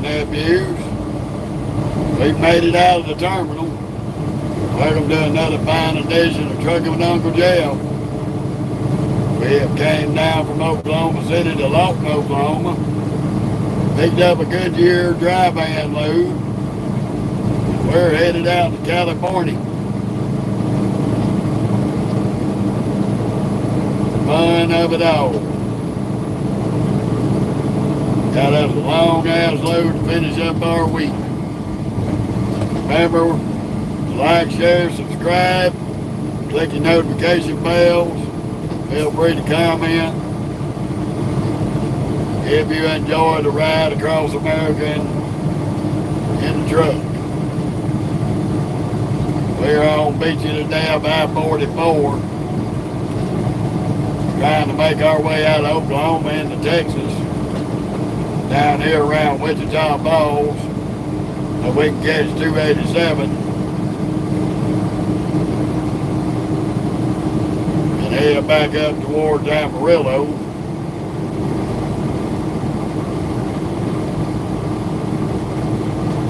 nephews. We've made it out of the terminal. Welcome to another fine edition of Trucking with Uncle Jeff. We have came down from Oklahoma City to Lawton, Oklahoma. Picked up a Goodyear dry van load. We're headed out to California. Fun of it all. Got us a long ass load to finish up our week. Remember, like, share, subscribe, click your notification bells. Feel free to comment if you enjoy the ride across America in the truck. We're on Beachy today of I-44, trying to make our way out of Oklahoma into Texas, down here around Wichita Falls, so we can catch 287 and head back up towards Amarillo.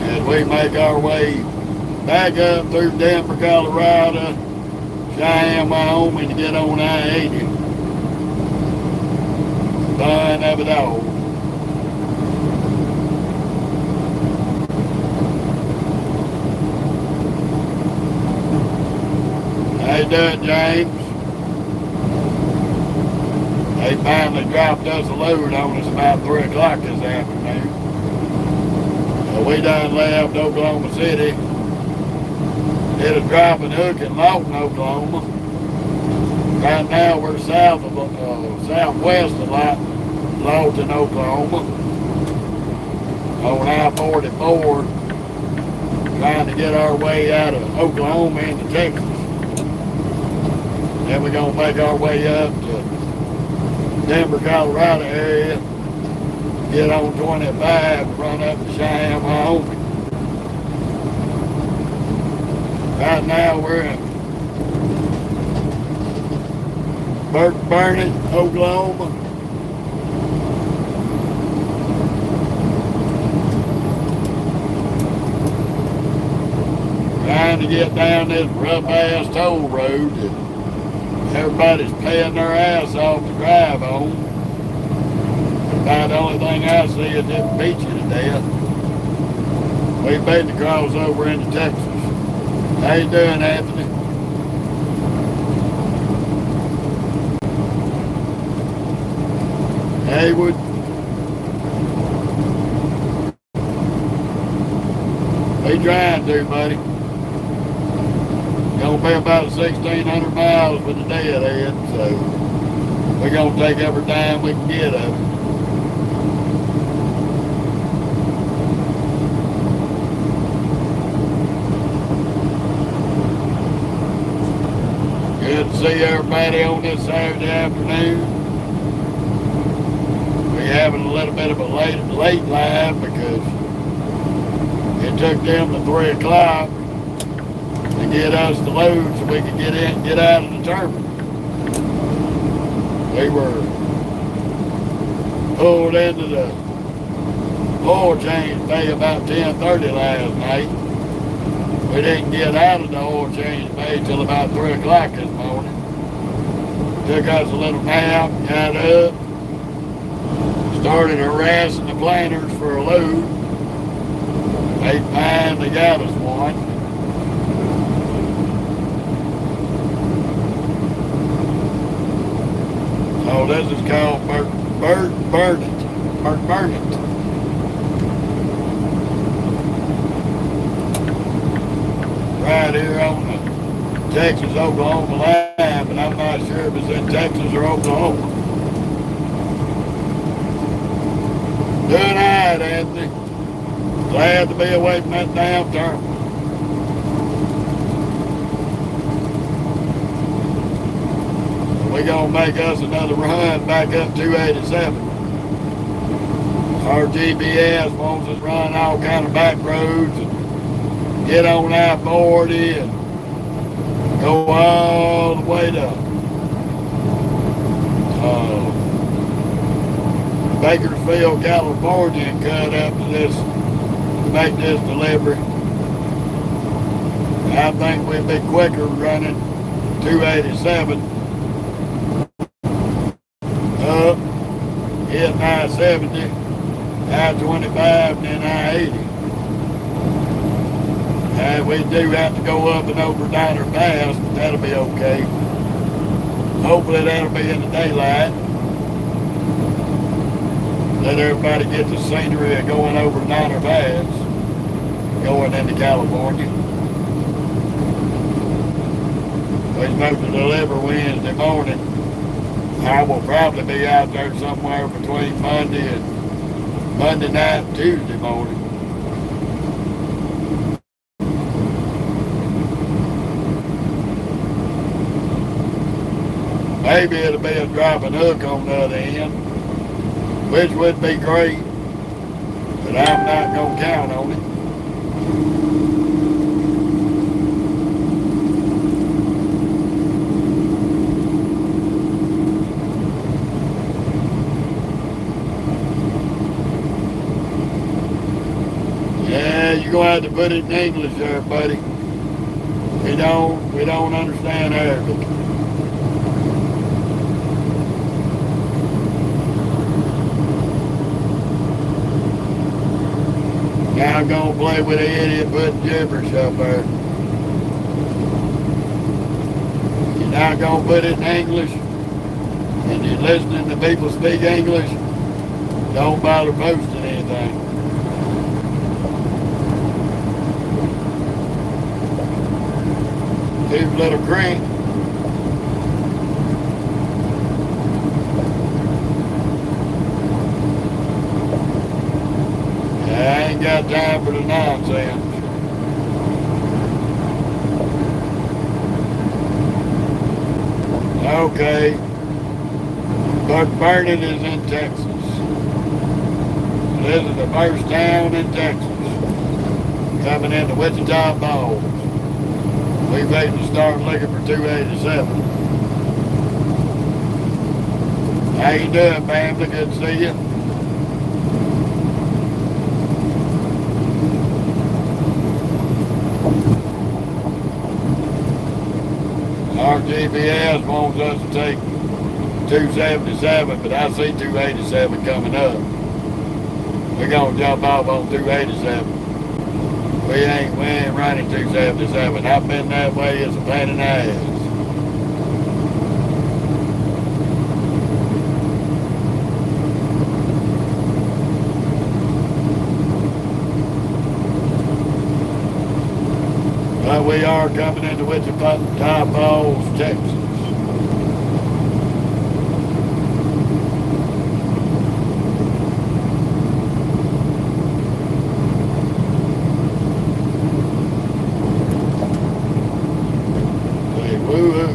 As we make our way back up through Denver, Colorado, Cheyenne, Wyoming to get on I-80. Fun of it all. How you doing, James? They finally dropped us a load on us about 3 o'clock this afternoon. So we done left Oklahoma City. Did a drop and hook in Lawton, Oklahoma. Right now we're southwest of Lawton, Oklahoma, on I-44, trying to get our way out of Oklahoma into Texas. Then we're going to make our way up to Denver, Colorado area, get on 25, run up to Cheyenne, Wyoming. Right now we're in Mashburn, Oklahoma. Trying to get down this rough ass toll road that everybody's paying their ass off to drive on. About the only thing I see is it beat you to death. We made the crossover into Texas. How you doing, Anthony? Haywood? What you trying to do, buddy? Gonna be about 1,600 miles with the day ahead, so we're gonna take every time we can get of it. Good to see everybody on this Saturday afternoon. We're having a little bit of a late live because it took them to 3 o'clock to get us the load so we could get in and get out of the terminal. We were pulled into the oil change bay about 10:30 last night. We didn't get out of the oil change bay till about 3 o'clock this morning. Took us a little nap, got up, started harassing the planters for a load. They finally got us one. Oh, this is called Mashburn. Right here on the Texas-Oklahoma line, but I'm not sure if it's in Texas or Oklahoma. Doing all right, Anthony. Glad to be away from that damn terminal. We're going to make us another run back up 287. Our GPS wants us to run all kind of back roads and get on I-40 and go all the way to Bakersfield, California, and cut up to this make this delivery. I think we'd be quicker running 287 up, hit I-70, I-25, and then I-80. We do have to go up and over Diner Pass, but that'll be okay. Hopefully that'll be in the daylight. Let everybody get the scenery of going over Diner Pass, going into California. We're supposed to deliver Wednesday morning. I will probably be out there somewhere between Monday night and Tuesday morning. Maybe it'll be a drop and hook on the other end, which would be great, but I'm not going to count on it. Yeah, you're going to have to put it in English there, buddy. We don't understand Arabic. Now I'm going to play with the idiot putting gibberish up there. You're not going to put it in English, and you're listening to people speak English, don't bother posting anything. Two little creek. I ain't got time for the nonsense. Okay. But Vernon is in Texas. This is the first town in Texas coming into Wichita Falls. We're waiting to start looking for 287. How you doing, family? Good to see you. Our GPS wants us to take 277, but I see 287 coming up. We're going to jump off on 287. We ain't running 277. I've been that way, it's a pain in the ass. But we are coming into Wichita Falls, Texas. Say woo-hoo.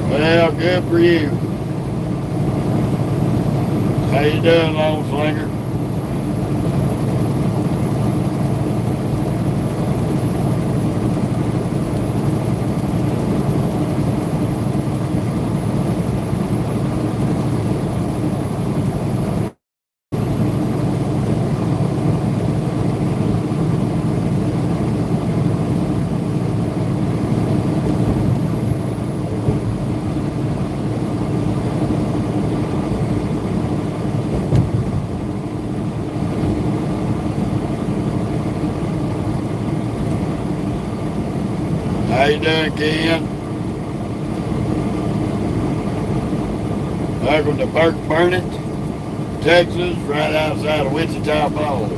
Well, good for you. How you doing, Long Slinger? How you doing, Ken? Welcome to Burnett, Texas, right outside of Wichita Falls.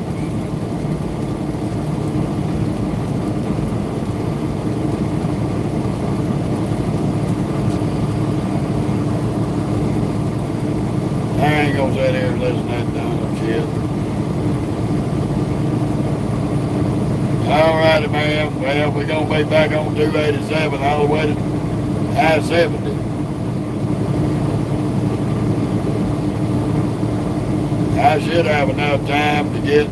I ain't gonna sit here and listen to that dumb shit. Alrighty, man. Well, we're going to be back on 287 all the way to I-70. I should have enough time to get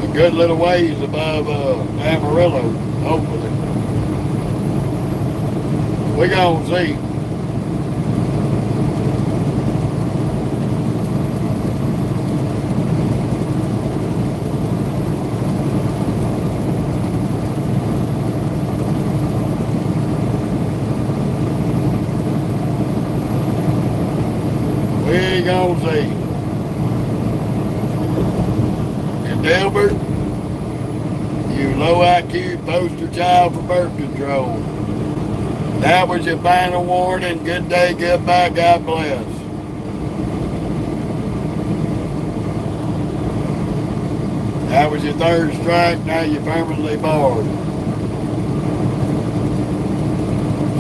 a good little ways above Amarillo, hopefully. We gonna see. We gonna see. And Delbert, you low IQ poster child for birth control. That was your final warning. Good day, goodbye, God bless. That was your third strike, now you're permanently barred.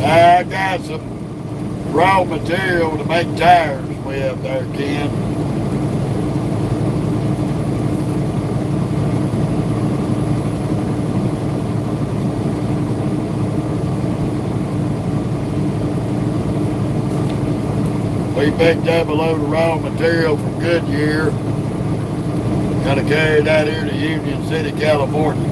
I got some raw material to make tires with there, Ken. We picked up a load of raw material from Goodyear. Gonna carry that here to Union City, California.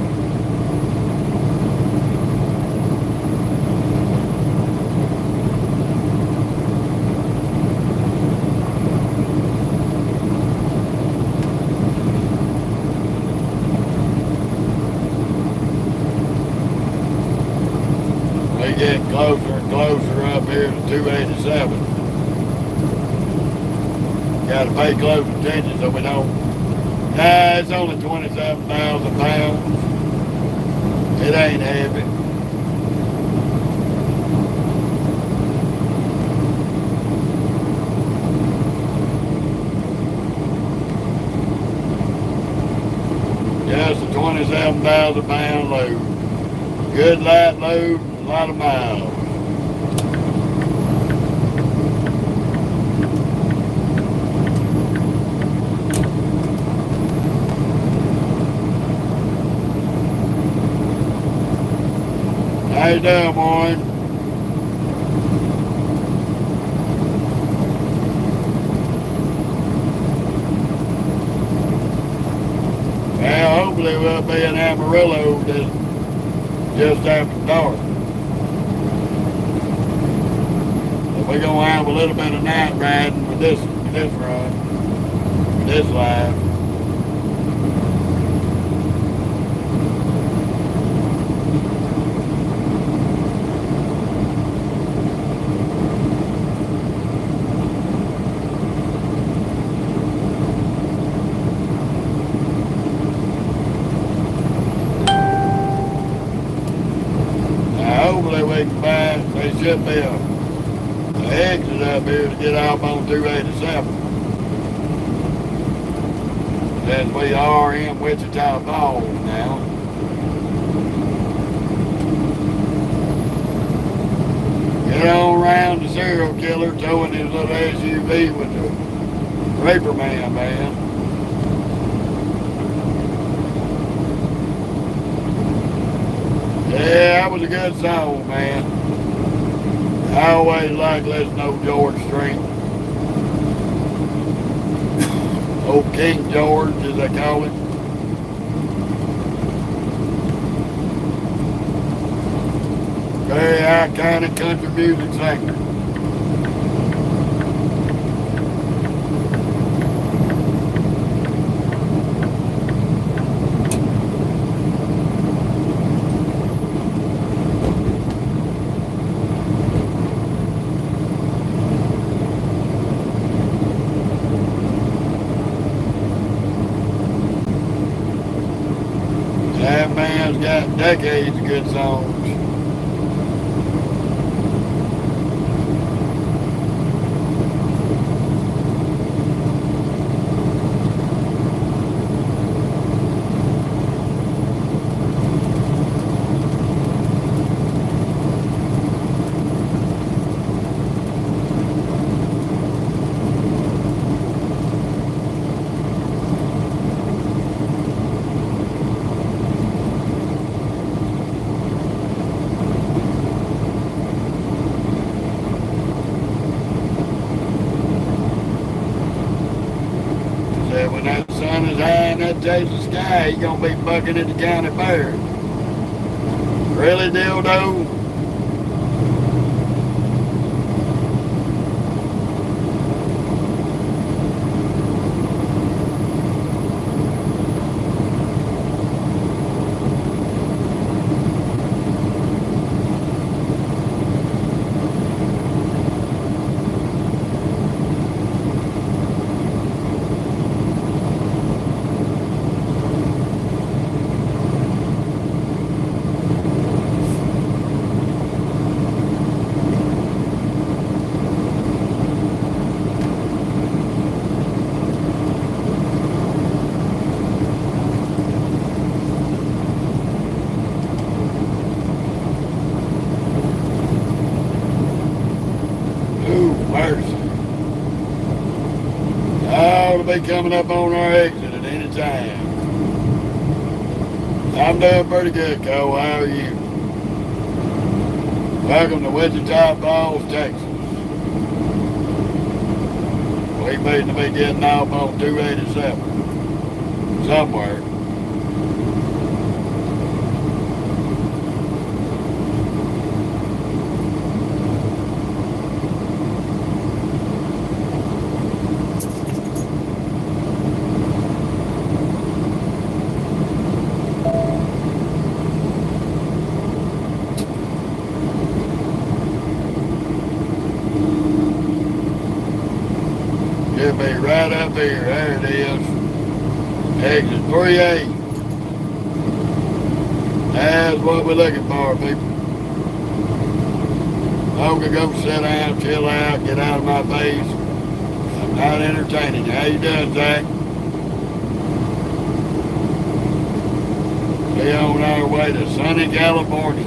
We get closer and closer up here to 287. Gotta pay close attention so we don't. Nah, it's only 27,000 pounds. It ain't heavy. Just a 27,000 pound load. Good light load, a lot of miles. How you doing, boy? Well, hopefully we'll be in Amarillo just after dark. But we're gonna have a little bit of night riding with this run, this live. Hopefully we can find, there should be an exit up here to get off on 287. Since we are in Wichita Falls now. Get on around the serial killer towing his little SUV with the Raper man. Yeah, that was a good song, man. I always like listening to George Strait. Old King George, as they call him. Very iconic country music singer. That man's got decades of good songs. When that sun is high and that touches the sky, he's gonna be bucking at the county fair. Really, dildo? be coming up on our exit at any time. I'm doing pretty good, Cole. How are you? Welcome to Wichita Falls, Texas. We need to be getting off on 287 somewhere. Should be right up here. There it is. Exit 3A. That's what we're looking for, people. I'm gonna go sit down, chill out, get out of my face. I'm not entertaining you. How you doing, Zach? We're on our way to sunny California.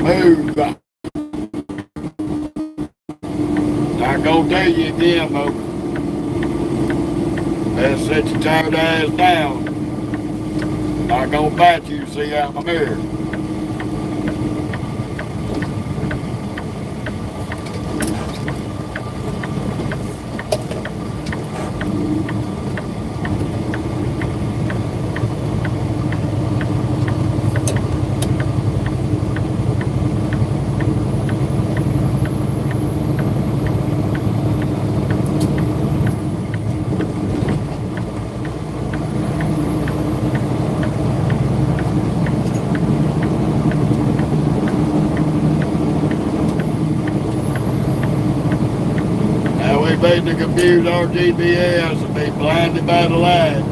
Move. Not gonna tell you again, folks. Better sit your tired ass down. Not gonna bite you, see out my mirror. To confuse our GPS and be blinded by the light.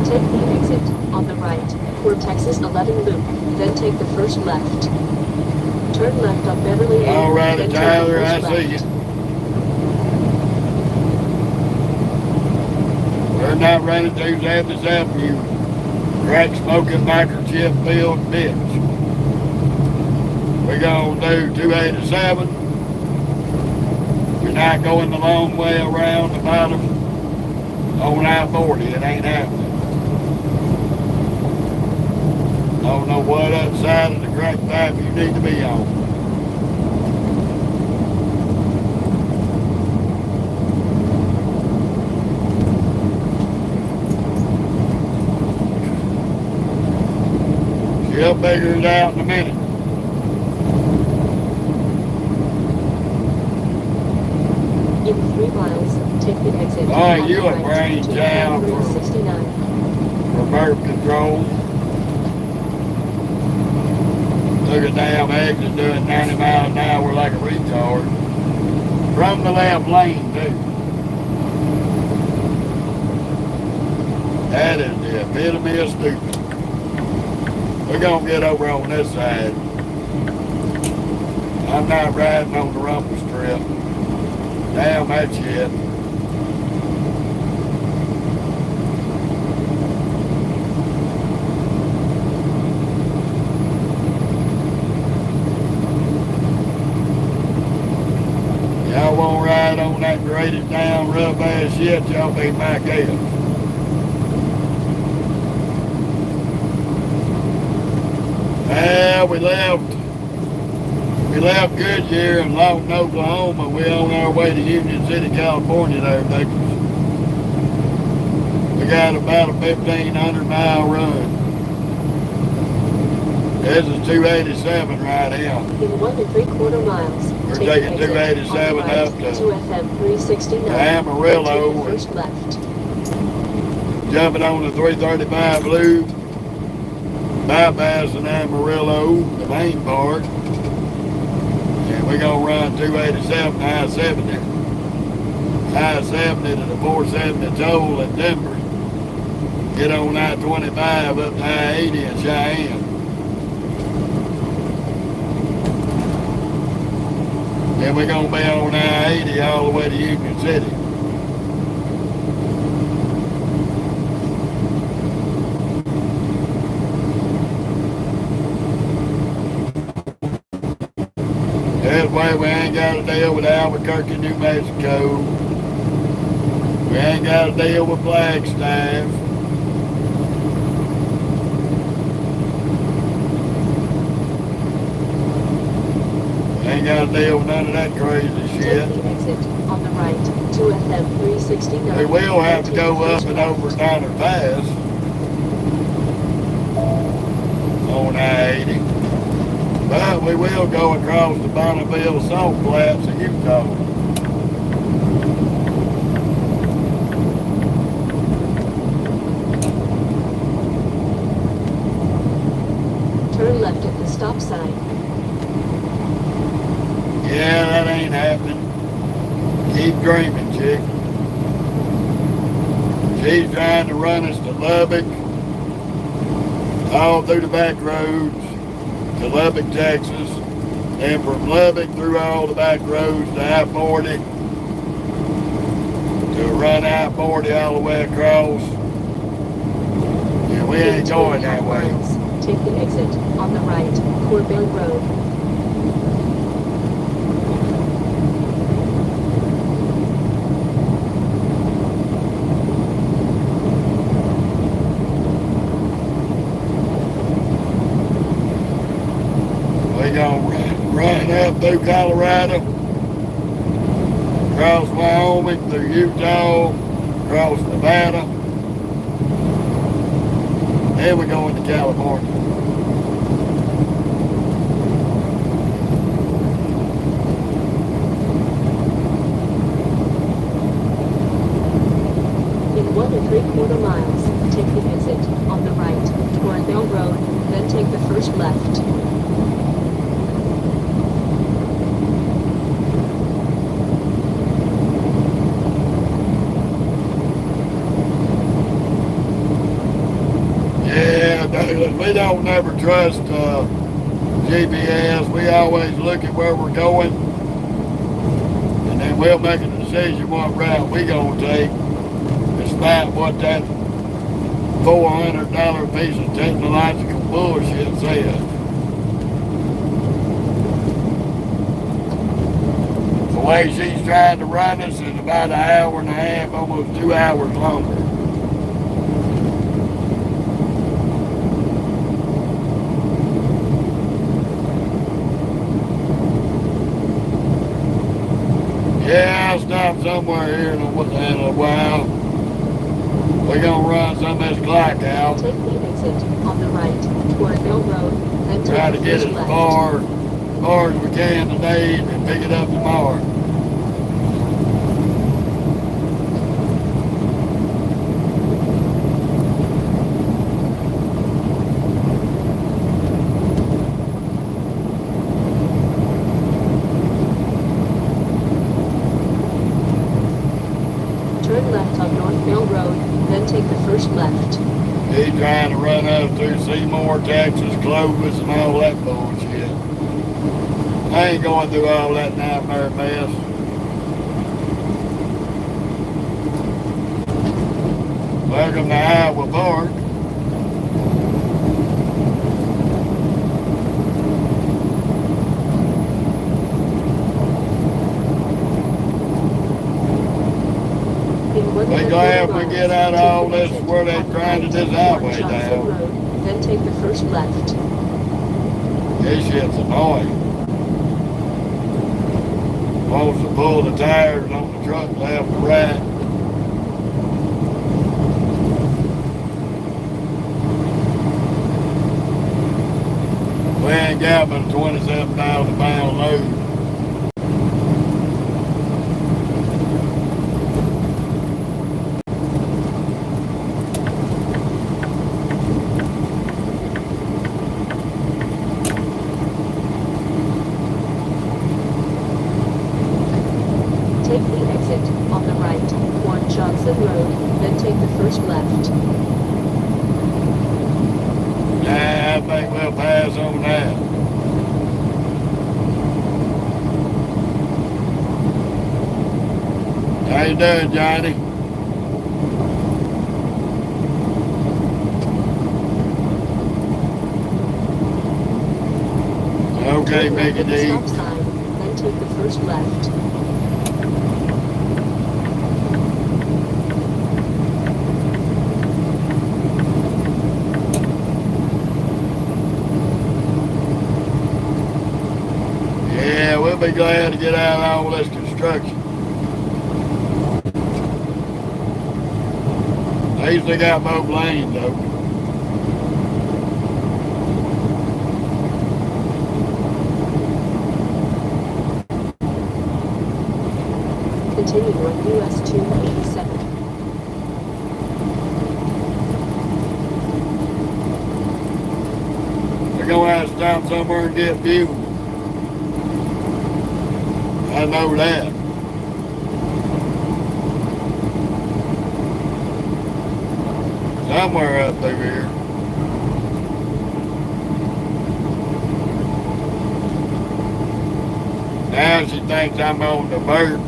Take the exit on the right for Texas 11 loop, then take the first left. Turn left on Beverly A. All right, Tyler, I see you. We're not running 277, you crack smoking microchip filled bitch. We're gonna do 287. Not going the long way around the bottom on I-40. It ain't happening. Don't know what side of the crack pipe you need to be on. She'll figure it out in a minute. In 3 miles, take the exit. Oh, you a brain jam for birth control. Look at damn exit doing 90 miles an hour like a retard. From the left lane, too. That is the epitome of stupid. We're gonna get over on this side. I'm not riding on the rumble strip. Damn, that shit. Y'all won't ride on that graded down rough ass shit, y'all be my gal. Well, we left Goodyear and Lawton, Oklahoma. We're on our way to Union City, California there, Texas. We got about a 1,500 mile run. This is 287 right here. In 1 3/4 miles, we're taking 287 right up to FM 369. Amarillo. First left. Jumping on the 335 loop. Bypassing Amarillo, the main part. And we're going to run 287 I-70. I-70 to the 470 toll at Denver. Get on I-25 up to I-80 in Cheyenne. Then we're going to be on I-80 all the way to Union City. This way we ain't got to deal with Albuquerque, New Mexico. We ain't got to deal with Flagstaff. Ain't got to deal with none of that crazy shit. Take the exit on the right to FM 369. We will have to go up and over Donner Pass on I-80. But we will go across the Bonneville Salt Flats of Utah. Turn left at the stop sign. Yeah, that ain't happening. Keep dreaming, chick. She's trying to run us to Lubbock, all through the back roads to Lubbock, Texas, and from Lubbock through all the back roads to I-40, to run I-40 all the way across. And we ain't going that way. Take the exit on the right, Corbin Road. We're going to run up through Colorado, across Wyoming, through Utah, across Nevada, and we're going to California. In 1 3/4 miles, take the exit on the right, toward Mill Road, then take the first left. Yeah, Douglas, we don't never trust GPS. We always look at where we're going, and then we'll make a decision what route we gonna take, despite what that $400 piece of technological bullshit says. The way she's trying to run us is about an hour and a half, almost 2 hours longer. Yeah, I'll stop somewhere here in a while. We're gonna run some of this clock out. Take the exit on the right, toward Mill Road, then take Try to the get first as left. far as we can today and pick it up tomorrow. Turn left on North Mill Road, then take the first left. He's trying to run up through Seymour, Texas, Clovis, and all that bullshit. I ain't going through all that nightmare mess. Welcome to Iowa Park. We're glad we get out of all this where they grinded this highway down. Then take the first left. This shit's annoying. Wants to pull the tires on the truck left and right. We ain't got but a 27,000 pound load. Take the exit on the right, toward Johnson Road, then take the first left. Yeah, I think we'll pass on that. How you doing, Johnny? Okay, Turn left Mickey at the D. stop sign, then first left. Yeah, we'll be glad to get out of all this construction. They usually got both lanes open. Continue on US 287. We're going to have to stop somewhere and get fuel. I know that. Somewhere up through here. Now she thinks I'm on the divert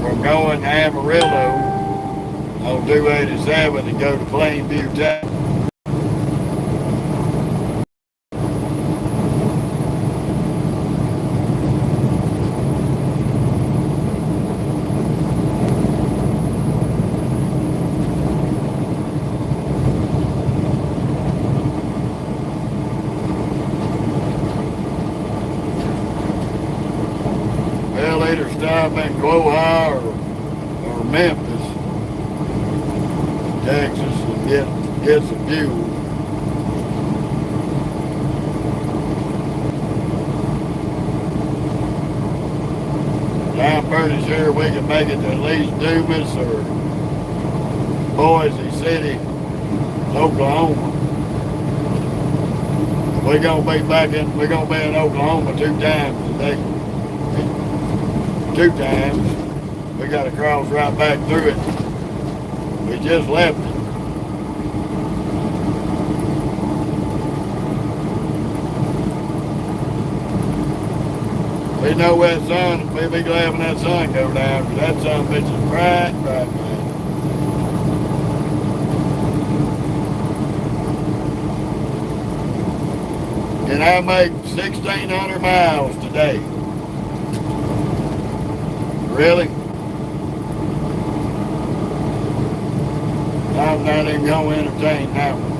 from going to Amarillo on 287 to go to Plainview, Texas. Well, either stop in Quoha or Memphis, Texas, and get some fuel. I'm pretty sure we can make it to at least Dumas or Boise City, Oklahoma. We're gonna be in Oklahoma 2 times today. 2 times. We got to cross right back through it. We just left it. We know that sun, we'll be glad when that sun go down, because that sun bitch is bright, man. And I make 1,600 miles today. Really? I'm not even going to entertain that one.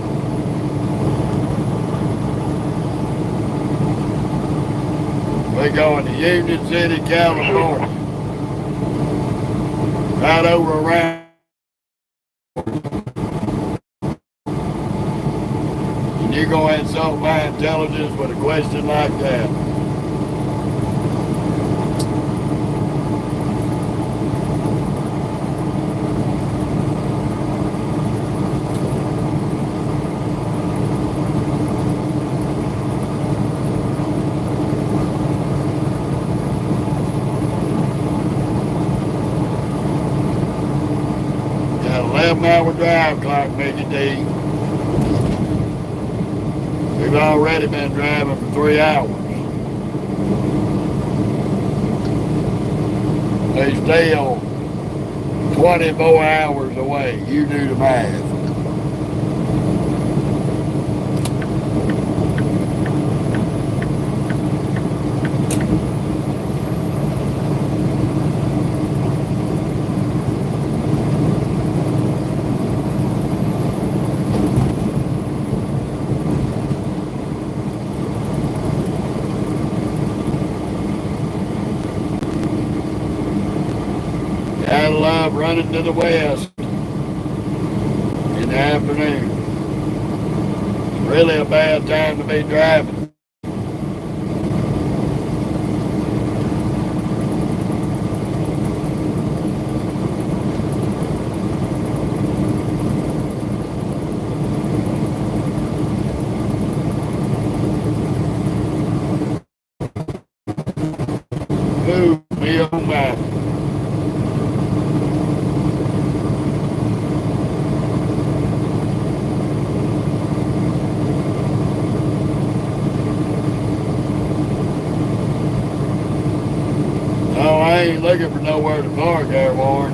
We're going to Union City, California. Right over around. And you go ahead and insult my intelligence with a question like that. Got 11-hour drive clock, Mickey D. We've already been driving for 3 hours. They still 24 hours away. You do the math. I love running to the west in the afternoon. It's really a bad time to be driving. Ooh, me oh my. No, I ain't looking for nowhere to park there, Warren.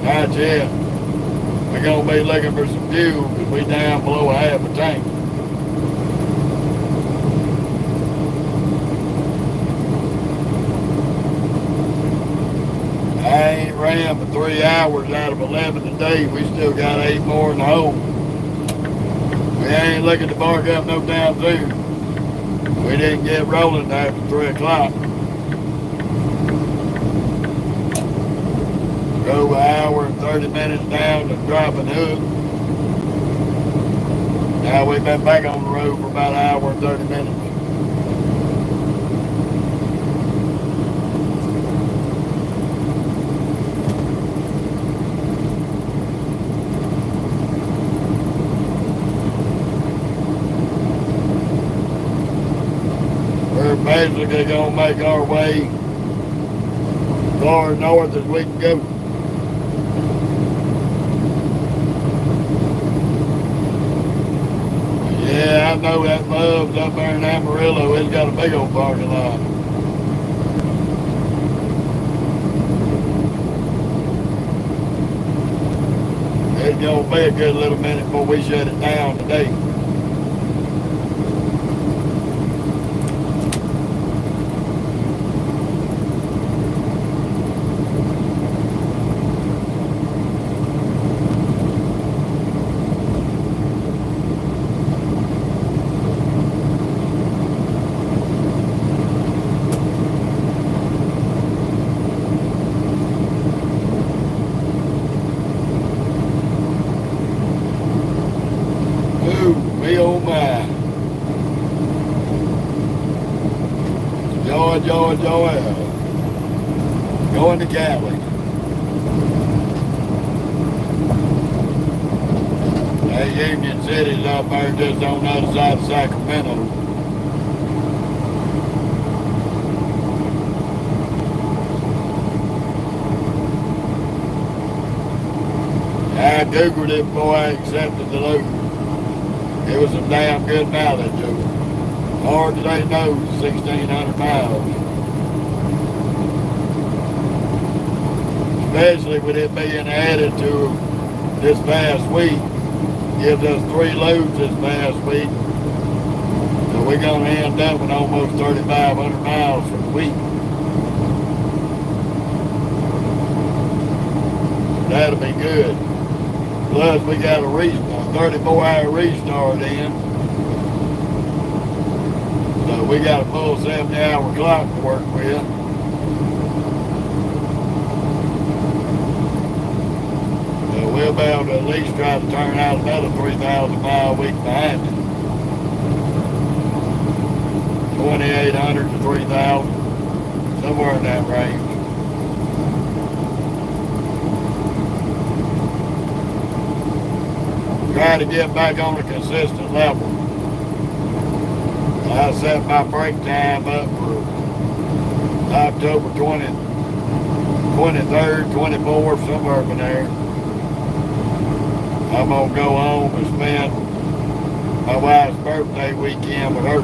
Not yet. We're going to be looking for some fuel because we down below half a tank. cram for 3 hours out of 11 today. We still got 8 more in the hole. We ain't looking to bark up no damn soon. We didn't get rolling after 3 o'clock. Drove an hour and 30 minutes down to dropping hook. Now we've been back on the road for about an hour and 30 minutes. We're basically going to make our way as far north as we can go. Yeah, I know that Bub's up there in Amarillo. It's got a big old parking lot. It's going to be a good little minute before we shut it down today. Oh my. Joy. Going to Cali. That Union City's up there just on the other side of Sacramento. I Googled it before I accepted the load. It was some damn good mileage, Joe. Hard as they know, 1,600 miles. Especially with it being added to this past week. Gives us 3 loads this past week. So we're going to end up with almost 3,500 miles for the week. That'll be good. Plus we got a 34-hour restart in. So we got a full 70-hour clock to work with. So we'll be able to at least try to turn out another 3,000 mile a week behind it. 2,800 to 3,000, somewhere in that range. Try to get back on a consistent level. I set my break time up for October 20th, 23rd, 24th, somewhere up in there. I'm going to go home and spend my wife's birthday weekend with her.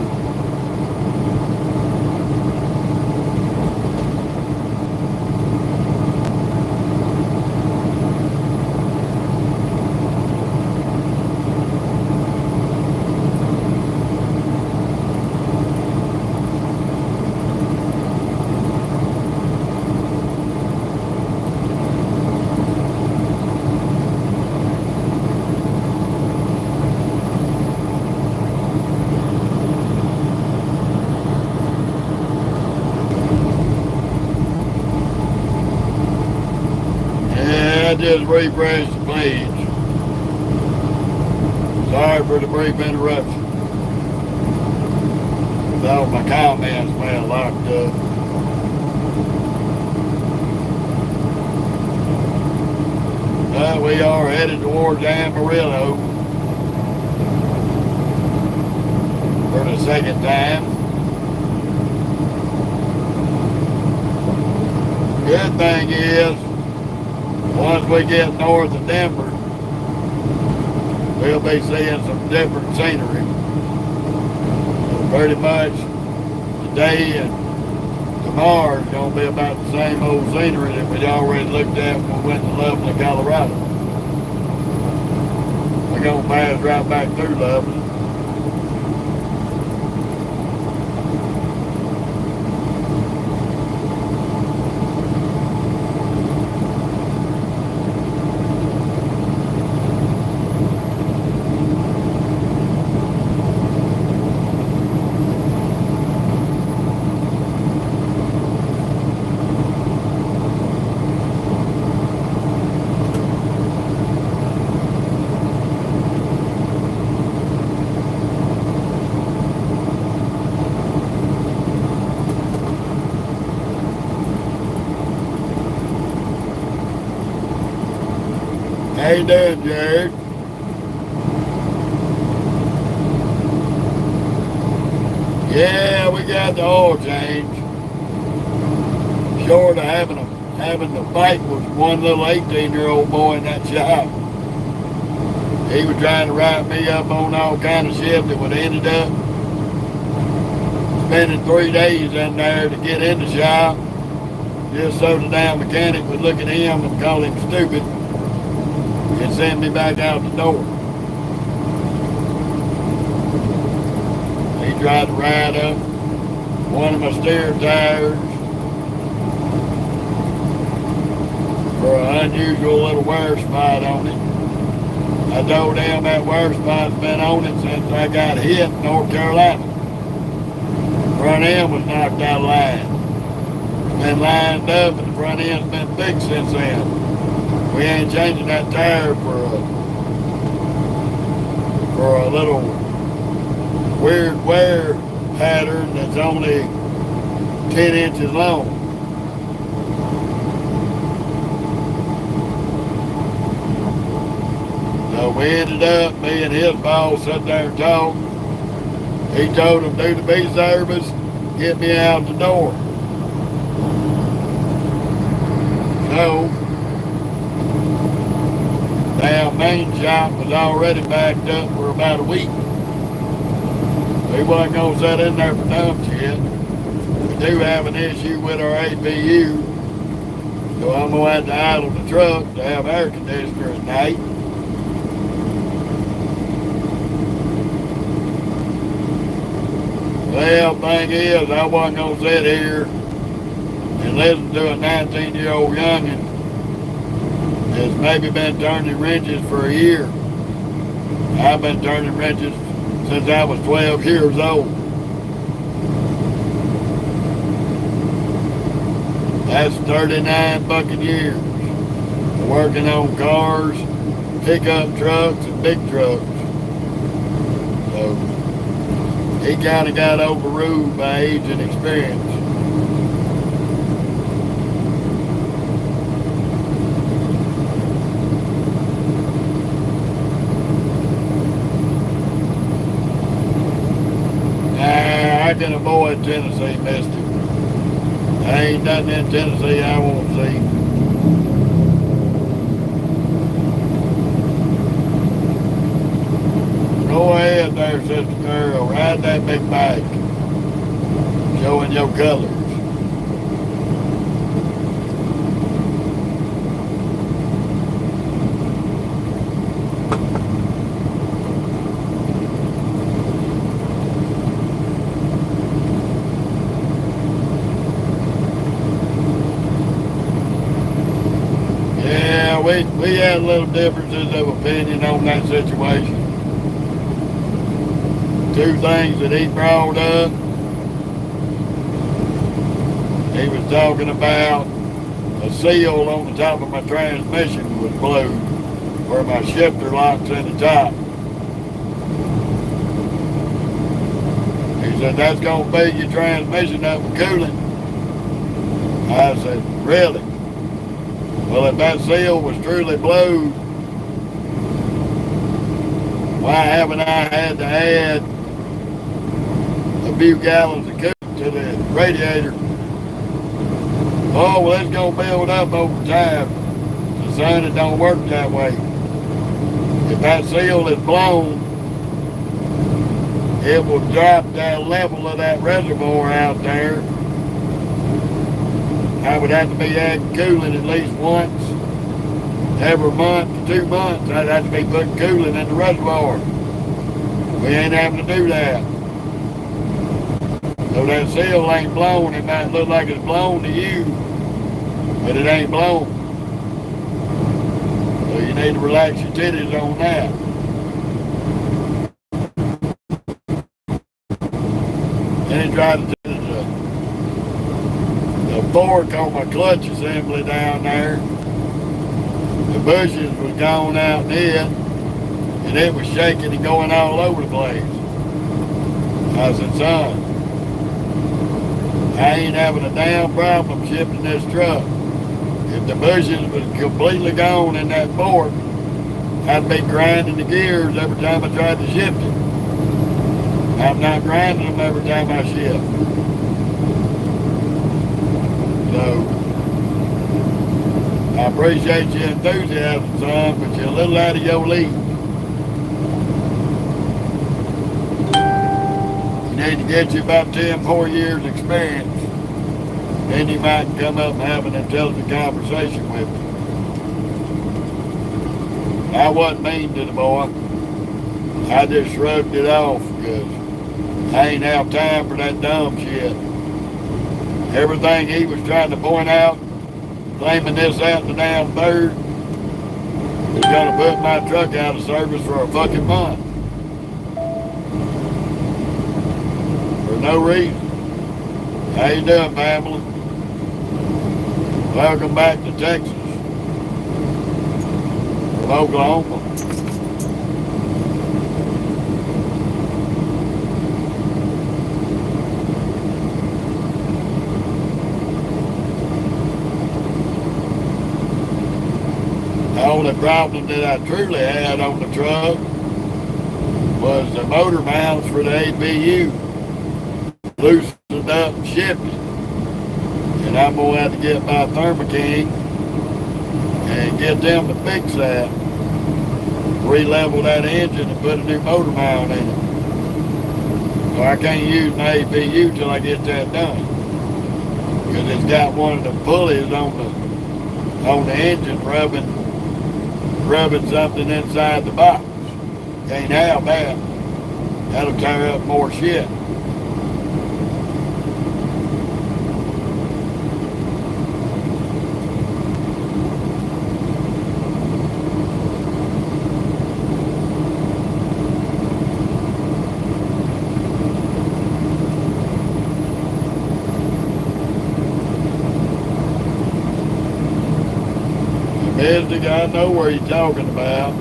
Just refresh the page. Sorry for the brief interruption. All my comments been locked up. We are headed towards Amarillo for the second time. Good thing is, once we get north of Denver, we'll be seeing some different scenery. Pretty much today and tomorrow is going to be about the same old scenery that we'd already looked at when we went to Loveland, Colorado. We're going to pass right back through Loveland. How you doing, Jared? Yeah, we got the oil change. Short of having the fight was one little 18-year-old boy in that shop. He was trying to write me up on all kind of shit that would have ended up spending 3 days in there to get in the shop, just so the damn mechanic would look at him and call him stupid and send me back out the door. He tried to ride up one of my steer tires for an unusual little wear spot on it. I told him that wear spot's been on it since I got hit in North Carolina. Front end was knocked out of line. It's been lined up and the front end's been fixed since then. We ain't changing that tire for a little weird wear pattern that's only 10 inches long. So we ended up, me and his boss sat there and talked. He told him, do the B service, get me out the door. So, damn main shop was already backed up for about a week. We wasn't going to sit in there for dumb shit. We do have an issue with our APU, so I'm going to have to idle the truck to have air conditioner at night. Well, thing is, I wasn't going to sit here and listen to a 19-year-old youngin' that's maybe been turning wrenches for a year. I've been turning wrenches since I was 12 years old. That's 39 fucking years working on cars, pickup trucks, and big trucks. So, he kind of got overruled by age and experience. Nah, I can avoid Tennessee, mister. There ain't nothing in Tennessee I won't see. Go ahead there, sister girl. Ride that big bike. Showing your colors. Yeah, we had little differences of opinion on that situation. Two things that he brought up. He was talking about a seal on the top of my transmission was blue, where my shifter locks in the top. He said, that's going to beat your transmission up with coolant. I said, really? Well, if that seal was truly blue, why haven't I had to add a few gallons of coolant to the radiator? Oh, well, it's going to build up over time. So, son, it don't work that way. If that seal is blown, it will drop that level of that reservoir out there. I would have to be adding coolant at least once every month to 2 months. I'd have to be putting coolant in the reservoir. We ain't having to do that. So that seal ain't blown. It might look like it's blown to you, but it ain't blown. So you need to relax your titties on that. Then he tried to do the fork on my clutch assembly down there. The bushes was gone out in it, and it was shaking and going all over the place. I said, son, I ain't having a damn problem shifting this truck. If the bushes was completely gone in that fork, I'd be grinding the gears every time I tried to shift it. I'm not grinding them every time I shift. So, I appreciate your enthusiasm, son, but you're a little out of your league. You need to get you about 10 more years experience. Then you might come up and have an intelligent conversation with me. I wasn't mean to the boy. I just shrugged it off because I ain't have time for that dumb shit. Everything he was trying to point out, claiming this, that, and the damn third, was going to put my truck out of service for a fucking month. For no reason. How you doing, family? Welcome back to Texas. From Oklahoma. The only problem that I truly had on the truck was the motor mounts for the APU loosened up and shifted. And I'm going to have to get my Thermo-King and get them to fix that. Re-level that engine and put a new motor mount in it. So I can't use an APU till I get that done. Because it's got one of the pulleys on the engine rubbing something inside the box. Can't have that. That'll tear up more shit. Mystic, I know where you're talking about.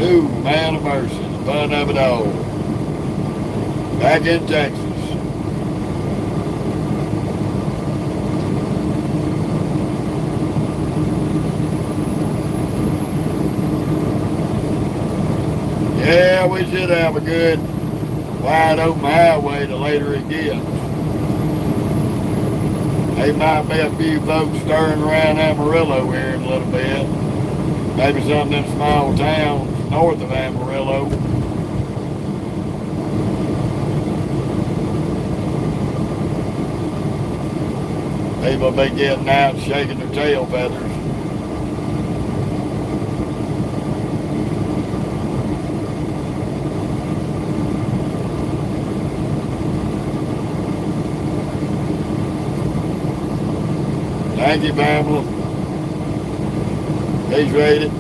Ooh, man of mercy, the fun of it all. Back in Texas. Yeah, we should have a good wide open highway the later it gets. There might be a few folks stirring around Amarillo here in a little bit. Maybe some of them small towns north of Amarillo. People be getting out and shaking their tail feathers. Thank you, Pamela. He's rated.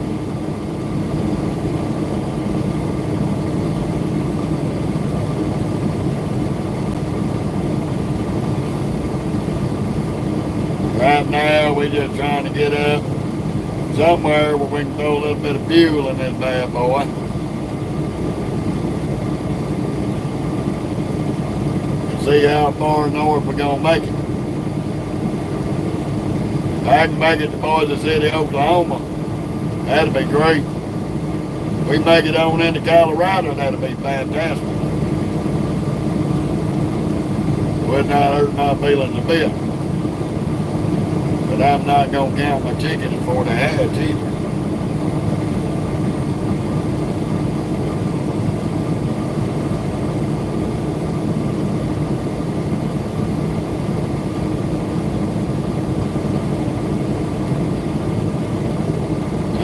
Right now, we're just trying to get up somewhere where we can throw a little bit of fuel in this bad boy. And see how far north we're going to make it. If I can make it to Boise City, Oklahoma, that'd be great. If we make it on into Colorado, that'd be fantastic. Would not hurt my feelings a bit. But I'm not going to count my chickens before they hatch either.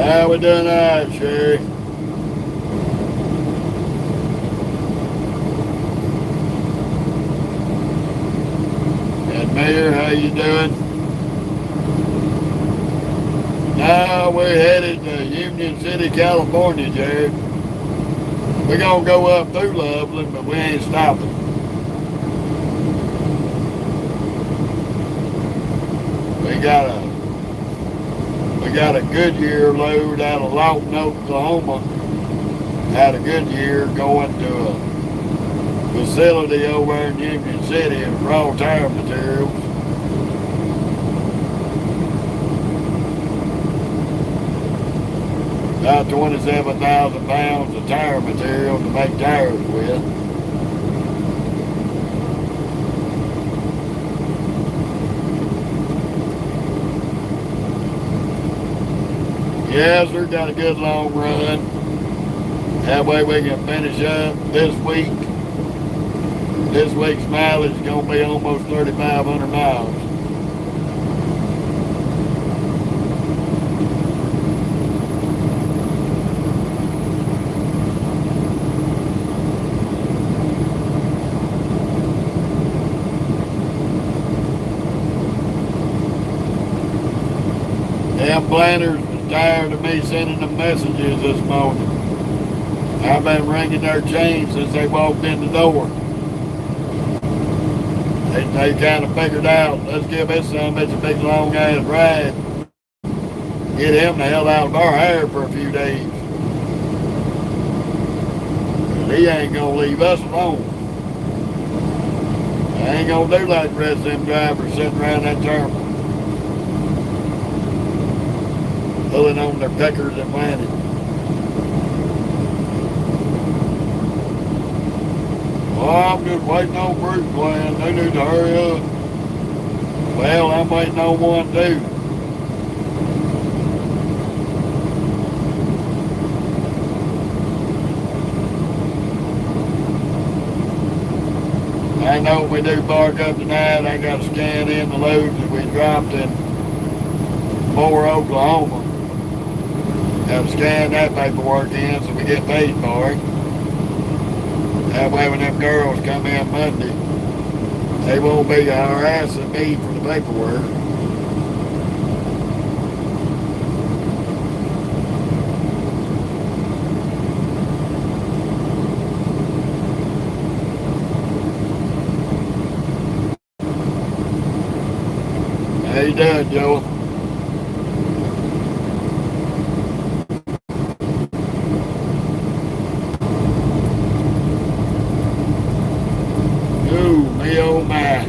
How we doing all right, Sherry? And Mayor, how you doing? Now we're headed to Union City, California, Jared. We're gonna go up through Loveland, but we ain't stopping. We got a Goodyear load out of Lawton, Oklahoma. Had a Goodyear going to facility over in Union City of raw tire materials. About 27,000 pounds of tire material to make tires with. Yes, we've got a good long run. That way we can finish up this week. This week's mileage is going to be almost 3,500 miles. Them planters was tired of me sending them messages this morning. I've been ringing their chains since they walked in the door. They kind of figured out, let's give this son a big long ass ride. Get him the hell out of our hair for a few days. He ain't gonna leave us alone. I ain't gonna do like the rest of them drivers sitting around that terminal, pulling on their peckers and landing. Oh, I'm just waiting on Bruce plan. They need to hurry up. Well, I'm waiting on one too. I know we do bark up tonight. I got to scan in the loads that we dropped in Moore, Oklahoma. Got to scan that paperwork in so we get paid for it. That way when them girls come in Monday, they won't be harassing me for the paperwork. How you doing, Joe? Oh my.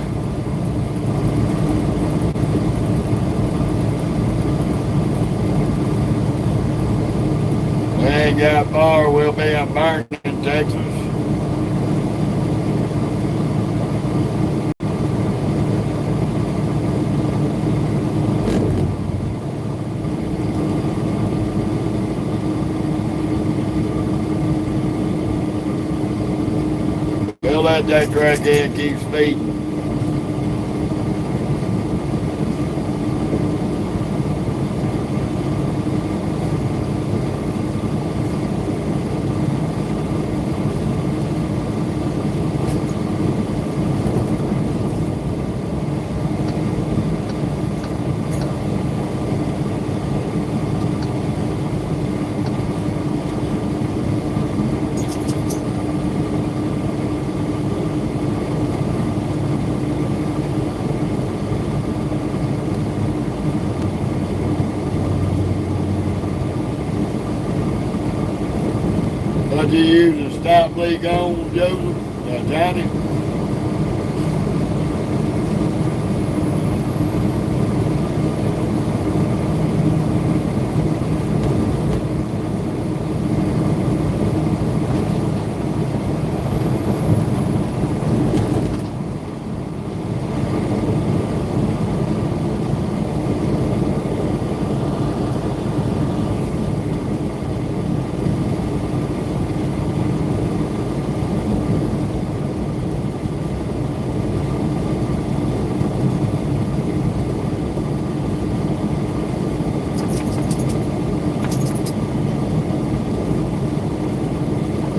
We ain't got far, we'll be in Burton, Texas. We'll let that crackhead keep speeding. What you use a stop leak on, Joseph? Johnny?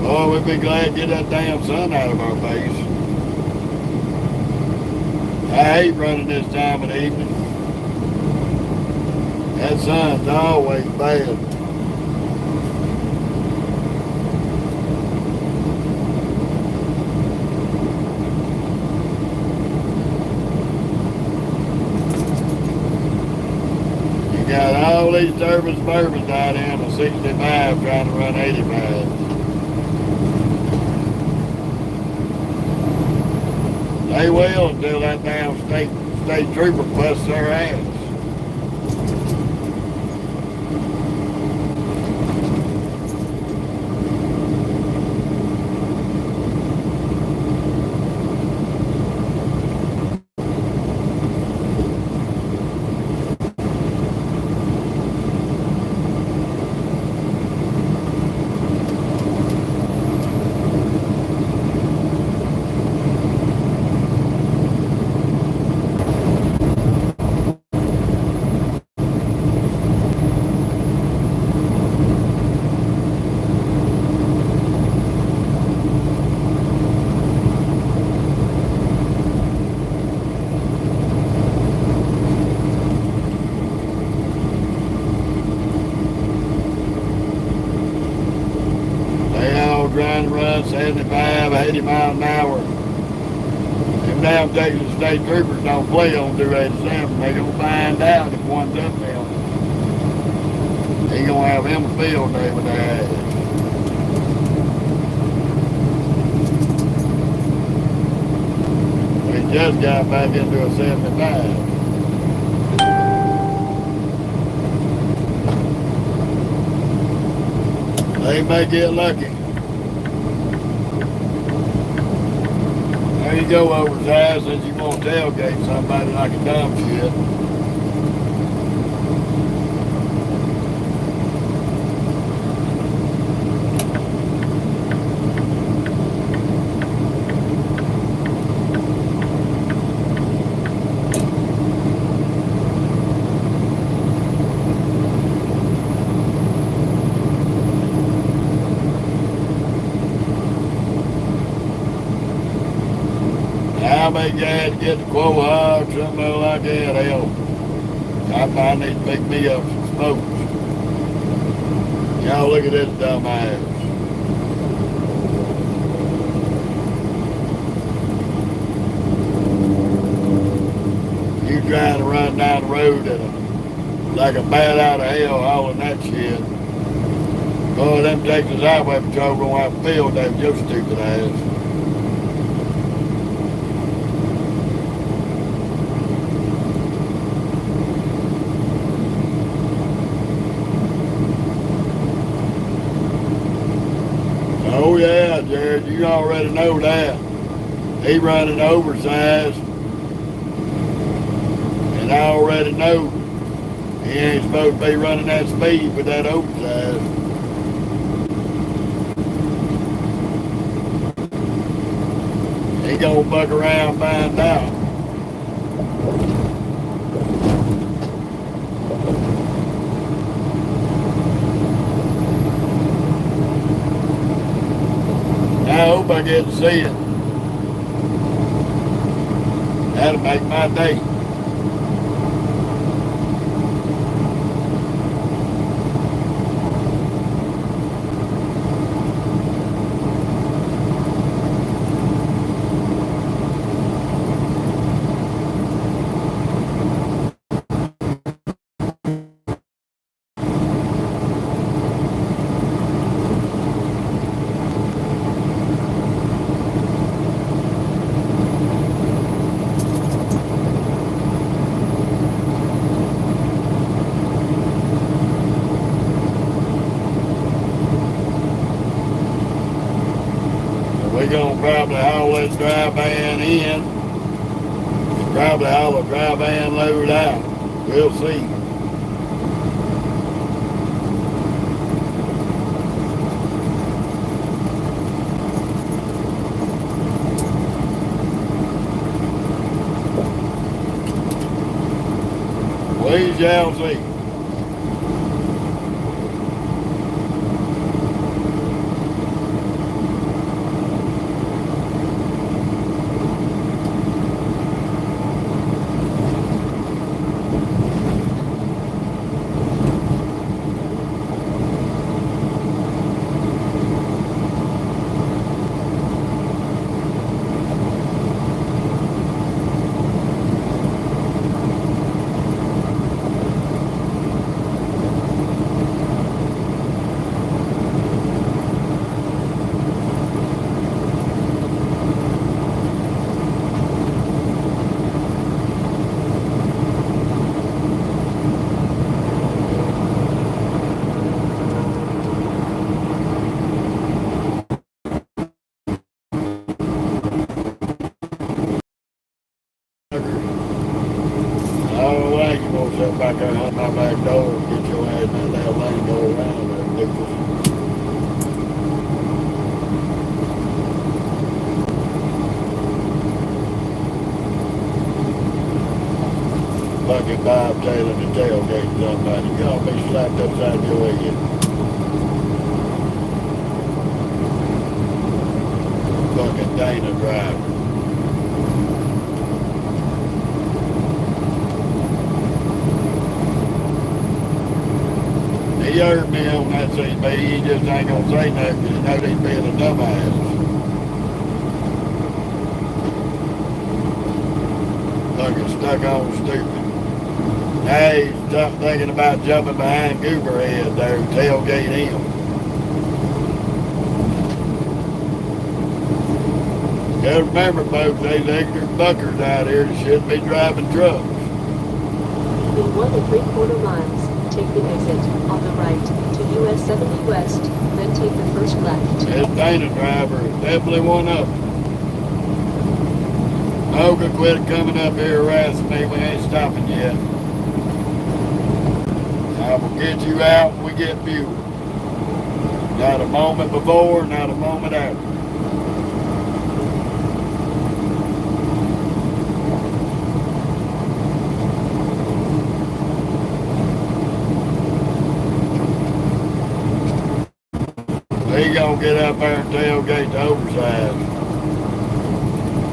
Oh, we'd be glad to get that damn sun out of our face. I hate running this time of the evening. That sun's always bad. You got all these turbines bourbons out here in a 65 trying to run 85. They will until that damn state trooper busts their ass. Trying to run 75, 80 miles an hour. Them damn Texas state troopers don't play on 287. They gonna find out if one's up there. He gonna have him a field day with their ass. He just got back into a 75. They may get lucky. There you go, oversized, since you want to tailgate somebody like a dumb shit. I may glad to get the Quahog, something like that. Hell, I might need to pick me up some smokes. Y'all look at this dumb ass. You trying to run down the road like a bat out of hell hauling that shit. Boy, them Texas Highway Patrol gonna have a field day with your stupid ass. Oh yeah, Jared, you already know that. He running oversized. And I already know he ain't supposed to be running that speed with that oversized. He gonna buck around and find out. I hope I get to see it. That'll make my day. We're gonna probably haul this dry van in. Probably haul a dry van load out. We'll see. We shall see. back there, hunt my back door, and get your ass in that lane, go around there, Lucas. Fucking Bob Taylor the tailgate somebody. Y'all be slapped upside your head. Fucking Dana driver. He heard me on that CB. He just ain't gonna say nothing because he knows he's being a dumbass. Fucking stuck on stupid. Now he's thinking about jumping behind Gooberhead there and tailgate him. Gotta remember, folks, these ignorant buckers out here that shouldn't be driving trucks. In 1 3/4 miles, take the exit on the right to US 70 West, then take the first left. This Dana driver is definitely one of them. Hogan, quit coming up here harassing me. We ain't stopping yet. I will get you out when we get fuel. Not a moment before, not a moment after. He gonna get up there and tailgate the oversized.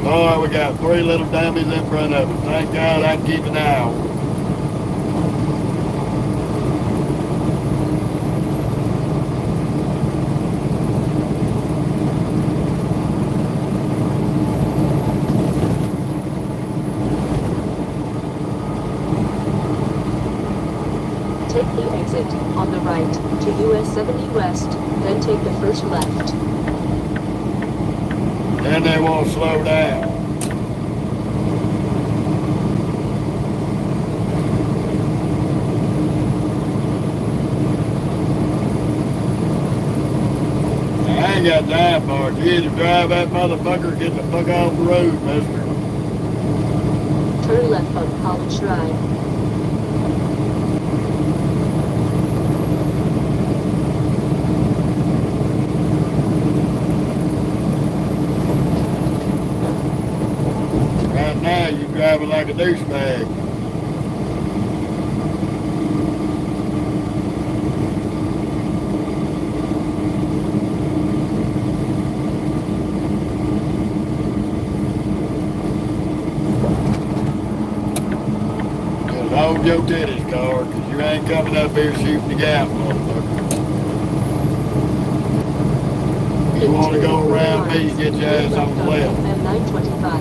Boy, we got 3 little dummies in front of us. Thank God I can keep an eye on them. Take the exit on the right to US 70 West, then take the first left. Then they won't slow down. I ain't got time for it. You either drive that motherfucker or get the fuck off the road, mister. Turn left on College Drive. Right now, you driving like a douchebag. Just hold your titties, car, because you ain't coming up here shooting the gap, motherfucker. You want to go around me, get your ass on the left. M925.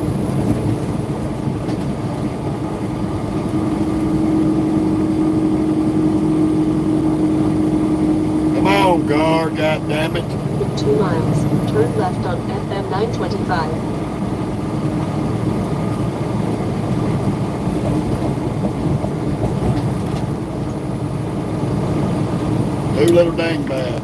Come on, car, goddammit. In 2 miles, turn left on FM 925. Two little dingbats.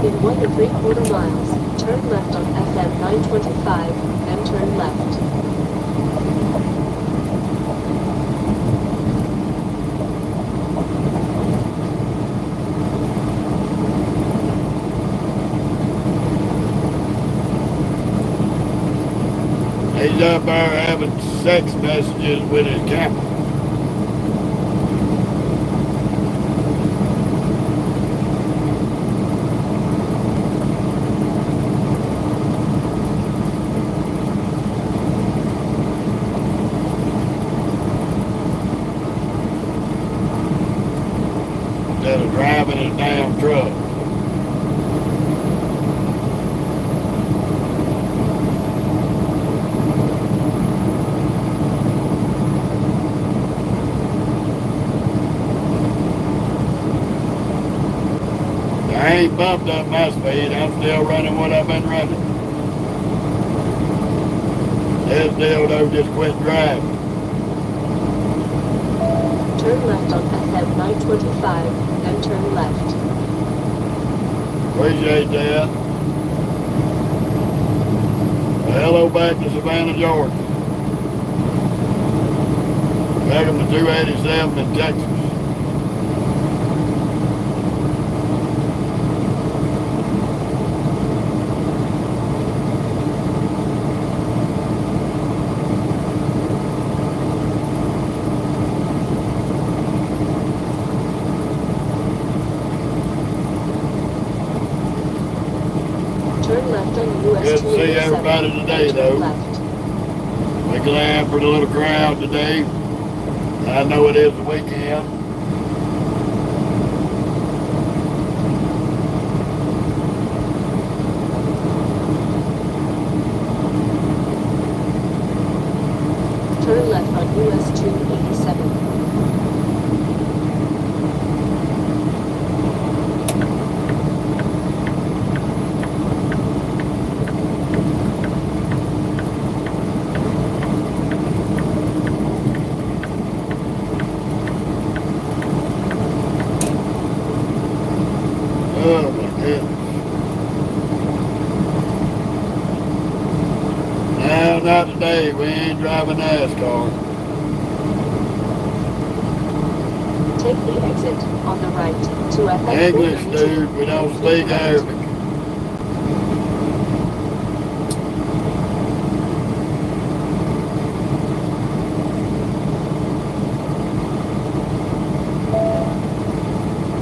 In 1 3/4 miles, turn left on FM 925, then turn left. He's up there having sex messages with his camera. Instead of driving his damn truck. I ain't bumped up my speed. I'm still running what I've been running. This dildo just quit driving. Turn left on FM 925, then turn left. Appreciate that. Well, hello back to Savannah, Georgia. Take them to 287 in Texas. Turn left on US Good to see 287. everybody today, Turn though. left. We're glad for the little crowd today. I know it is the weekend. Turn left on US 287. Oh my goodness. No, not today. We ain't driving NASCAR. Take the exit on the right to FM English, 432. dude. We don't speak Arabic.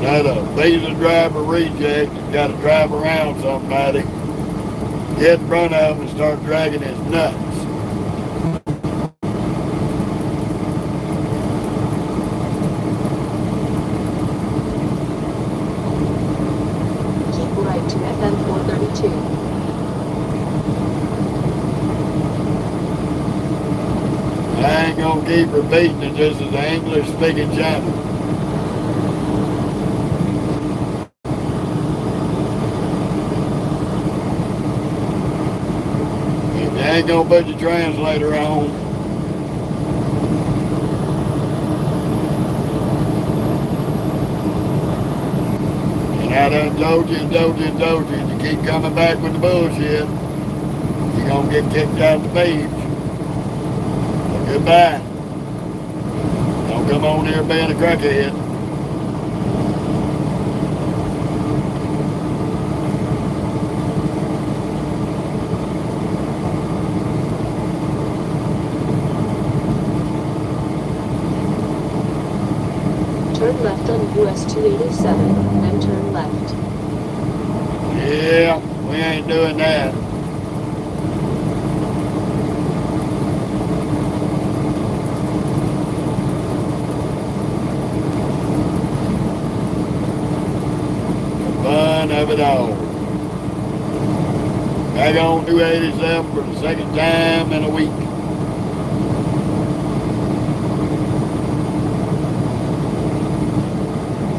Not a visa driver reject. You got to drive around somebody, get in front of him and start dragging his nuts. Keep right to FM 432. I ain't gonna keep repeating it just as an English speaking channel. If you ain't gonna put your translator on, and I done told you and told you and told you, and you keep coming back with the bullshit, you're gonna get kicked out the beach. So goodbye. Don't come on here being a crackhead. Turn left on US 287, then turn left. Yeah, we ain't doing that. The fun of it all. Back on 287 for the second time in a week.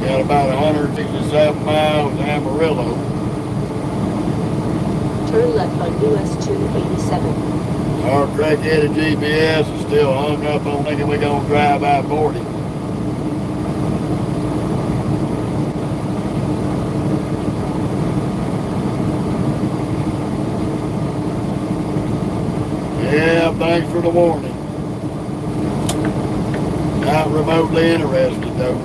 Got about 167 miles to Amarillo. Turn left on US 287. Our crackheaded GPS is still hung up on thinking we're gonna drive I-40. Yeah, thanks for the warning. Not remotely interested though.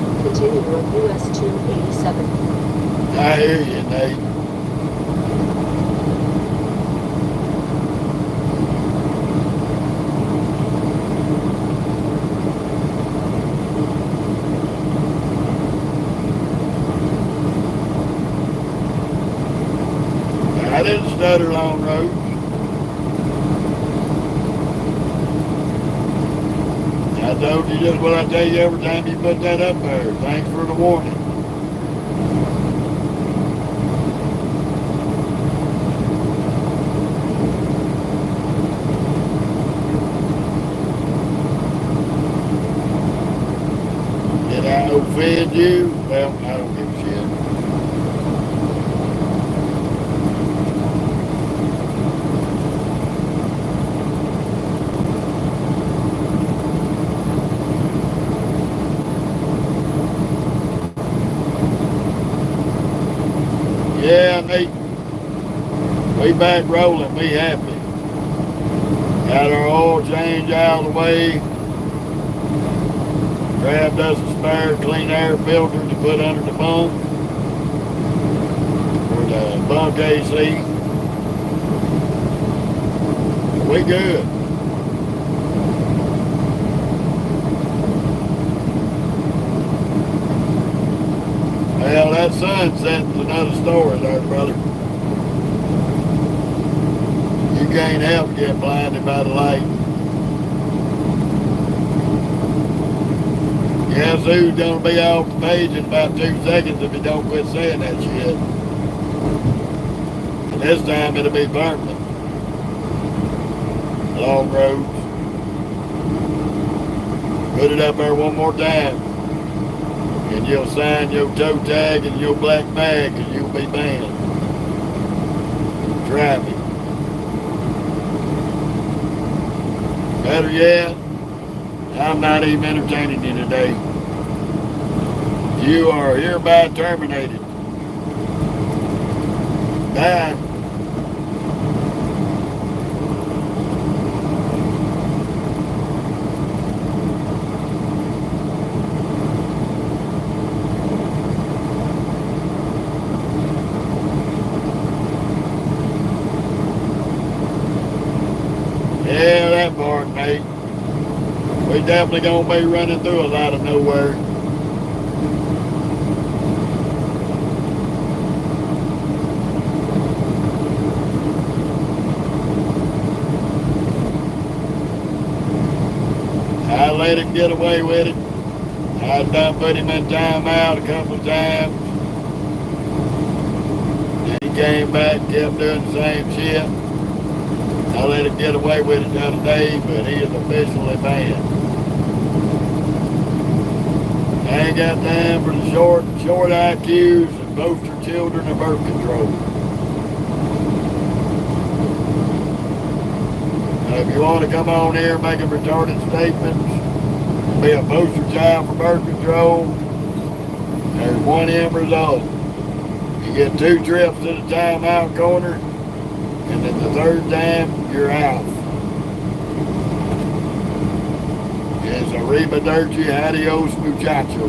Continue on US 287. I hear you, Nate. I didn't stutter long roads. I told you just what I tell you every time you put that up there. Thanks for the warning. Did I offend you? Well, I don't give a shit. Yeah, Nate. We back rolling. We happy. Got our oil change out of the way. Grabbed us a spare clean air filter to put under the bunk. For the bunk AC. We good. Well, that sunset's another story there, brother. You can't help but get blinded by the light. Guess who's gonna be off the page in about 2 seconds if he don't quit saying that shit? And this time it'll be Berkman. Long roads. Put it up there one more time. And you'll sign your toe tag and your black bag and you'll be banned. Traffic. Better yet, I'm not even entertaining you today. You are hereby terminated. Bye. Yeah, that part, mate. We definitely gonna be running through a lot of nowhere. I let him get away with it. I done put him in timeout a couple of times. Then he came back, kept doing the same shit. I let him get away with it the other day, but he is officially banned. I ain't got time for the short IQs and poster children of birth control. Now, if you want to come on here making retarded statements, be a poster child for birth control, there's one end result. You get 2 trips to the timeout corner, and then the 3rd time, you're out. It's arrivederci, adios, muchacho.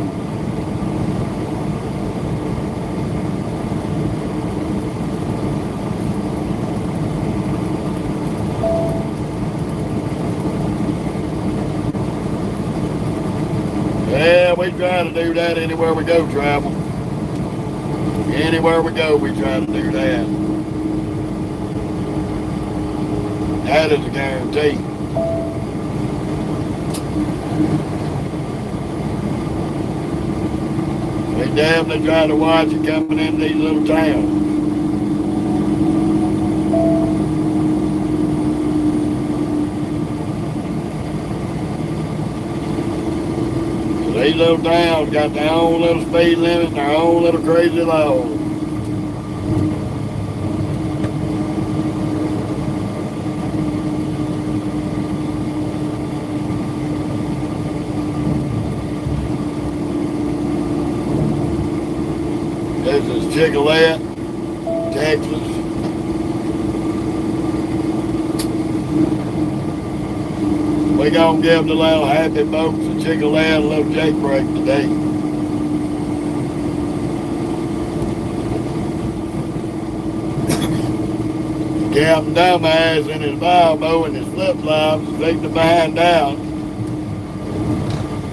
Yeah, we try to do that anywhere we go, travel. Anywhere we go, we try to do that. That is a guarantee. We definitely try to watch it coming in these little towns. These little towns got their own little speed limit and their own little crazy laws. This is Chicolette, Texas. We gonna give the little happy folks in Chicolette a little Jake break today. Captain Dumbass in his Volvo and his flip-flops take the behind down.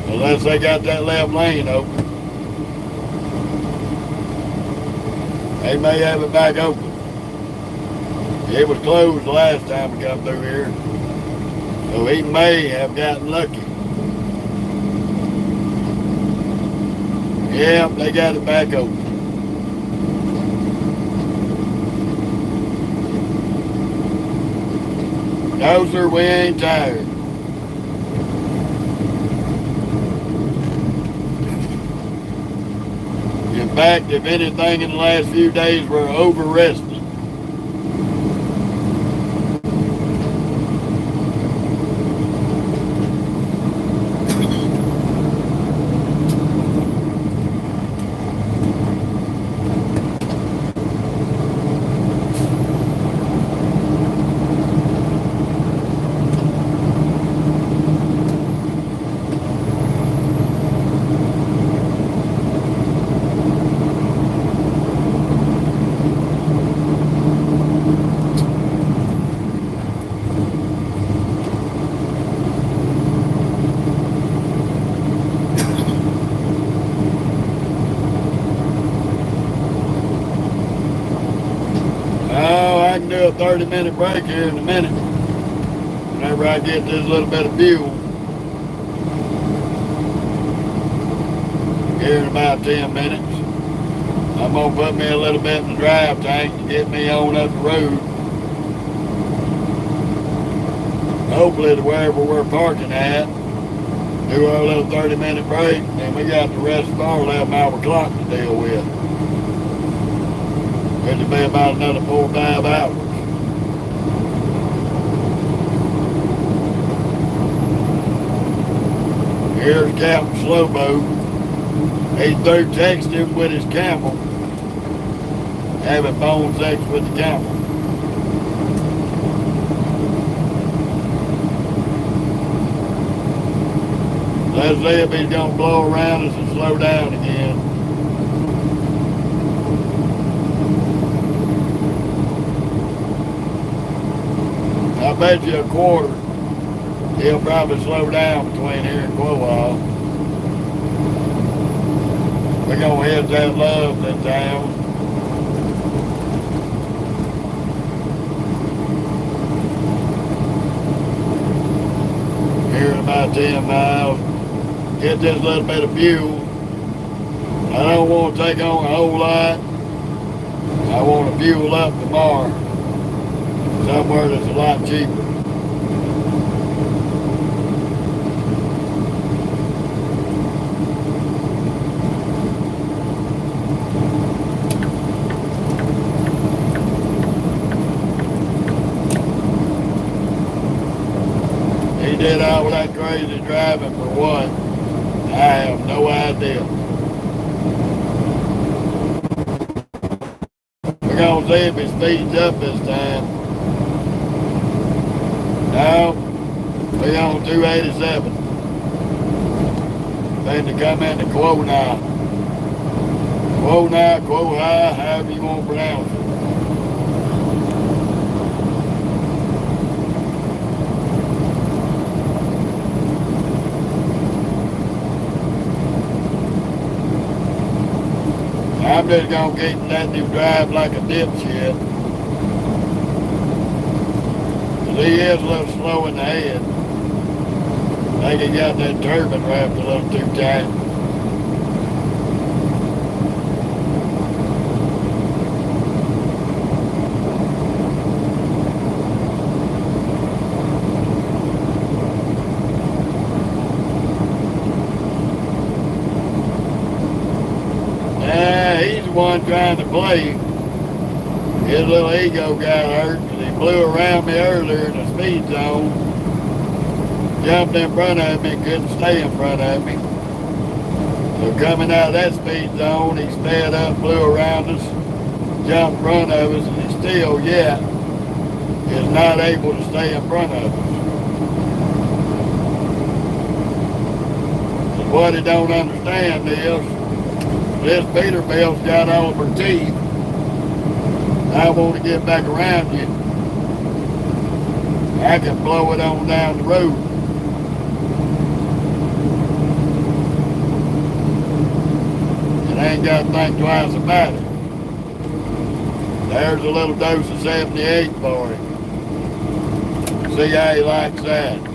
Unless they got that left lane open. They may have it back open. It was closed the last time we come through here. So he may have gotten lucky. Yeah, they got it back open. No, sir, we ain't tired. In fact, if anything in the last few days, we're over-rested. little 30-minute break here in a minute. Whenever I get this little bit of fuel. Here in about 10 minutes. I'm going to put me a little bit in the drive tank to get me on up the road. Hopefully to wherever we're parking at. Do our little 30-minute break, and then we got the rest of our 11-hour clock to deal with. It'll be about another 4 or 5 hours. Here's Captain Slowboat. He's through texting with his camel, having phone sex with the camel. Let's see if he's going to blow around us and slow down again. I bet you a quarter he'll probably slow down between here and Quawall. We're going to hit that love in town. Here in about 10 miles. Get this little bit of fuel. I don't want to take on a whole lot. I want to fuel up tomorrow. Somewhere that's a lot cheaper. He did all that crazy driving for what? I have no idea. We're going to see if he speeds up this time. No, we're on 287. Then to come into Quo now. Quo now, Quo high, however you want to pronounce it. I'm just going to keep letting him drive like a dipshit. Because he is a little slow in the head. I think he got that turbine wrapped a little too tight. One trying to play. His little ego got hurt and he blew around me earlier in the speed zone. Jumped in front of me and couldn't stay in front of me. So coming out of that speed zone, he sped up, blew around us, jumped in front of us, and he still yet is not able to stay in front of us. And what he don't understand is this Peterbilt's got all of her teeth. I want to get back around you. I can blow it on down the road. And I ain't got to think twice about it. There's a little dose of 78 for him. See how he likes that.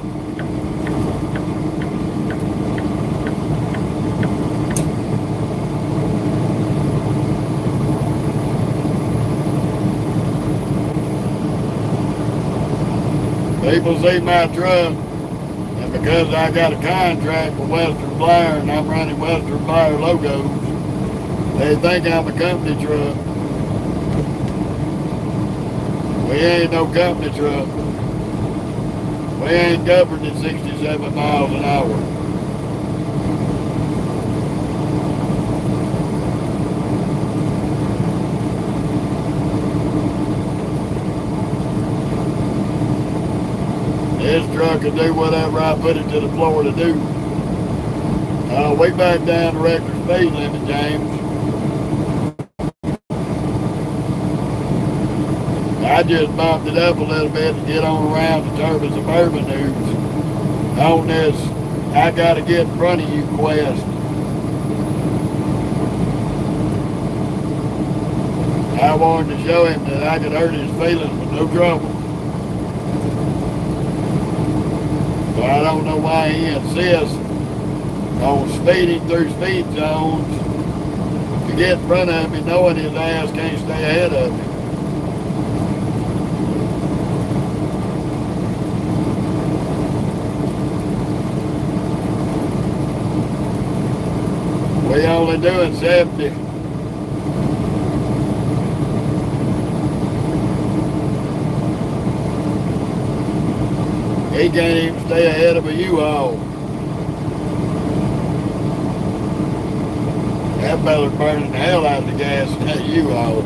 People see my truck, and because I got a contract with Western Flyer and I'm running Western Flyer logos, they think I'm a company truck. We ain't no company truck. We ain't governed at 67 miles an hour. This truck can do whatever I put it to the floor to do. We back down the record speed limit, James. I just bumped it up a little bit to get on around the Turbo Suburban news. On this, I gotta get in front of you quest. I I wanted to show him that I could hurt his feelings with no trouble. So I don't know why he insists on speeding through speed zones to get in front of me, knowing his ass can't stay ahead of me. We only doing 70. He can't even stay ahead of a U-Haul. That fella's burning the hell out of the gas in that U-Haul.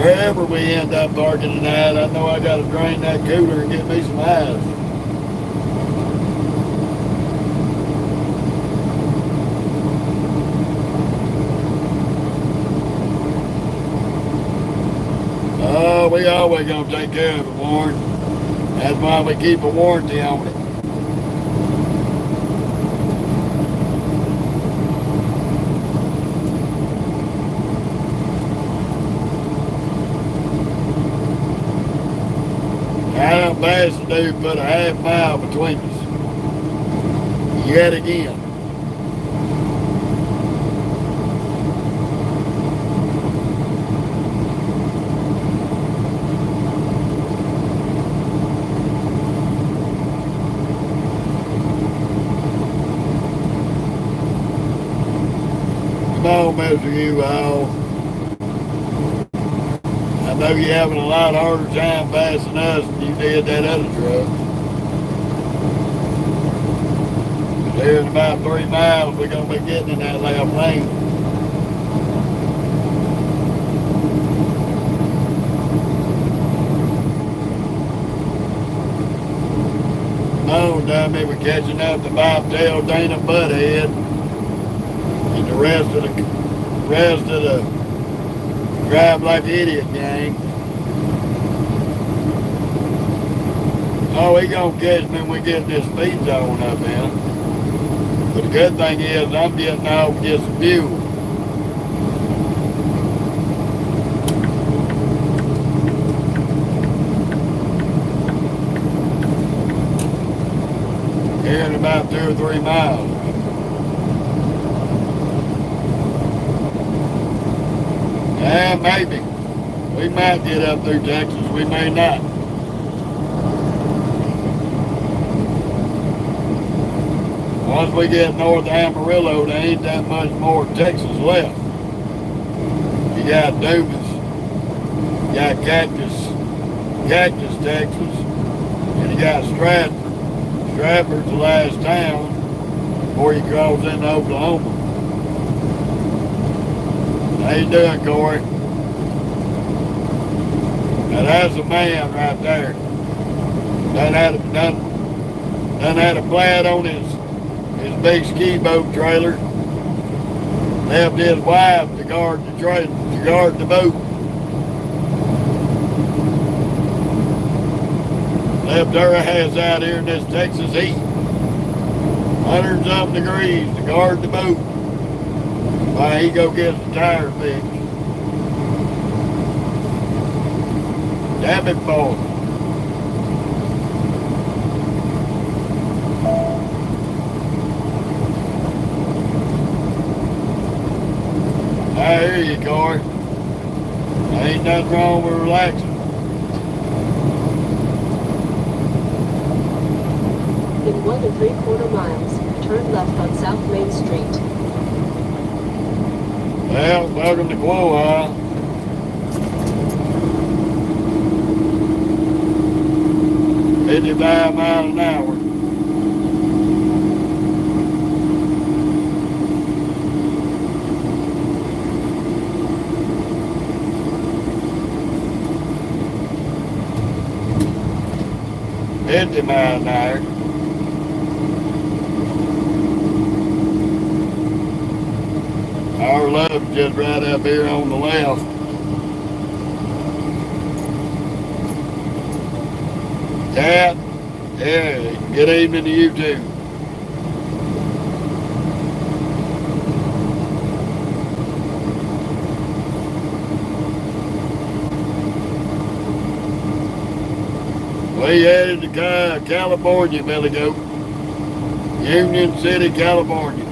Wherever we end up parking tonight, I know I got to drain that cooler and get me some ice. Oh, we always gonna take care of it, Warren. That's why we keep a warranty on it. I done passed the dude, put a half mile between us. Yet again. Come on, Mr. U-Haul. I know you're having a lot harder time passing us than you did that other truck. There in about 3 miles, we're going to be getting in that left lane. Come on, dummy, we're catching up to Bobtail, Dana Butthead, and the rest of the drive like an idiot gang. Oh, he gonna catch me when we get this speed zone up in. But the good thing is I'm getting off to get some fuel. Here in about 2 or 3 miles. Yeah, maybe. We might get up through Texas, we may not. Once we get north of Amarillo, there ain't that much more Texas left. You got Dumas, you got Cactus, Texas, and you got Stratford. Stratford's the last town before you cross into Oklahoma. How you doing, Corey? Now that's a man right there. Done had a flat on his big ski boat trailer. Left his wife to guard the boat. Left her ass out here in this Texas heat. 100-something degrees to guard the boat. While he go get the tire fixed. Damn it, boy. I hear you, Corey. Ain't nothing wrong with relaxing. In 1 3/4 miles, turn left on South Main Street. Well, welcome to Quoha. 55 miles an hour. 50 miles an hour. Our love's just right up here on the left. Cat, yeah, good evening to you too. We headed to California, Billy Goat. Union City, California.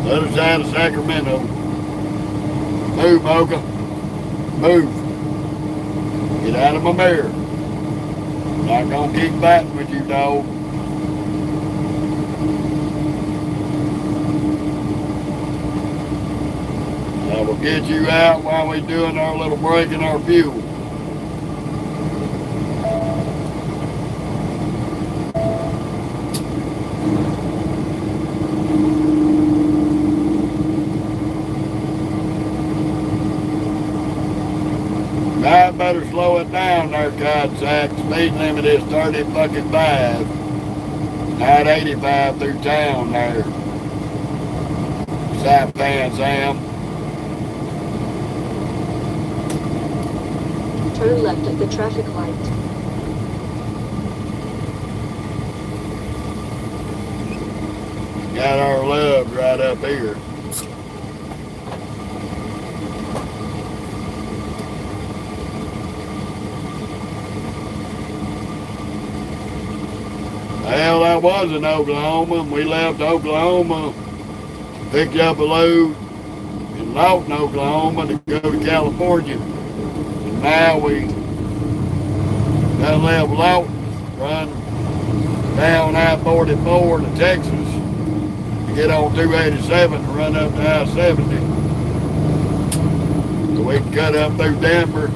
The other side of Sacramento. Move, Mocha. Move. Get out of my mirror. Not gonna keep fighting with you, dog. I will get you out while we're doing our little break in our fuel. I better slow it down there, Codsack. Speed limit is 30 fucking 5. Not 85 through town there. Saipan Sam. Turn left at the traffic light. Got our love right up here. Well, I was in Oklahoma, and we left Oklahoma, picked up a load in Lawton, Oklahoma to go to California. And now we done left Lawton, run down I-44 to Texas, to get on 287 to run up to I-70. So we can cut up through Denver,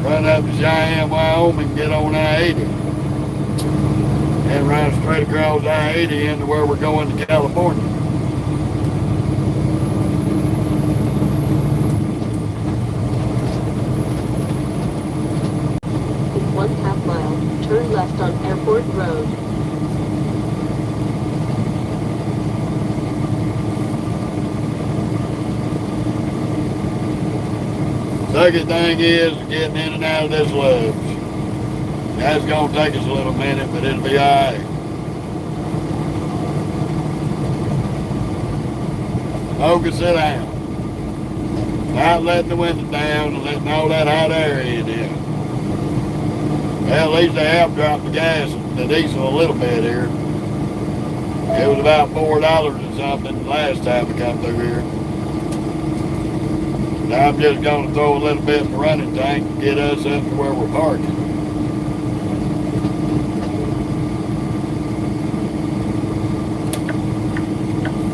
run up to Cheyenne, Wyoming, get on I-80. And run straight across I-80 into where we're going to California. In 1/2 mile, turn left on Airport Road. Second thing is getting in and out of this ledge. That's going to take us a little minute, but it'll be all right. Mocha, sit down. Not letting the window down and letting all that hot air in. Well, at least they have dropped the gas, the diesel a little bit here. It was about $4 or something last time we come through here. Now I'm just going to throw a little bit in the running tank to get us up to where we're parking.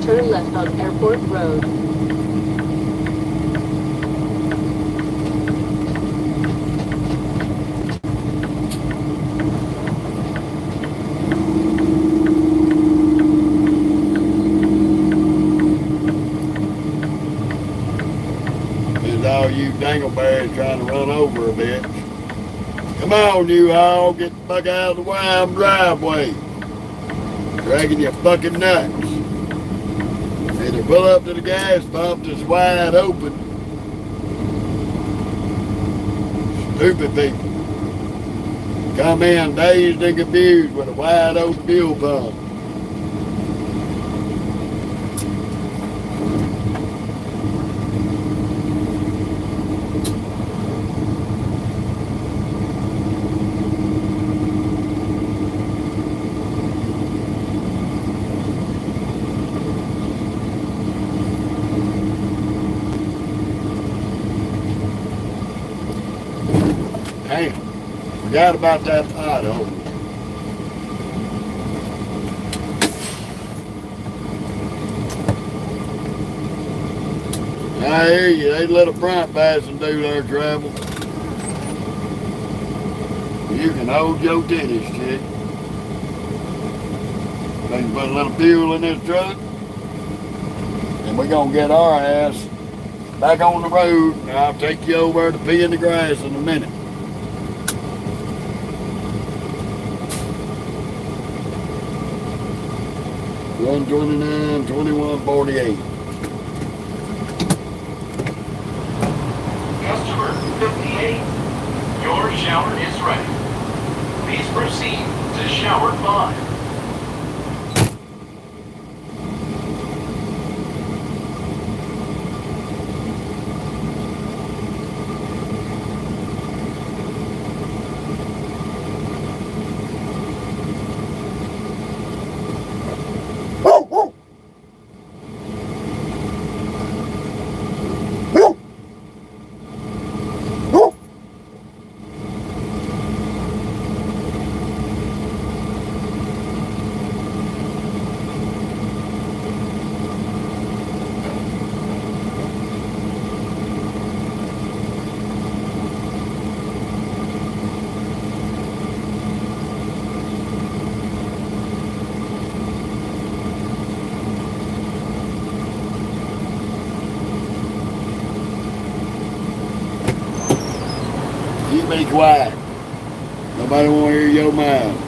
Turn left on Airport Road. There's all you dingleberries trying to run over a bit. Come on, you all, get the fuck out of the wide driveway. Dragging your fucking nuts. Either pull up to the gas pump that's wide open. Stupid people. Come in dazed and confused with a wide open fuel pump. Damn, forgot about that pothole. I hear you, they let a front passing do their travel. You can hold your titties, chick. They can put a little fuel in this truck, and we're gonna get our ass back on the road, and I'll take you over to pee in the grass in a minute. 129, 2148. Customer 58. Your shower is ready. Please proceed to shower 5. You be quiet. Nobody want to hear your mouth.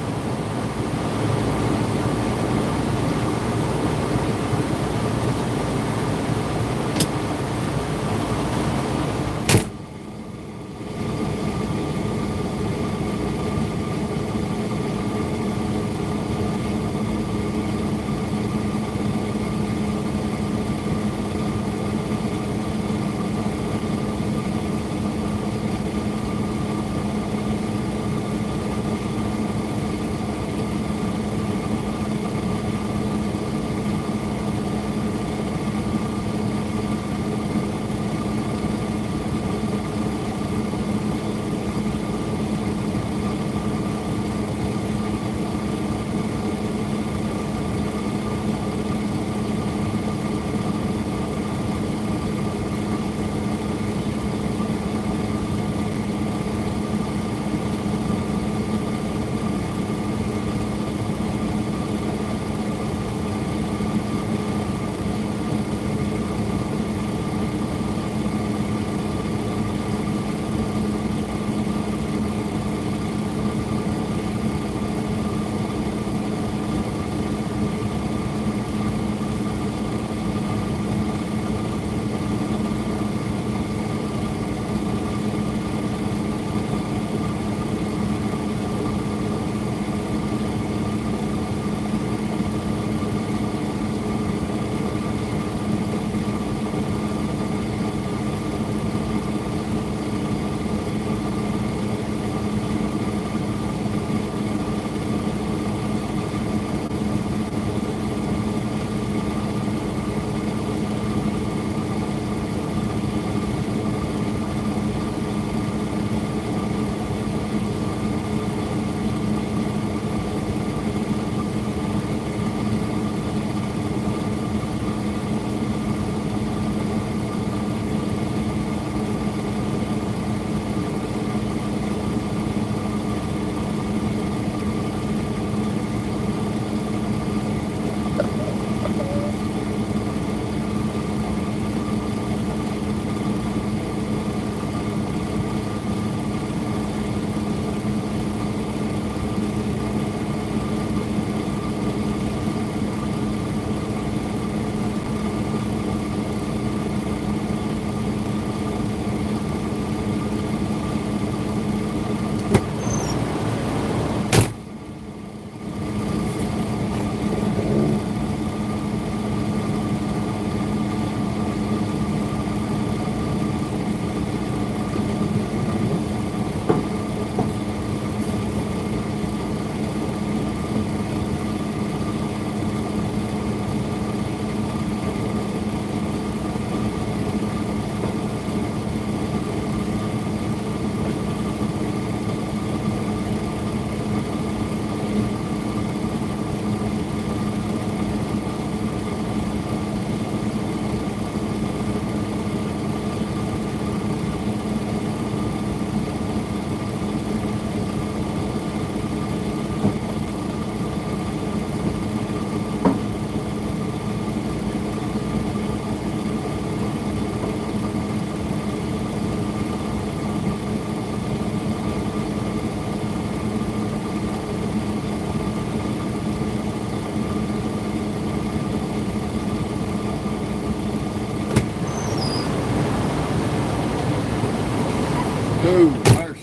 Ooh, mercy.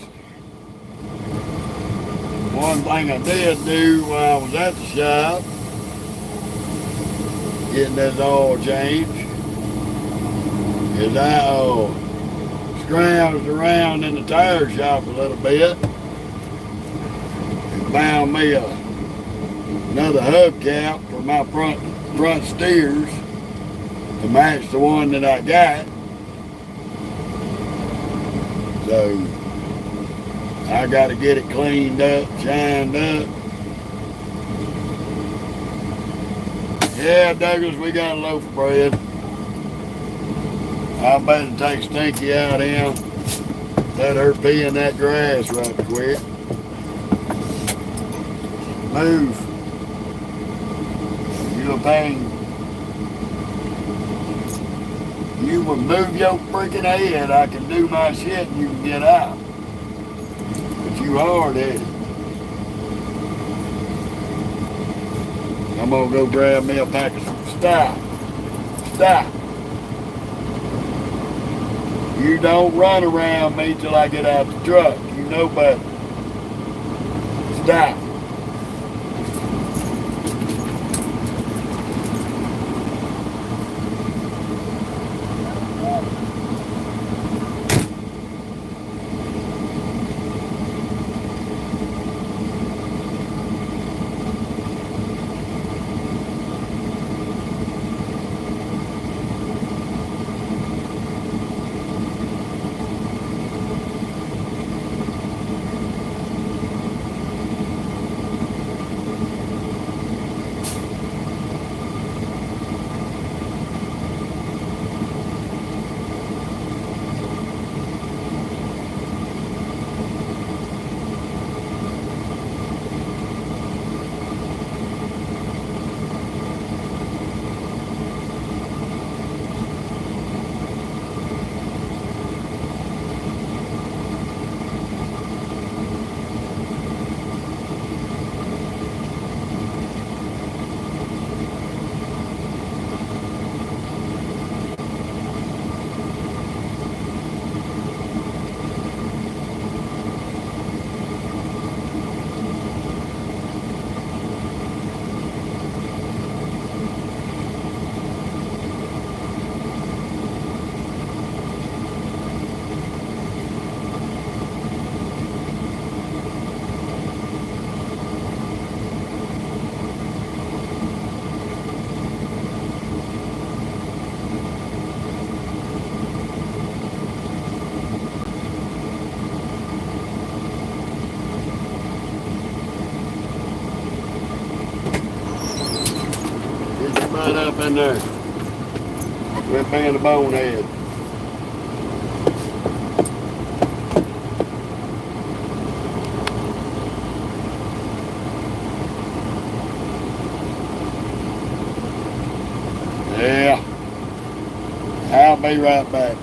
One thing I did do while I was at the shop, getting this oil change, is I scrounged around in the tire shop a little bit and found me another hubcap for my front steers to match the one that I got. So I got to get it cleaned up, shined up. Yeah, Douglas, we got a loaf of bread. I better take Stinky out here. Let her pee in that grass right quick. Move. You a pain. You will move your freaking head, I can do my shit and you can get out. But you hard-headed. I'm gonna go grab me a pack of stop. Stop. You don't run around me till I get out the truck. You know better. Stop. Right up in there. Quit being a bonehead. Yeah. I'll be right back.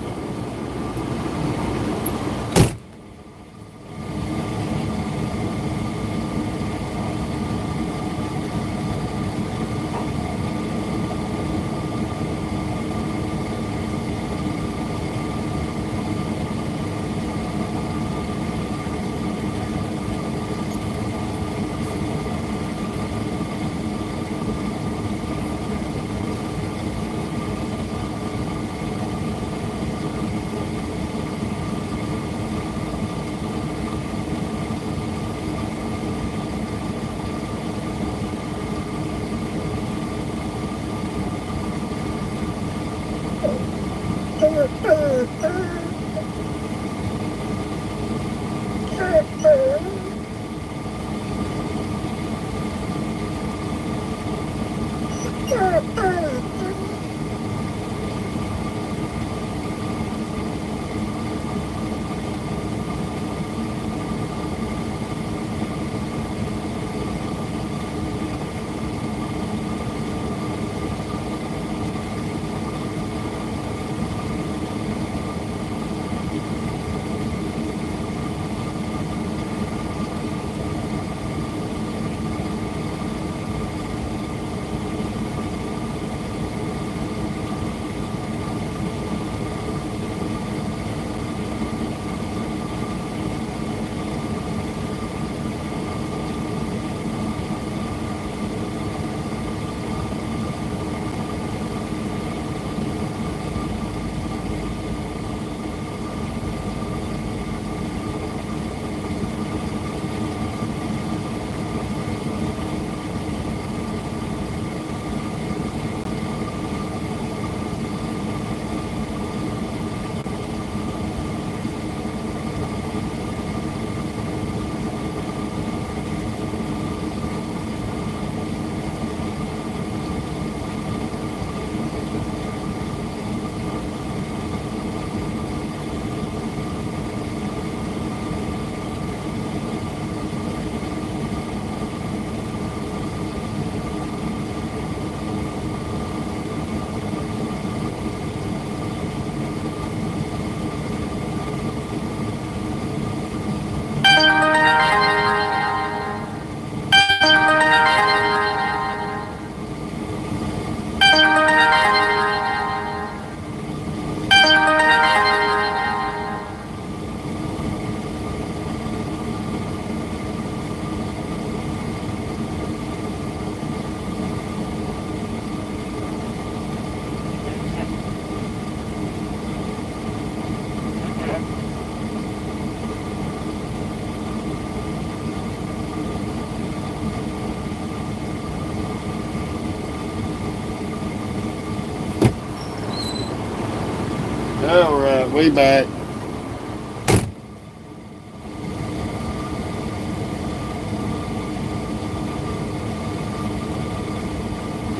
We back.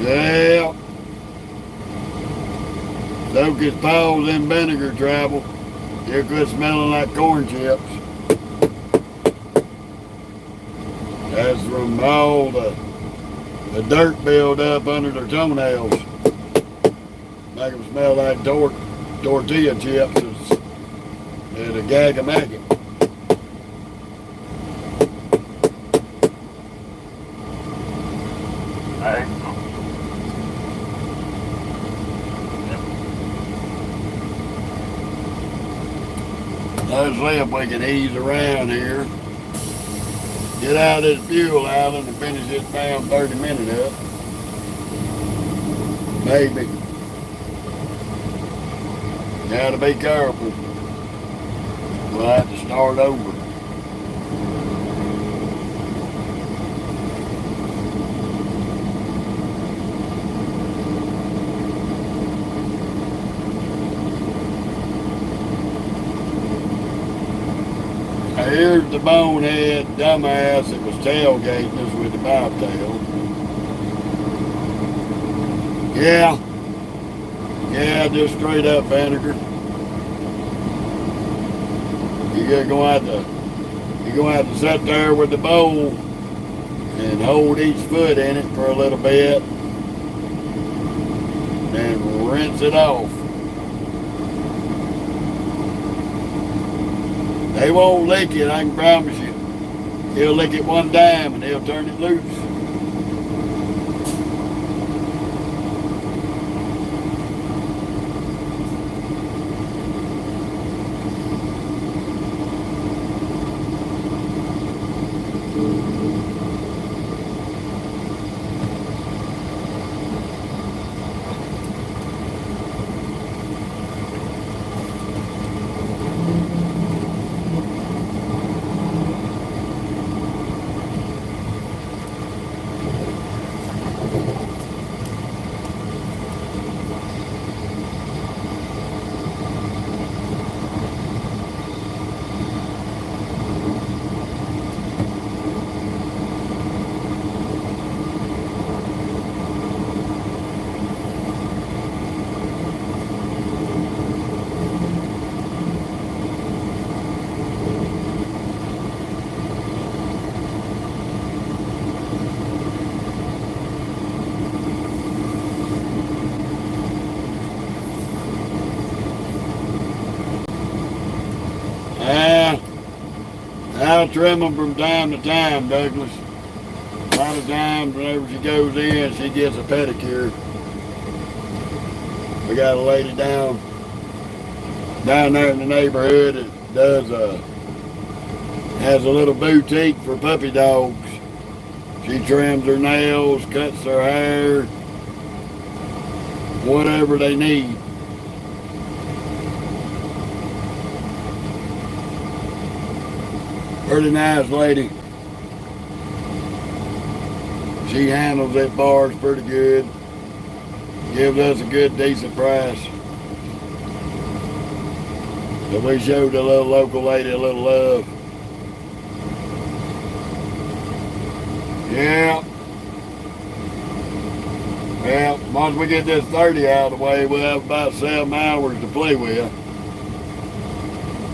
Yeah. Soak his paws in vinegar, travel. He'll quit smelling like corn chips. That's from all the dirt build up under their toenails. Make them smell like tortilla chips and a gag of maggot. Let's see if we can ease around here. Get out of this fuel island and finish this damn 30-minute up. Maybe. Gotta be careful. We'll have to start over. Here's the bonehead dumbass that was tailgating us with the bobtail. Yeah, just straight up vinegar. You're gonna have to sit there with the bowl and hold each foot in it for a little bit and rinse it off. They won't lick it, I can promise you. He'll lick it one time and he'll turn it loose. I'll trim them from time to time, Douglas. A lot of times whenever she goes in, she gets a pedicure. We got a lady down there in the neighborhood that has a little boutique for puppy dogs. She trims their nails, cuts their hair, whatever they need. Pretty nice lady. She handles that bars pretty good. Gives us a good, decent price. So we showed the little local lady a little love. Yeah. Well, once we get this 30 out of the way, we'll have about 7 hours to play with.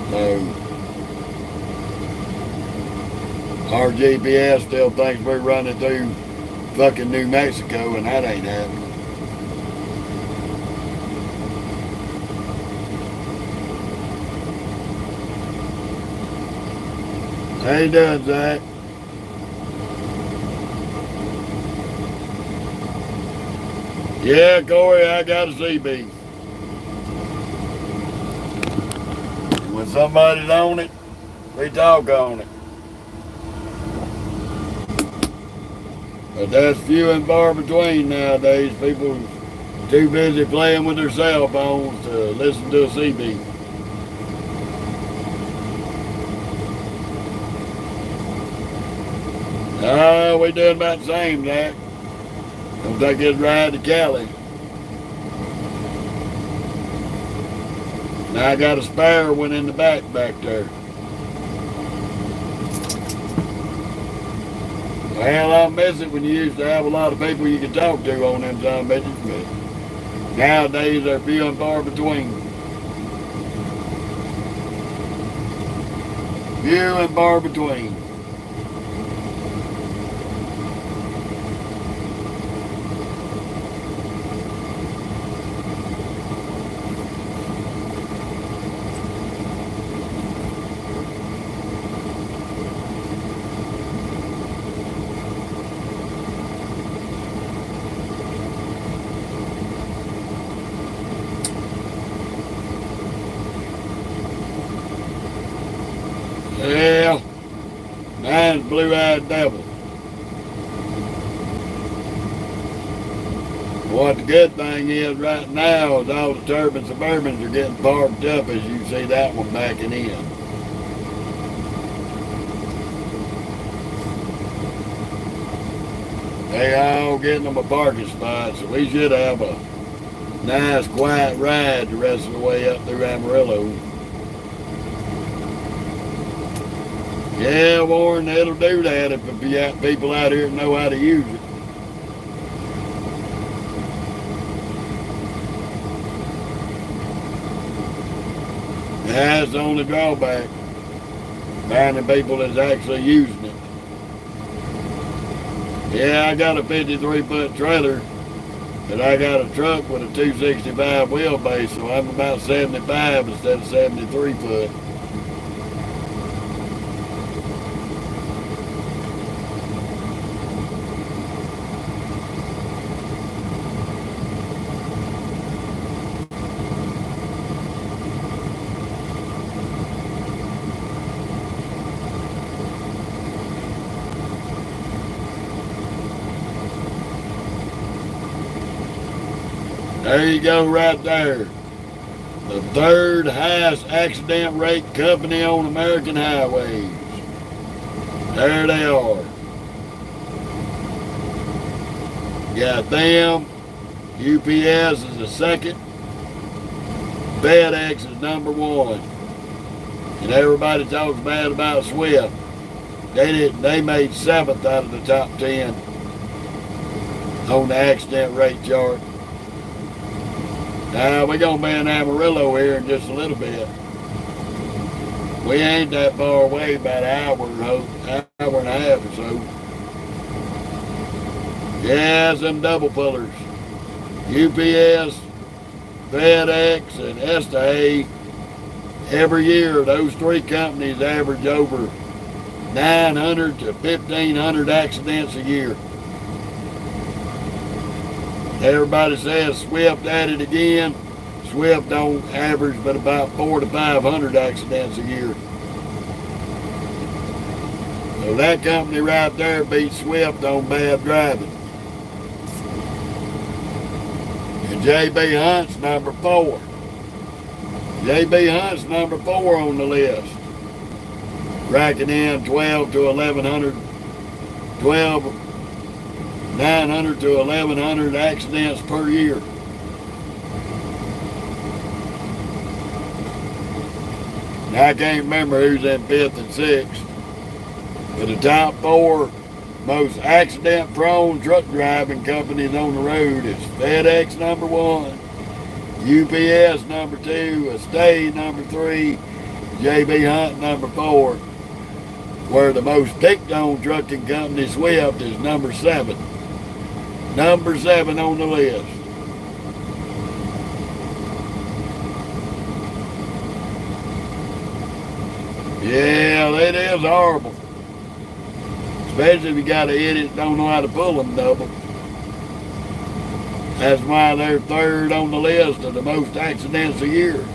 So our GPS still thinks we're running through fucking New Mexico, and that ain't happening. How you doing, Zach? Yeah, Corey, I got a CB. When somebody's on it, we talk on it. But that's few and far between nowadays. People too busy playing with their cell phones to listen to a CB. We doing about the same, Zach. Don't take this ride to Cali. Now I got a spare one in the back there. Well, I miss it when you used to have a lot of people you could talk to on them time bitches, but nowadays they're few and far between. Few and far between. Yeah, mine's blue-eyed devil. What the good thing is right now is all the turbine Suburbans are getting parked up, as you see that one backing in. They all getting them a parking spot, so we should have a nice quiet ride the rest of the way up through Amarillo. Yeah, Warren, it'll do that if you have people out here that know how to use it. That's the only drawback, finding people that's actually using it. Yeah, I got a 53-foot trailer, but I got a truck with a 265 wheelbase, so I'm about 75 instead of 73 foot. There you go right there. The third highest accident rate company on American highways. There they are. Got them. UPS is the second. FedEx is number one. And everybody talks bad about Swift. They made 7th out of the top 10 on the accident rate chart. Now, we're going to be in Amarillo here in just a little bit. We ain't that far away, about an hour and a half or so. Yeah, some double pullers. UPS, FedEx, and STA. Every year, those three companies average over 900 to 1,500 accidents a year. Everybody says Swift at it again. Swift don't average but about 400 to 500 accidents a year. So that company right there beats Swift on bad driving. And J.B. Hunt's number 4. J.B. Hunt's number 4 on the list. Racking in 12 to 1,100, 900 to 1,100 accidents per year. Now, I can't remember who's in 5th and 6th, but the top 4 most accident-prone truck driving companies on the road is FedEx number 1, UPS number 2, Estate number 3, J.B. Hunt number 4, where the most picked-on trucking company, Swift, is number 7. Number 7 on the list. Yeah, it is horrible. Especially if you got an idiot that don't know how to pull them double. That's why they're 3rd on the list of the most accidents a year.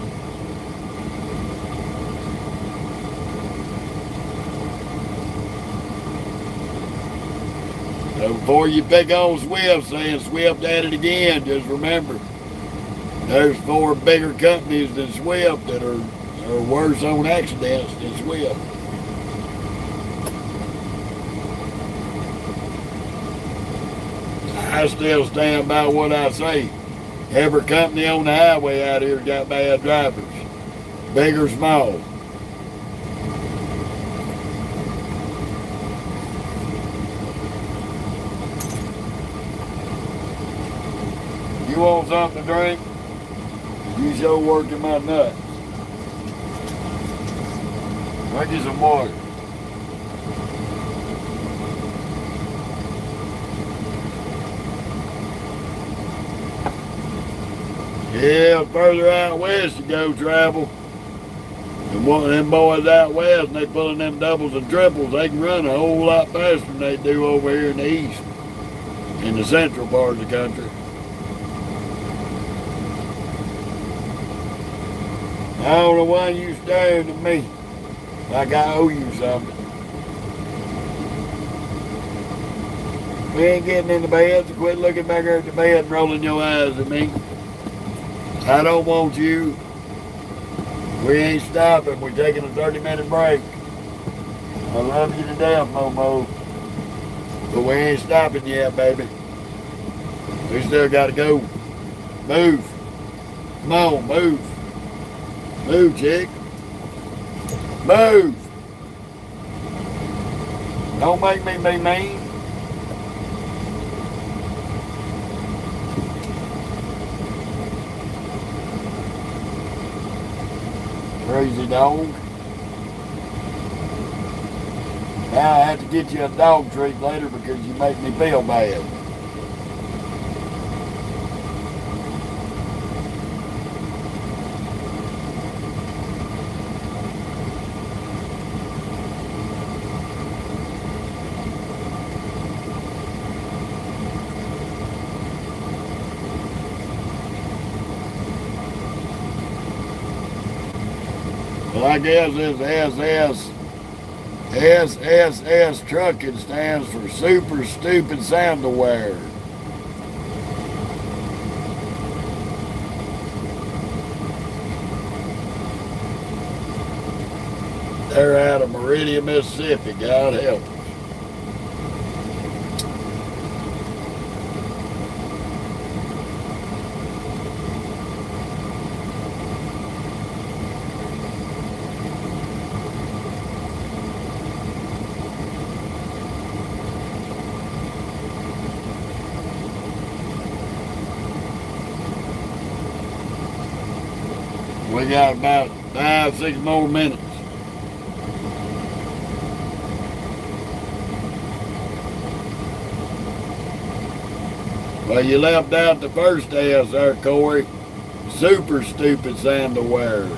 So before you pick on Swift saying Swift at it again, just remember, there's 4 bigger companies than Swift that are worse on accidents than Swift. I still stand by what I say. Every company on the highway out here got bad drivers. Big or small? You want something to drink? You sure working my nuts. Drink you some water. Yeah, further out west you go travel. And one of them boys out west, and they pulling them doubles and triples, they can run a whole lot faster than they do over here in the east, in the central part of the country. I don't know why you staring at me like I owe you something. We ain't getting in the bed, so quit looking back there at the bed and rolling your eyes at me. I don't want you. We ain't stopping. We're taking a 30-minute break. I love you to death, Momo. But we ain't stopping yet, baby. We still gotta go. Move. Come on, move. Move, chick. Move. Don't make me be mean. Crazy dog. Now I have to get you a dog treat later because you make me feel bad. Well, I guess this SSS trucking stands for Super Stupid Sandal Wear. They're out of Amarillo, Mississippi. God help us. We got about 5-6 more minutes. Well, you left out the first S there, Corey. Super Stupid Sandal Wearers.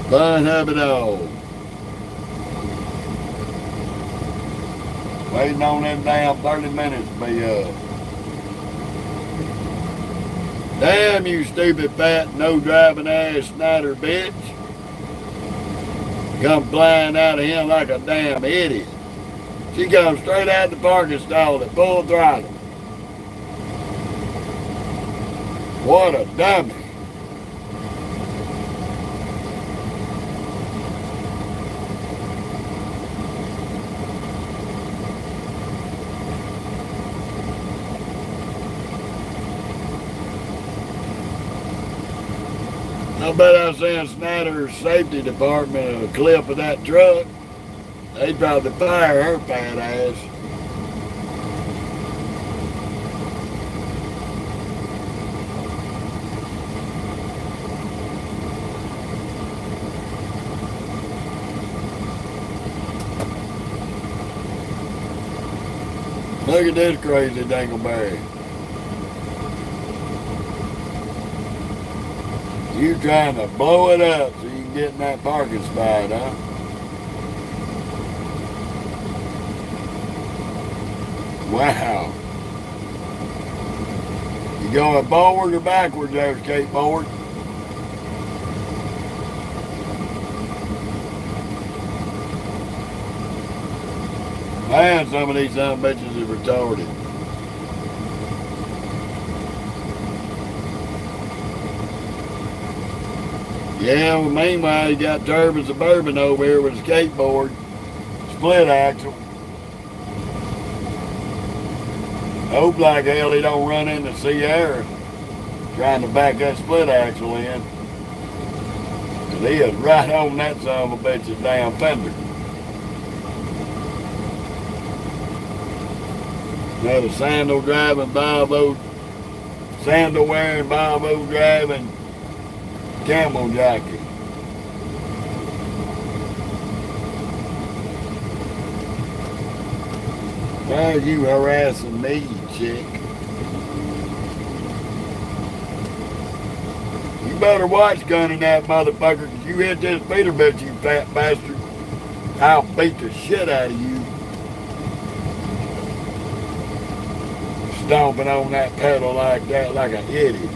Fun hubby dog. Waiting on them damn 30 minutes to be up. Damn you stupid fat no driving ass Snyder bitch. Come flying out of him like a damn idiot. She comes straight out the parking stall at full throttle. What a dummy. I bet I sent Snyder's safety department a clip of that truck. They'd probably fire her fat ass. Look at this crazy dingleberry. You trying to blow it up so you can get in that parking spot, huh? Wow. You going forward or backwards there, skateboard? Man, some of these son of bitches are retarded. Yeah, well, meanwhile, you got Turbine Suburban over here with a skateboard, split axle. Hope like hell he don't run into Sierra trying to back that split axle in. Cause he is right on that son of a bitch's damn fender. Another sandal driving, sandal wearing, Volvo driving, camel jacket. Why are you harassing me, chick? You better watch gunning that motherfucker, cause you hit this Peterbilt, you fat bastard. I'll beat the shit out of you. Stomping on that pedal like that, like an idiot.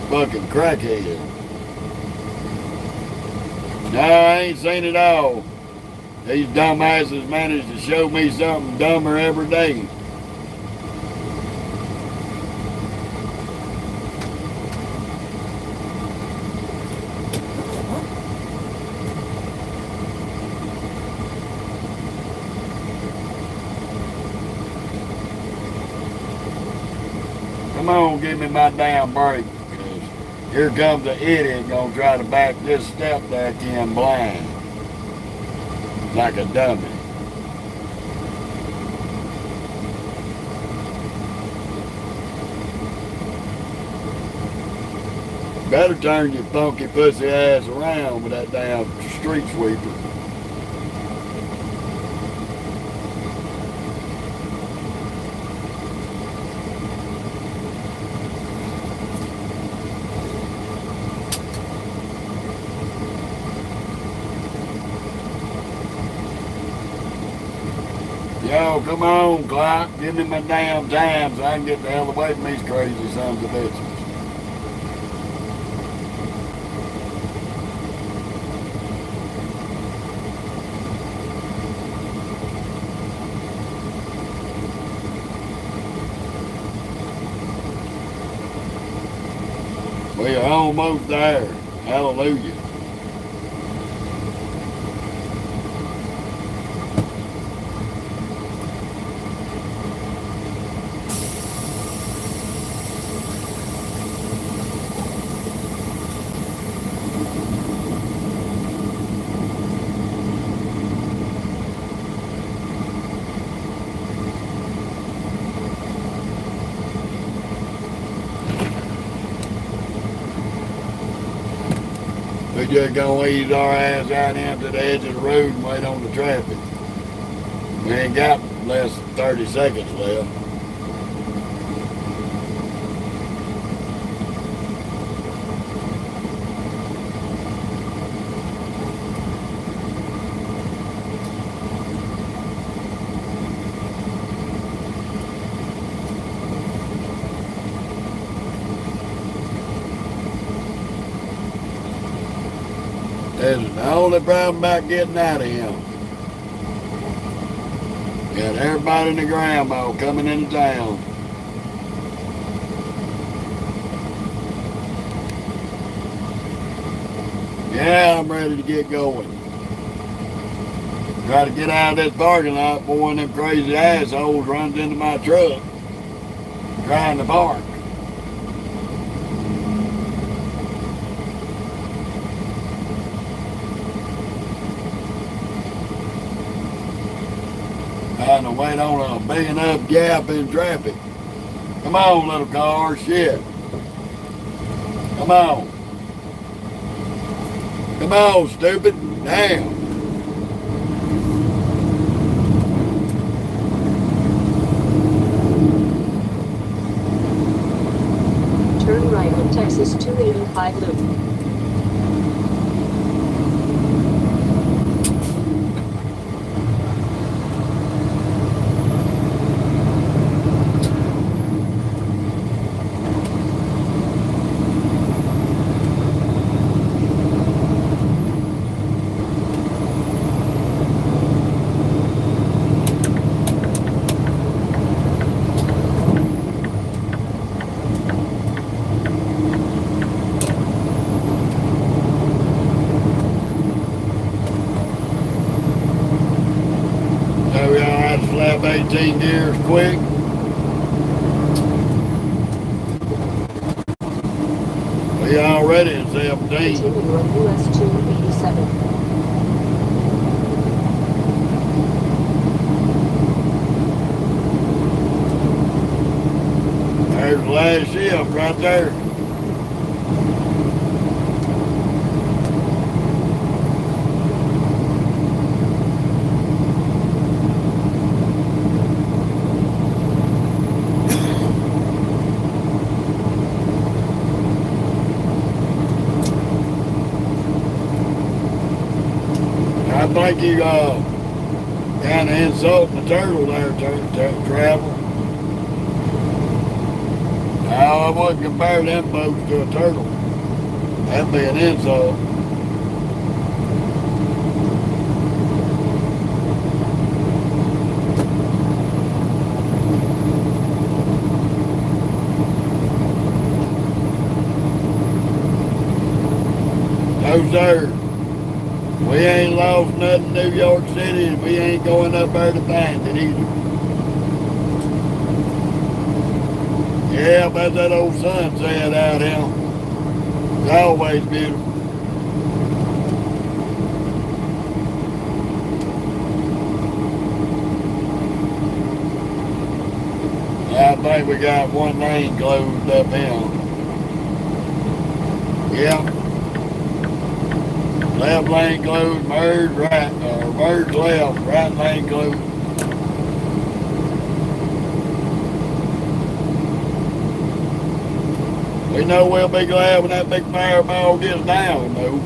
Fucking crackhead. No, I ain't seen it all. These dumbasses manage to show me something dumber every day. Come on, give me my damn break. Here comes an idiot gonna try to back this step back in blind. Like a dummy. Better turn your funky pussy ass around with that damn street sweeper. Yo, come on, clock. Give me my damn time so I can get the hell away from these crazy sons of bitches. We are almost there. Hallelujah. We just gonna ease our ass out into the edge of the road and wait on the traffic. We ain't got less than 30 seconds left. That's the only problem about getting out of here. Got everybody in the ground ball coming into town. Yeah, I'm ready to get going. Try to get out of this parking lot before one of them crazy assholes runs into my truck trying to park. Trying to wait on a big enough gap in traffic. Come on, little car, shit. Come on. Come on, stupid. Damn. Turn right on Texas 285 loop. Up 18 gears quick. We already at 17. Continue on US 287. There's the last shift right there. I think you kind of insulting the turtle there, travel. No, I wouldn't compare them folks to a turtle. That'd be an insult. No, sir. We ain't lost nothing in New York City, and we ain't going up there to find it either. Yeah, about that old sunset out here. It's always beautiful. I think we got one lane closed up here. Yeah. Left lane closed, merge right, or merge left, right lane closed. We know we'll be glad when that big fireball gets down, though.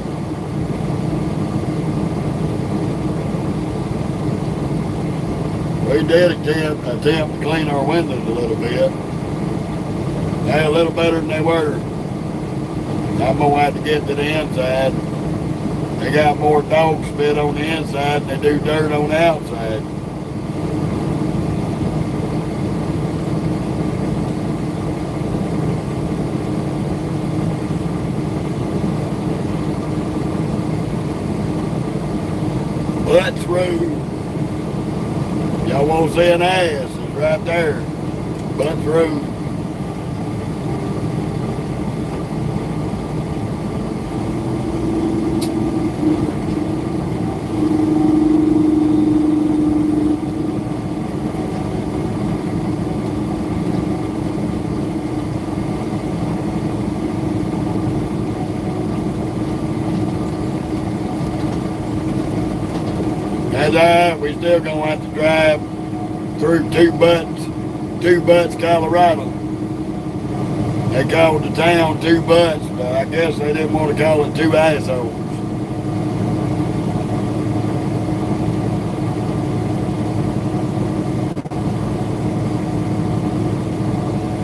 We did attempt to clean our windows a little bit. They're a little better than they were. I'm going to have to get to the inside. They got more dog spit on the inside than they do dirt on the outside. Butts Road. Y'all won't see an ass. It's right there. Butts Road. That's alright, we still gonna have to drive through Two Butts, Colorado. They called the town Two Butts, but I guess they didn't want to call it Two Assholes.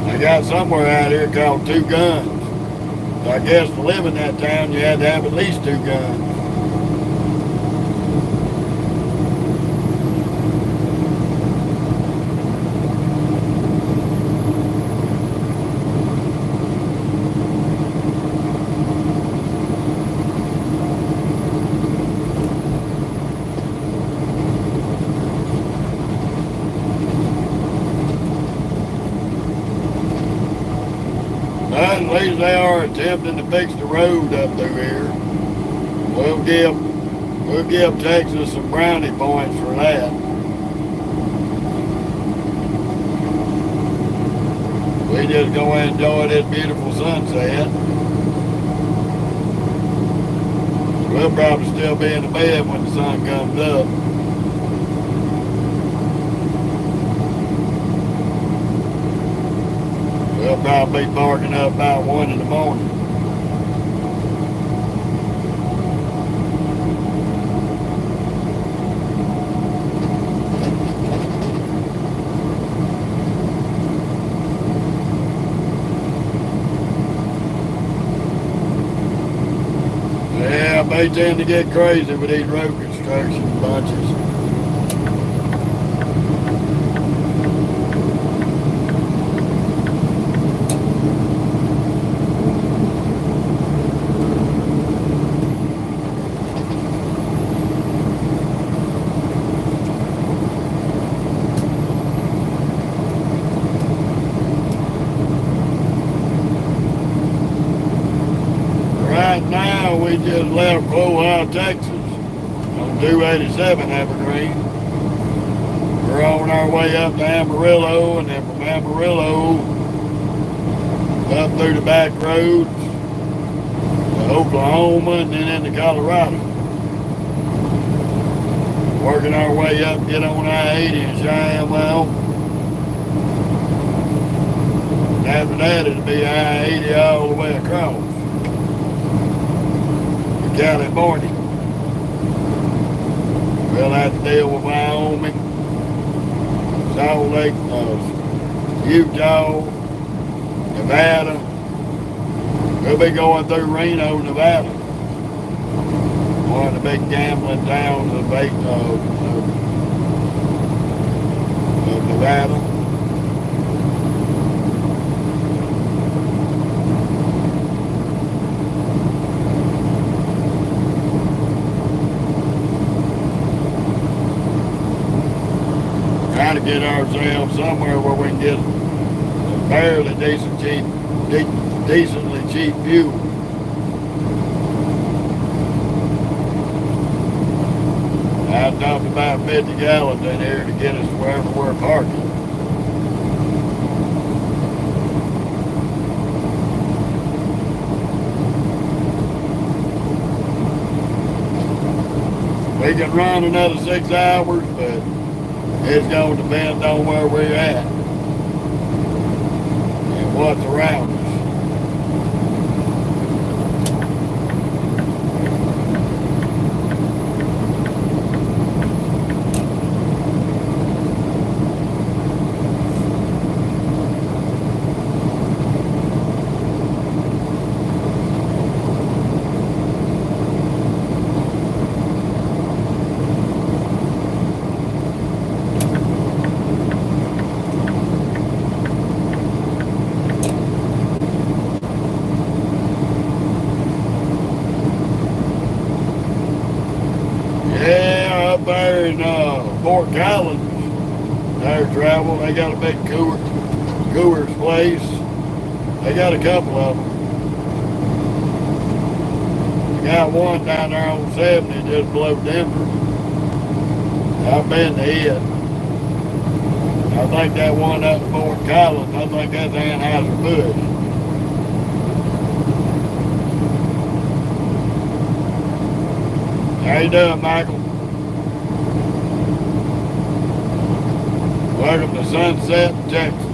They got somewhere out here called Two Guns. So I guess to live in that town you had to have at least two guns. At least they are attempting to fix the road up through here. We'll give Texas some brownie points for that. We just go and enjoy this beautiful sunset. We'll probably still be in the bed when the sun comes up. We'll probably be parking up about 1 in the morning. Yeah, they tend to get crazy with these road construction bunches. now we just left Ohio, Texas on 287 Evergreen. We're on our way up to Amarillo, and then from Amarillo up through the back roads to Oklahoma and then into Colorado. Working our way up, get on I-80 in Cheyenne Mountain. After that, it'll be I-80 all the way across to California. We'll have to deal with Wyoming, Salt Lake, Utah, Nevada. We'll be going through Reno, Nevada. One of the big gambling towns of Nevada. Trying to get ourselves somewhere where we can get fairly decently cheap fuel. I dumped about 50 gallons in here to get us to wherever we're parking. We can run another 6 hours, but it's going to depend on where we're at and what's around us. There in Fort Collins, their travel, they got a big Coors place. They got a couple of them. They got one down there on 70 just below Denver. I've been to it. I think that one up in Fort Collins, I think that's Anheuser-Busch. How you doing, Michael? Welcome to Sunset, Texas.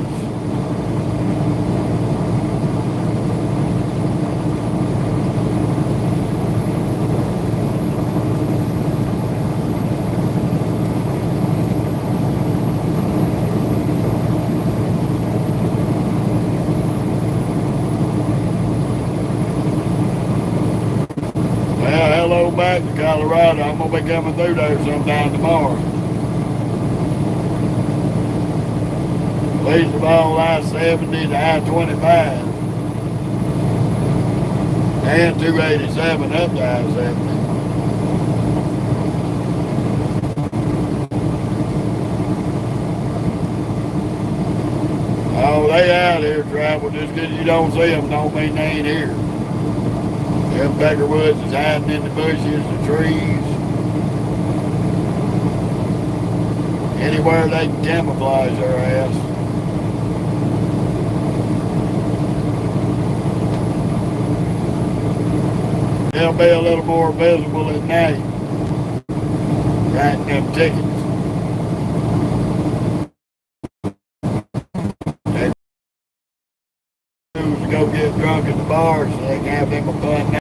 Well, hello back to Colorado. I'm going to be coming through there sometime tomorrow. Least of all I-70 to I-25 and 287 up to I-70. Oh, they out here travel. Just because you don't see them don't mean they ain't here. Them peckerwoods is hiding in the bushes, the trees. Anywhere they can camouflage their ass. They'll be a little more visible at night. Writing them tickets. They choose to go get drunk at the bar so they can have them a fun night.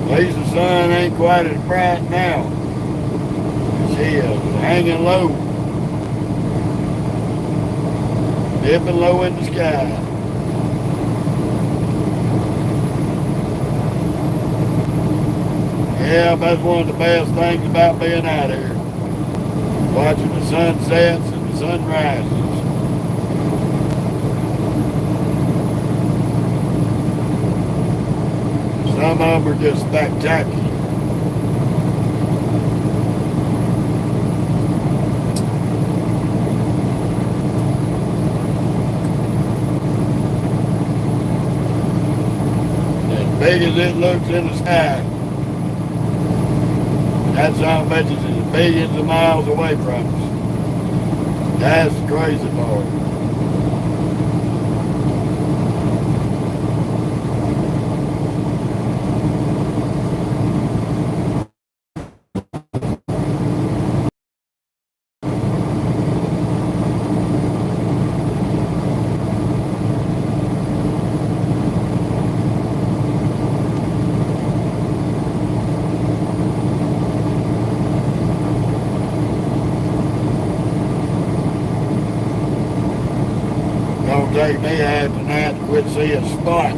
At least the sun ain't quite as bright now. She is hanging low, dipping low in the sky. Yeah, that's one of the best things about being out here. Watching the sunsets and the sunrises. Some of them are just spectacular. big as it looks in the sky. That son of a bitch is billions of miles away from us. That's the crazy part. Gonna take me half the night to quit seeing spots.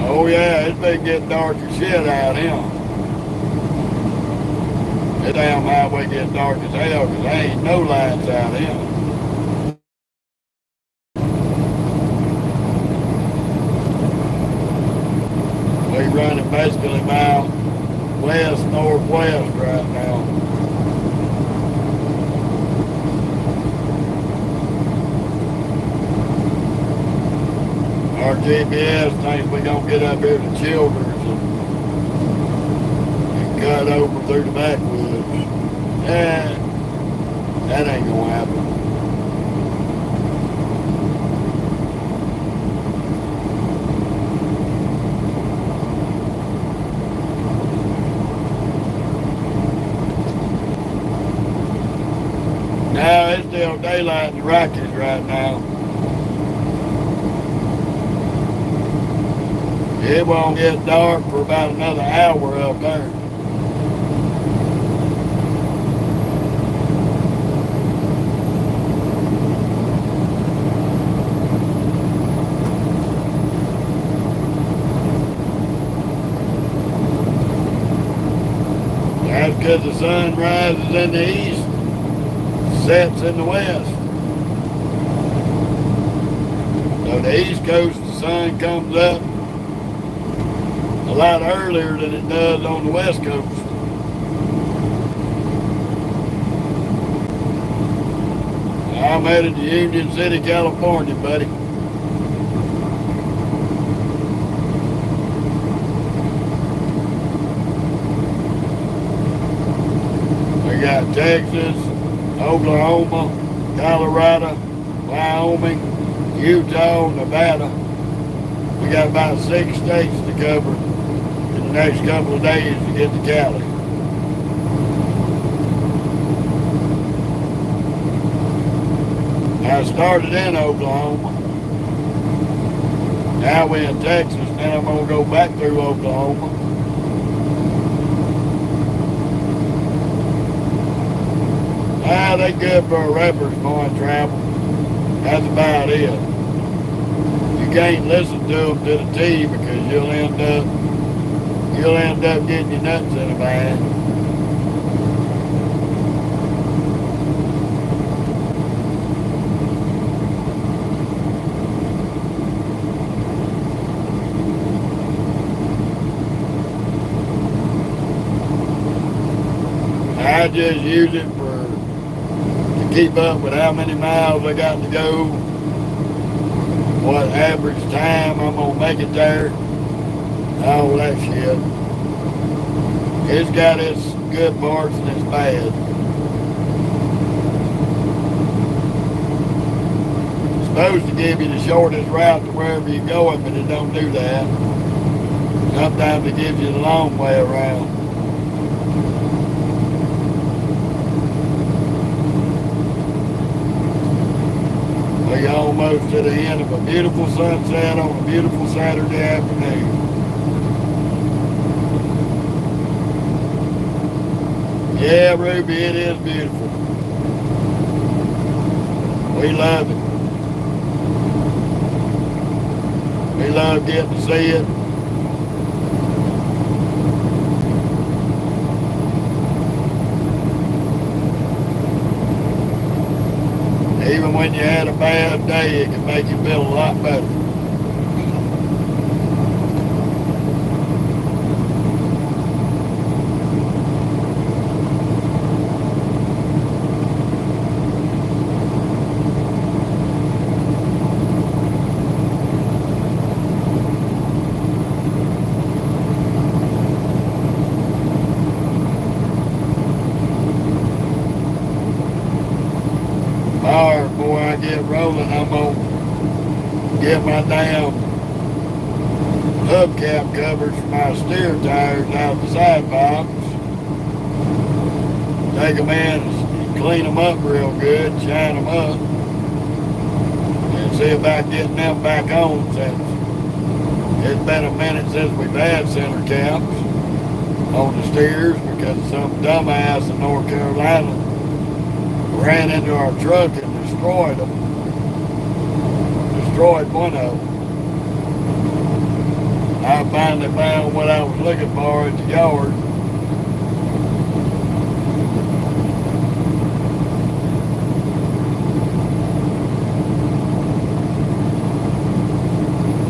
Oh yeah, it's been getting dark as shit out here. This damn highway gets dark as hell because there ain't no lights out here. We running basically about west-northwest right now. Our GPS thinks we're gonna get up here to Childers and cut over through the backwoods. That ain't gonna happen. Now it's still daylight in the Rockies right now. It won't get dark for about another hour up there. That's because the sun rises in the east, sets in the west. So the east coast, the sun comes up a lot earlier than it does on the west coast. I'm headed to Union City, California, buddy. We got Texas, Oklahoma, Colorado, Wyoming, Utah, Nevada. We got about 6 states to cover in the next couple of days to get to Cali. I started in Oklahoma. Now we're in Texas, then I'm going to go back through Oklahoma. They good for a rapper's going travel. That's about it. You can't listen to them to the T because you'll end up getting your nuts in a bag. I just use it to keep up with how many miles I got to go, what average time I'm gonna make it there, all that shit. It's got its good parts and its bad. It's supposed to give you the shortest route to wherever you're going, but it don't do that. Sometimes it gives you the long way around. We're almost to the end of a beautiful sunset on a beautiful Saturday afternoon. Yeah, Ruby, it is beautiful. We love it. We love getting to see it. Even when you had a bad day, it can make you feel a lot better. get rolling, I'm gonna get my damn hubcap covers for my steer tires out of the side box. Take them in and clean them up real good, shine them up, and see about getting them back on, since it's been a minute since we've had center caps on the steers because some dumbass in North Carolina ran into our truck and destroyed them. Destroyed one of them. I finally found what I was looking for at the yard.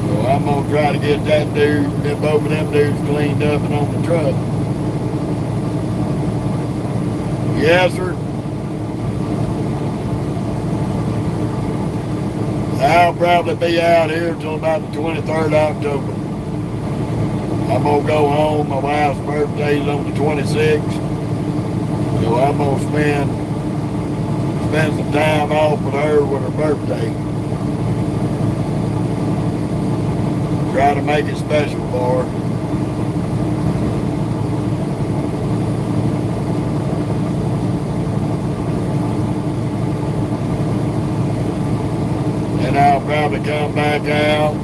So I'm gonna try to get that dude, both of them dudes cleaned up and on the truck. Yes, sir. I'll probably be out here until about the 23rd of October. I'm going to go home. My wife's birthday's on the 26th. So I'm going to spend some time off with her with her birthday. Try to make it special for her. And I'll probably come back out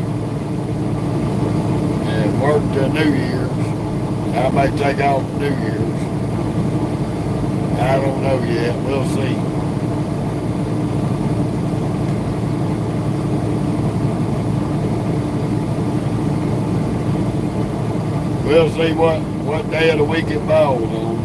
and work till New Year's. I may take off New Year's. I don't know yet. We'll see. We'll see what day of the week it falls on.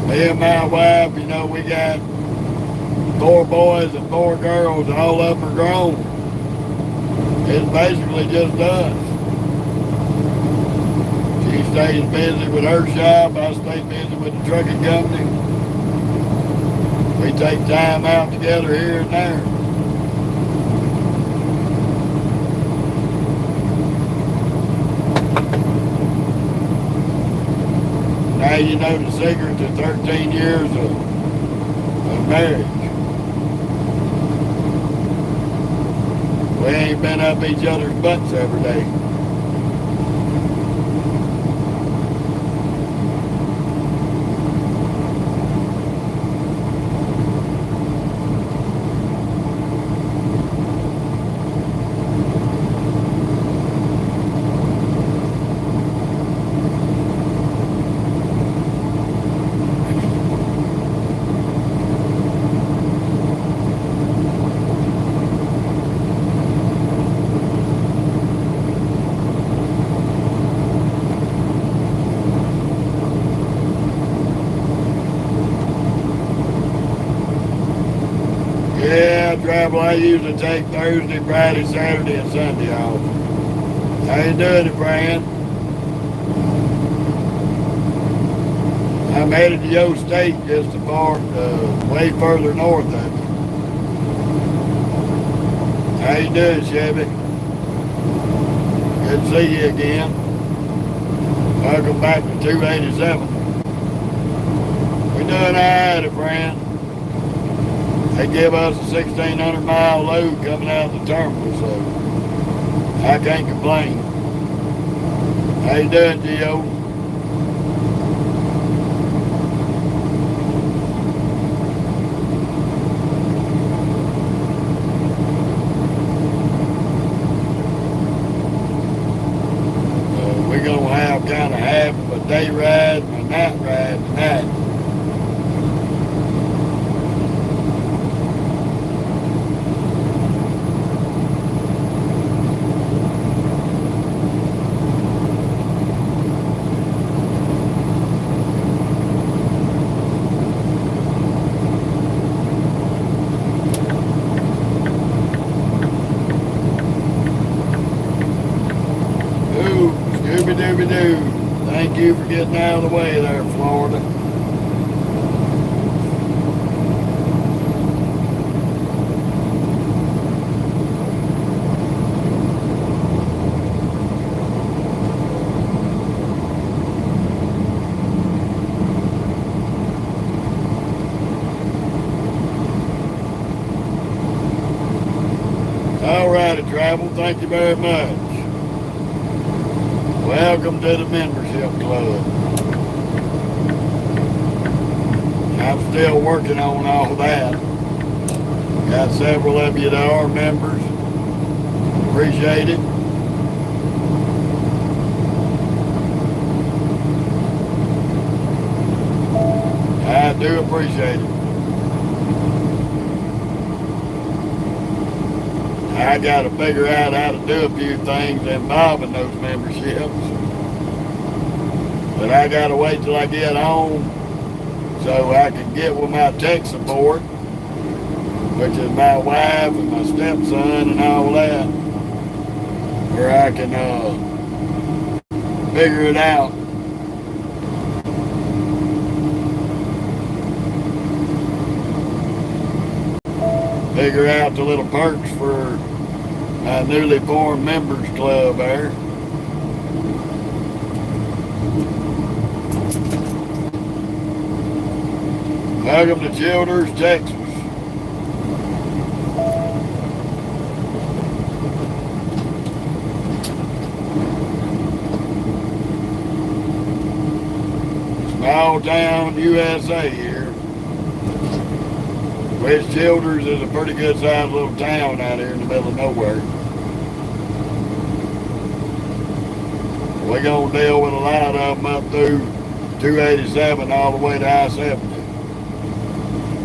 Me and my wife, you know, we got 4 boys and 4 girls, and all of them are grown. It's basically just us. She stays busy with her shop, I stay busy with the trucking company. We take time out together here and there. Now you know the secret to 13 years of marriage. We ain't been up each other's butts every day. Yeah, travel I usually take Thursday, Friday, Saturday, and Sunday off. How you doing, Fran? I'm headed to your state just a far, way further north of you. How you doing, Chevy? Good to see you again. Welcome back to 287. We're doing all right, Fran. They give us a 1,600-mile load coming out of the terminal, so I can't complain. How you doing, Gio? day ride and a night ride tonight. Ooh, Scooby-Dooby-Doo. Thank you for getting out of the way there, Florida. All righty, travel. Thank you very much. Welcome to the membership club. I'm still working on all that. Got several of you that are members. Appreciate it. I do appreciate it. I got to figure out how to do a few things involving those memberships. But I got to wait till I get home so I can get with my tech support, which is my wife and my stepson and all that, where I can figure it out. Figure out the little perks for my newly formed members club there. Welcome to Childers, Texas. Small town USA here. West Childers is a pretty good sized little town out here in the middle of nowhere. We're going to deal with a lot of them up through 287 all the way to I-70.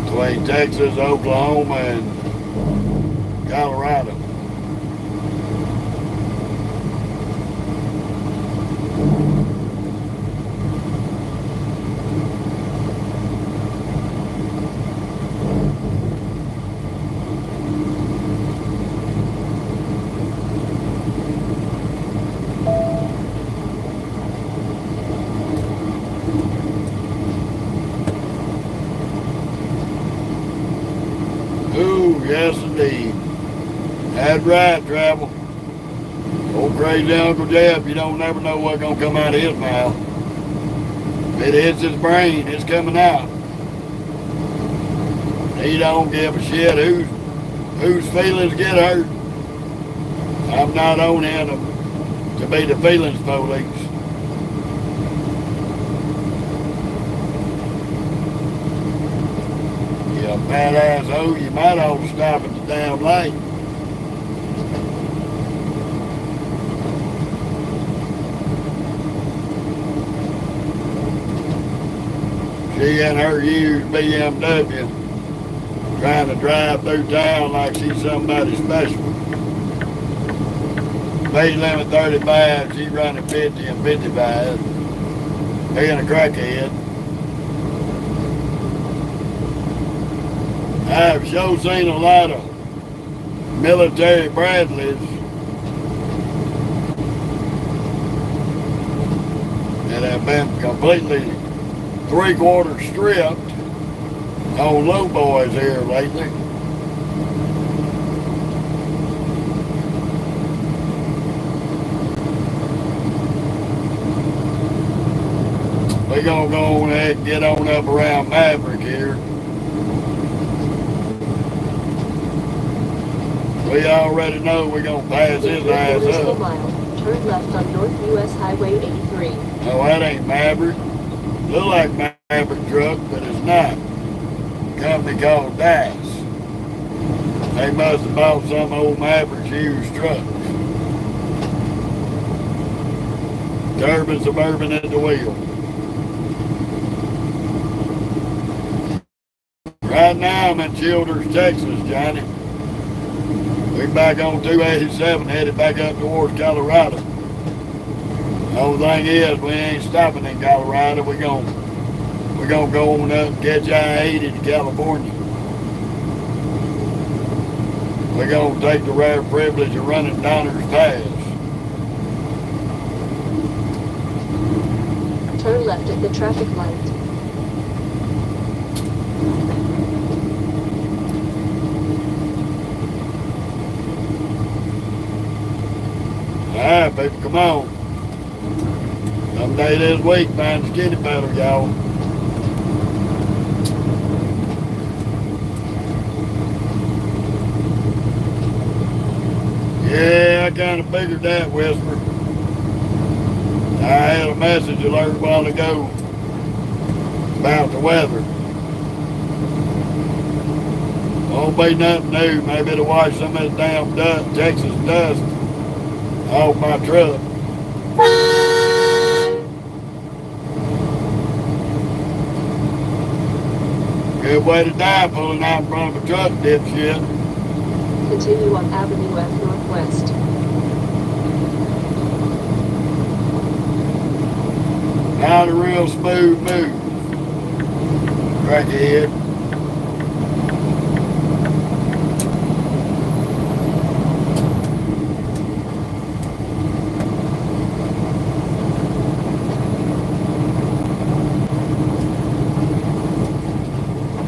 Between Texas, Oklahoma, and Colorado. Ooh, yes indeed. That's right, travel. Old crazy Uncle Jeff, you don't never know what's gonna come out of his mouth. If it hits his brain, it's coming out. He don't give a shit whose feelings get hurt. I'm not on him to be the feelings police. You badass hoe, you might ought to stop at the damn light. She and her used BMW trying to drive through town like she's somebody special. Speed limit 35, she running 50 and 55. Being a crackhead. I've sure seen a lot of military Bradleys that have been completely three-quarter stripped on low boys here lately. We're gonna go on ahead and get on up around Maverick here. We already know we're gonna pass his ass up. Turn left on North US Highway 83. No, that ain't Maverick. Look like Maverick truck, but it's not. Company called Dice. They must have bought some old Maverick used trucks. Turbine Suburban at the wheel. Right now I'm in Childers, Texas, Johnny. We're back on 287 headed back up towards Colorado. The only thing is we ain't stopping in Colorado. We're gonna go on up and catch I-80 to California. We're gonna take the rare privilege of running Donner's Pass. Turn left at the traffic light. Alright, people, come on. Someday this week, find the skinny pedal, y'all. Yeah, I kind of figured that, Whisper. I had a message alert a while ago about the weather. Won't be nothing new. Maybe it'll wash some of this damn dust, Texas dust off my truck. Good way to die pulling out in front of a truck, dipshit. Continue on Avenue F Northwest. Not a real smooth move. Crackhead.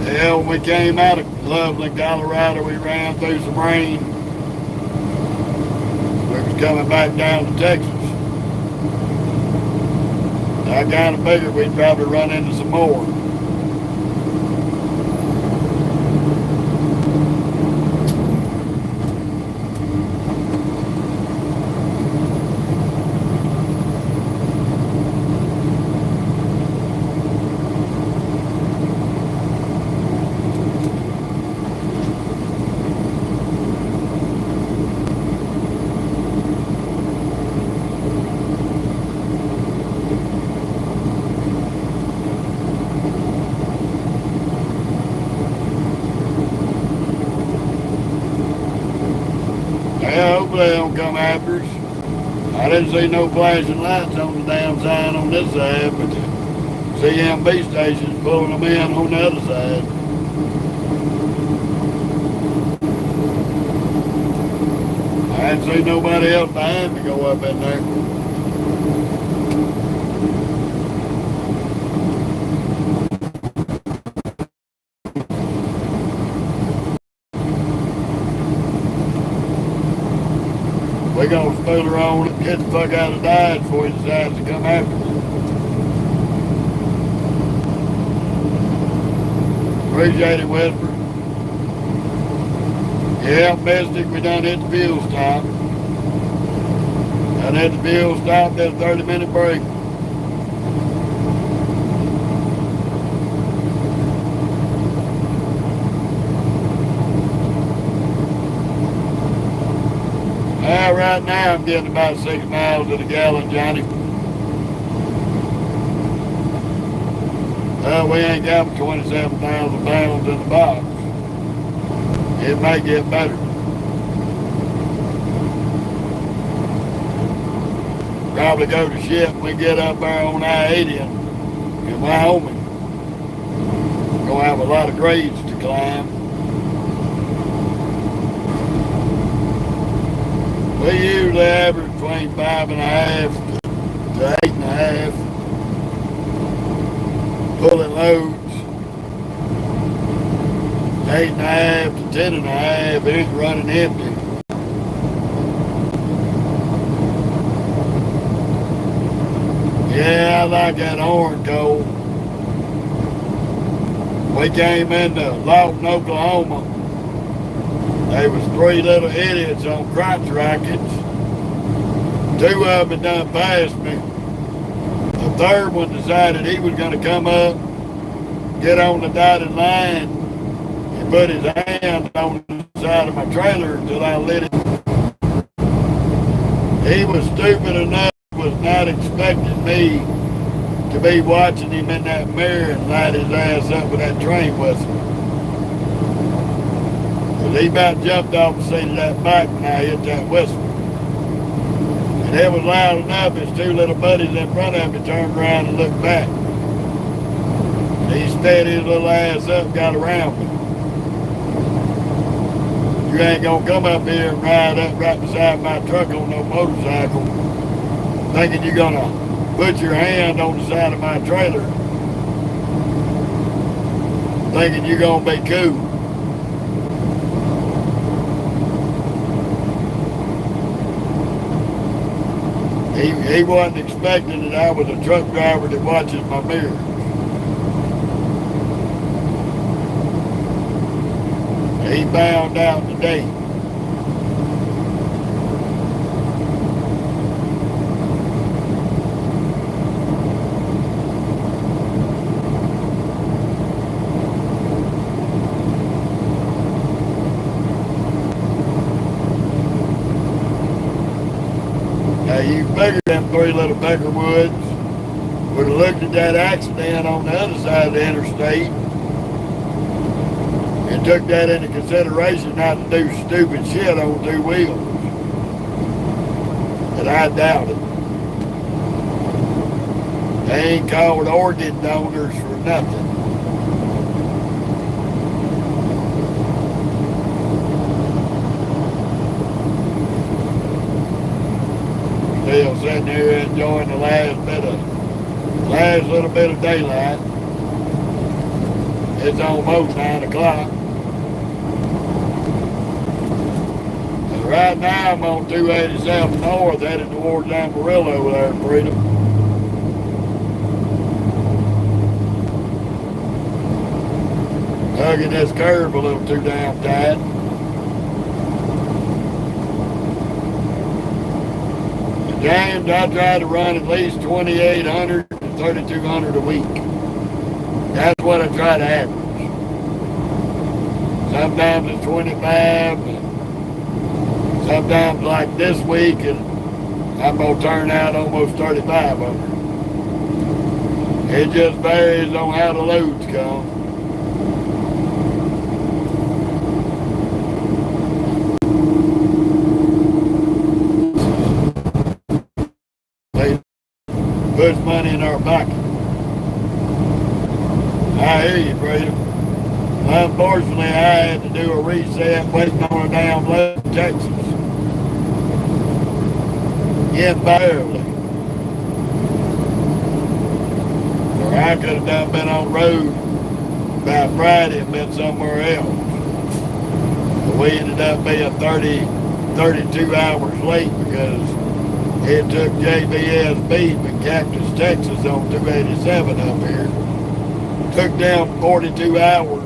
Hell, when we came out of lovely Colorado, we ran through some rain. We was coming back down to Texas. I kind of figured we'd probably run into some more. Well, hopefully they don't come after us. I didn't see no flashing lights on the damn sign on this side, but the CMB station's pulling them in on the other side. I didn't see nobody else behind me go up in there. We're gonna spool her on and get the fuck out of Dodge before he decides to come after us. Appreciate it, Whisper. Yeah, Mystic, we done hit the fuel stop. Done hit the fuel stop, there's a 30-minute break. Right now I'm getting about 6 miles to the gallon, Johnny. We ain't got 27,000 pounds in the box. It may get better. Probably go to shit when we get up there on I-80 in Wyoming. Gonna have a lot of grades to climb. We usually average between 5.5 to 8.5. Pulling loads. 8.5 to 10.5. It's running empty. Yeah, I like that horn coal. We came into Lawton, Oklahoma. There was 3 little idiots on crotch rockets. 2 of them had done passed me. The third one decided he was going to come up, get on the dotted line, and put his hand on the side of my trailer until I lit it. He was stupid enough was not expecting me to be watching him in that mirror and light his ass up with that train whistle. Because he about jumped off the seat of that bike when I hit that whistle. And it was loud enough, his two little buddies in front of me turned around and looked back. And he steadied his little ass up and got around me. You ain't gonna come up here and ride up right beside my truck on no motorcycle thinking you're gonna put your hand on the side of my trailer thinking you're gonna be cool. He wasn't expecting that I was a truck driver that watches my mirrors. He found out today. Now you figure them three little Beckerwoods would have looked at that accident on the other side of the interstate and took that into consideration not to do stupid shit on two wheels. But I doubt it. They ain't called organ donors for nothing. Still sitting here enjoying the last little bit of daylight. It's almost 9 o'clock. And right now I'm on 287 North headed towards Amarillo there in Freedom. Hugging this curve a little too damn tight. James, I try to run at least 2,800 to 3,200 a week. That's what I try to average. Sometimes it's 25, and sometimes like this week, and I'm going to turn out almost 3,500. It just varies on how the loads come. Puts money in our pocket. I hear you, Freedom. Unfortunately, I had to do a reset waiting on a damn load in Texas. Invariably. Or I could have done been on the road by Friday and been somewhere else. But we ended up being 32 hours late because it took JBS beef in Cactus, Texas on 287 up here. Took them 42 hours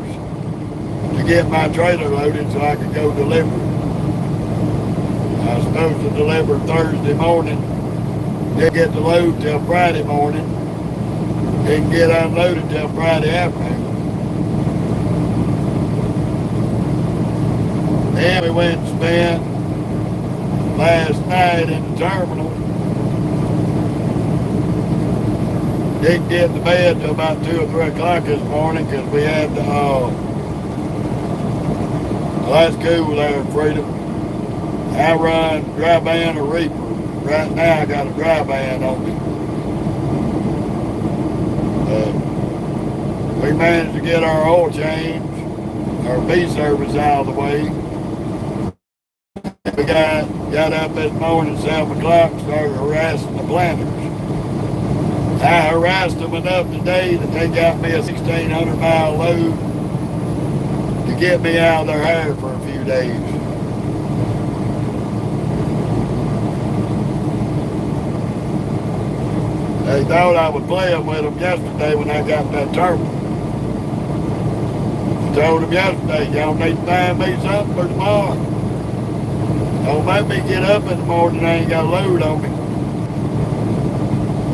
to get my trailer loaded so I could go deliver it. I was supposed to deliver Thursday morning. Didn't get the load till Friday morning. Didn't get unloaded till Friday afternoon. Then we went and spent last night in the terminal. Didn't get to bed till about 2 or 3 o'clock this morning because we had the, well, that's cool there in Freedom. I run dry van or reaper. Right now I got a dry van on me. We managed to get our oil change, our B service out of the way. We got up this morning at 7 o'clock and started harassing the planters. I harassed them enough today that they got me a 1,600 mile load to get me out of their hair for a few days. They thought I was playing with them yesterday when I got that terminal. I told them yesterday, y'all need to find me something for tomorrow. Don't make me get up in the morning and I ain't got a load on me.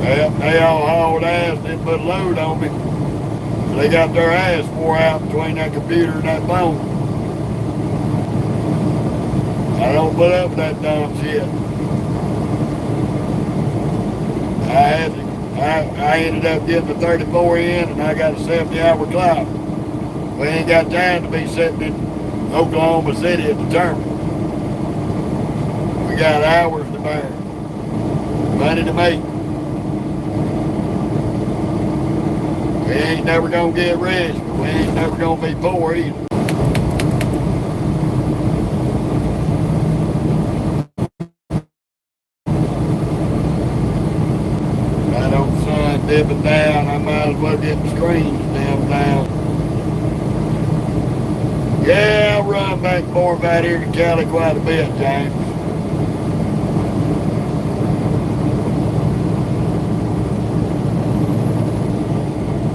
Well, they all hauled ass and didn't put a load on me. They got their ass wore out between that computer and that phone. I don't put up with that dumb shit. I ended up getting the 34 in, and I got a 70-hour clock. We ain't got time to be sitting in Oklahoma City at the terminal. We got hours to burn, money to make. We ain't never gonna get rich, but we ain't never gonna be poor either. That old sun dipping down, I might as well get the screens down. Yeah, I run back and forth out here to Cali quite a bit, James.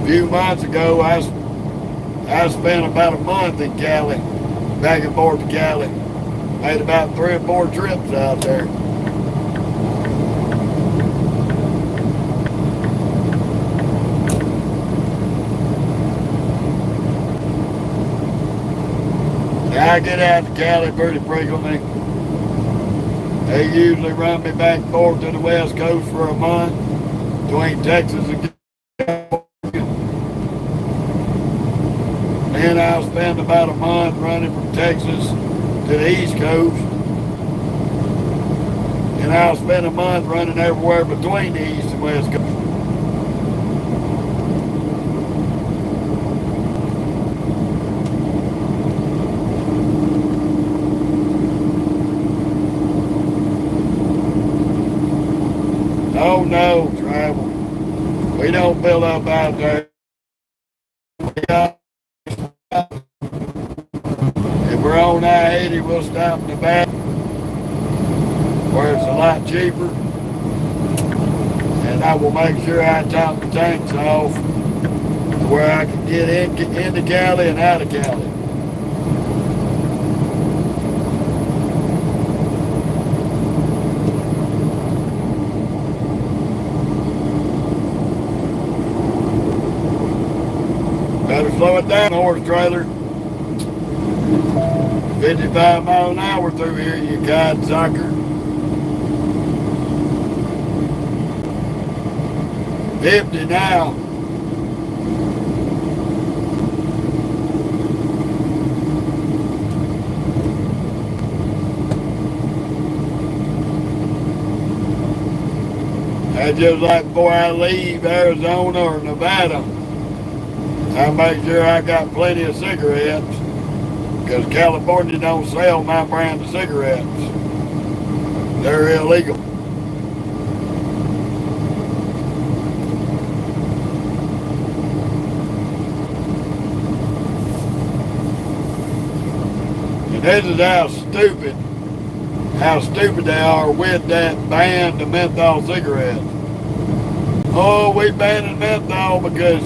A few months ago, I spent about a month in Cali, back and forth to Cali. Made about 3 or 4 trips out there. I get out to Cali pretty frequently. They usually run me back and forth to the West Coast for a month, between Texas and California. Then I'll spend about a month running from Texas to the East Coast. And I'll spend a month running everywhere between the East and West Coast. Oh no, travel. We don't fill up out there. If we're on I-80, we'll stop in the back where it's a lot cheaper. And I will make sure I top the tanks off to where I can get into Cali and out of Cali. Better slow it down, horse trailer. 55 miles an hour through here, you codsucker. 50 now. That's just like before I leave Arizona or Nevada. I make sure I got plenty of cigarettes, because California don't sell my brand of cigarettes. They're illegal. And this is how stupid they are with that ban to menthol cigarettes. Oh, we banned menthol because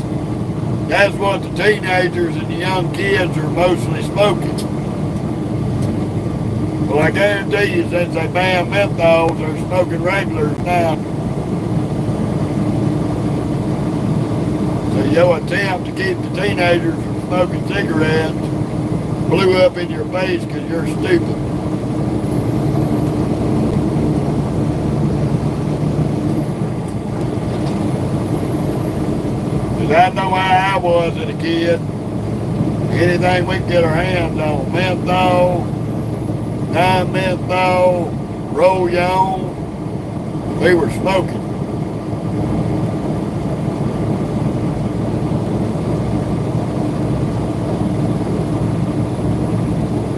that's what the teenagers and the young kids are mostly smoking. Well, I guarantee you, since they banned menthols, they're smoking regulars now. So your attempt to keep the teenagers from smoking cigarettes blew up in your face because you're stupid. I know how I was as a kid. Anything we could get our hands on, menthol, non-menthol, roll-on, we were smoking.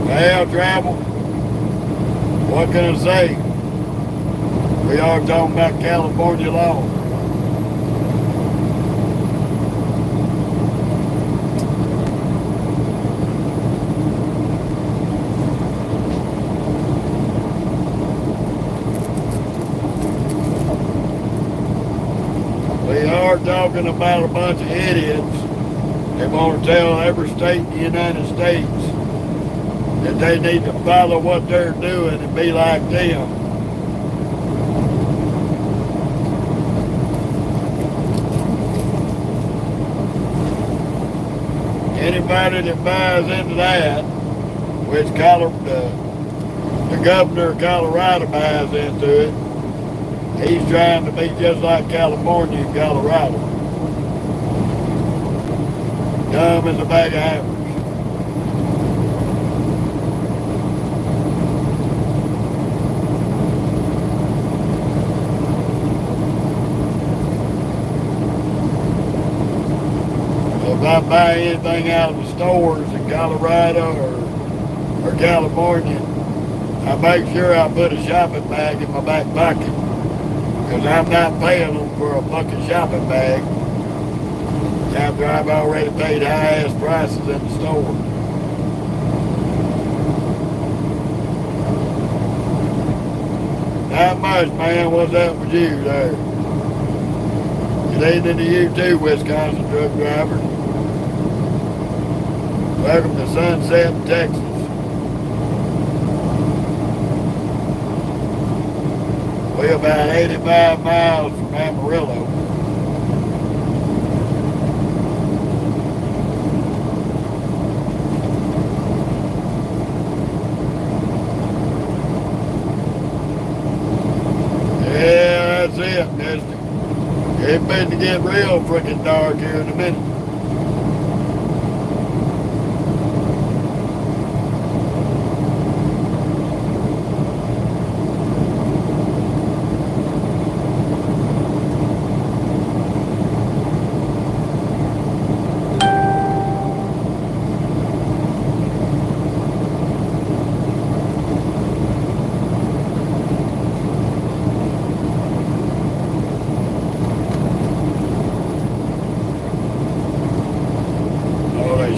Well, travel, what can I say? We are talking about California law. Talking about a bunch of idiots that want to tell every state in the United States that they need to follow what they're doing and be like them. Anybody that buys into that, which the governor of Colorado buys into it, He's trying to be just like California and Colorado. Dumb as a bag of hammers. If I buy anything out of the stores in Colorado or California, I make sure I put a shopping bag in my back pocket. Because I'm not paying them for a fucking shopping bag after I've already paid high-ass prices in the store. Not much, man. What's up with you there? Good evening to you too, Wisconsin truck driver. Welcome to Sunset, Texas. We're about 85 miles from Amarillo. Yeah, that's it, mister. It's been to get real freaking dark here in a minute.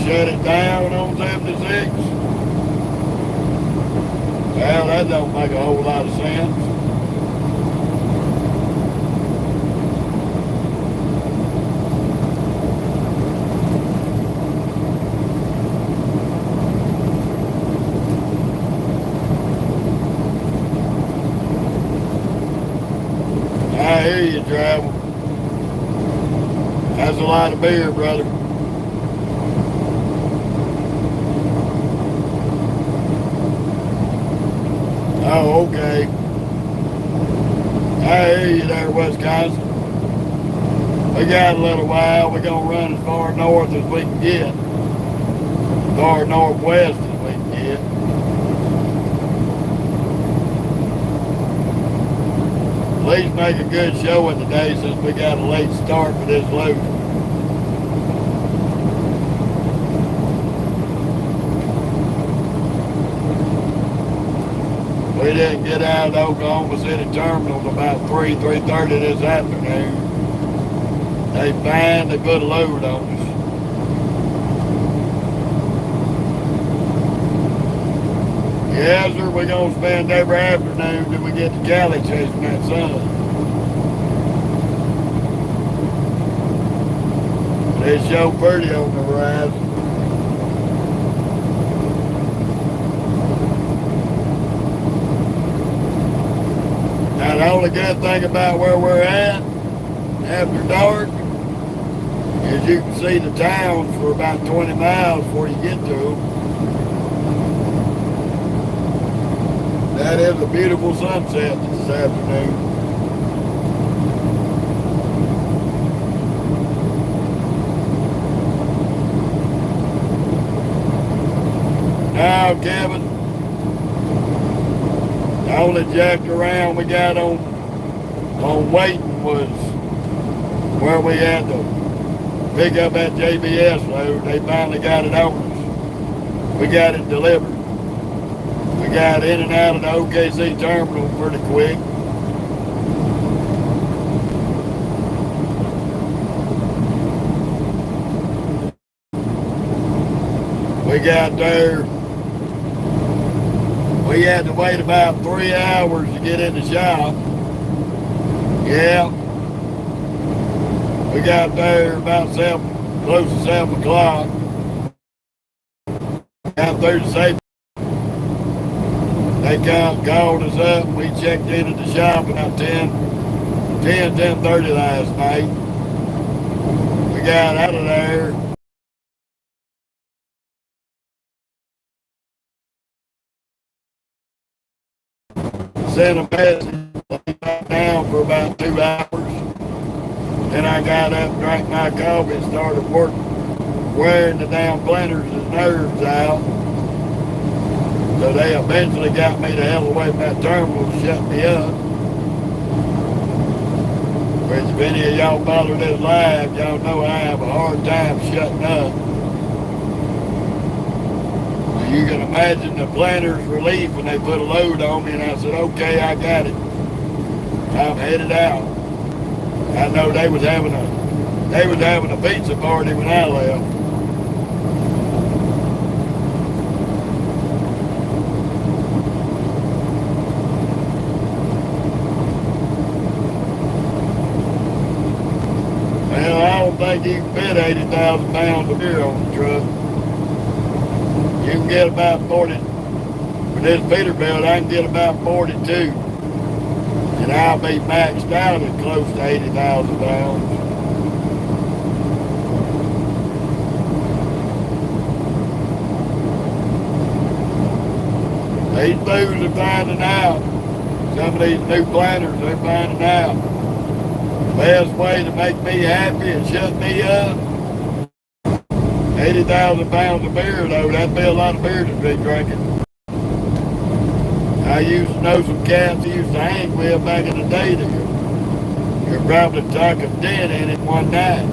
Shut it down on 76. Well, that don't make a whole lot of sense. I hear you, travel. That's a lot of beer, brother. Oh, okay. I hear you there, Wisconsin. We got a little while. We're going to run as far north as we can get. As far northwest as we can get. At least make a good showing today since we got a late start with this load. We didn't get out of the Oklahoma City terminal until about 3:30 this afternoon. They finally put a load on us. Yes, sir, we're going to spend every afternoon till we get to Cali chasing that sun. It's so pretty on the horizon. Now, the only good thing about where we're at after dark is you can see the town for about 20 miles before you get to them. That is a beautiful sunset this afternoon. Now, Kevin, the only jacked around we got on waiting was where we had to pick up that JBS load. They finally got it on us. We got it delivered. We got in and out of the OKC terminal pretty quick. We got there. We had to wait about 3 hours to get in the shop. Yeah. We got there about close to 7 o'clock. Got through the safety. They called us up. We checked into the shop about 10:30 last night. We got out of there. Sent a message Laid down for about 2 hours. Then I got up, drank my coffee, and started wearing the damn planters and nerves out. So they eventually got me the hell away from that terminal and shut me up. Which if any of y'all follow this live, y'all know I have a hard time shutting up. So you can imagine the planter's relief when they put a load on me and I said, okay, I got it. I'm headed out. I know they was having a pizza party when I left. Well, I don't think you can fit 80,000 pounds of beer on the truck. You can get about 40. With this Peterbilt, I can get about 42. And I'll be maxed out at close to 80,000 pounds. These fools are finding out. Some of these new planters, they're finding out. The best way to make me happy and shut me up. 80,000 pounds of beer, though, that'd be a lot of beer to be drinking. I used to know some cats I used to hang with back in the day that you're probably talking dead in it one night.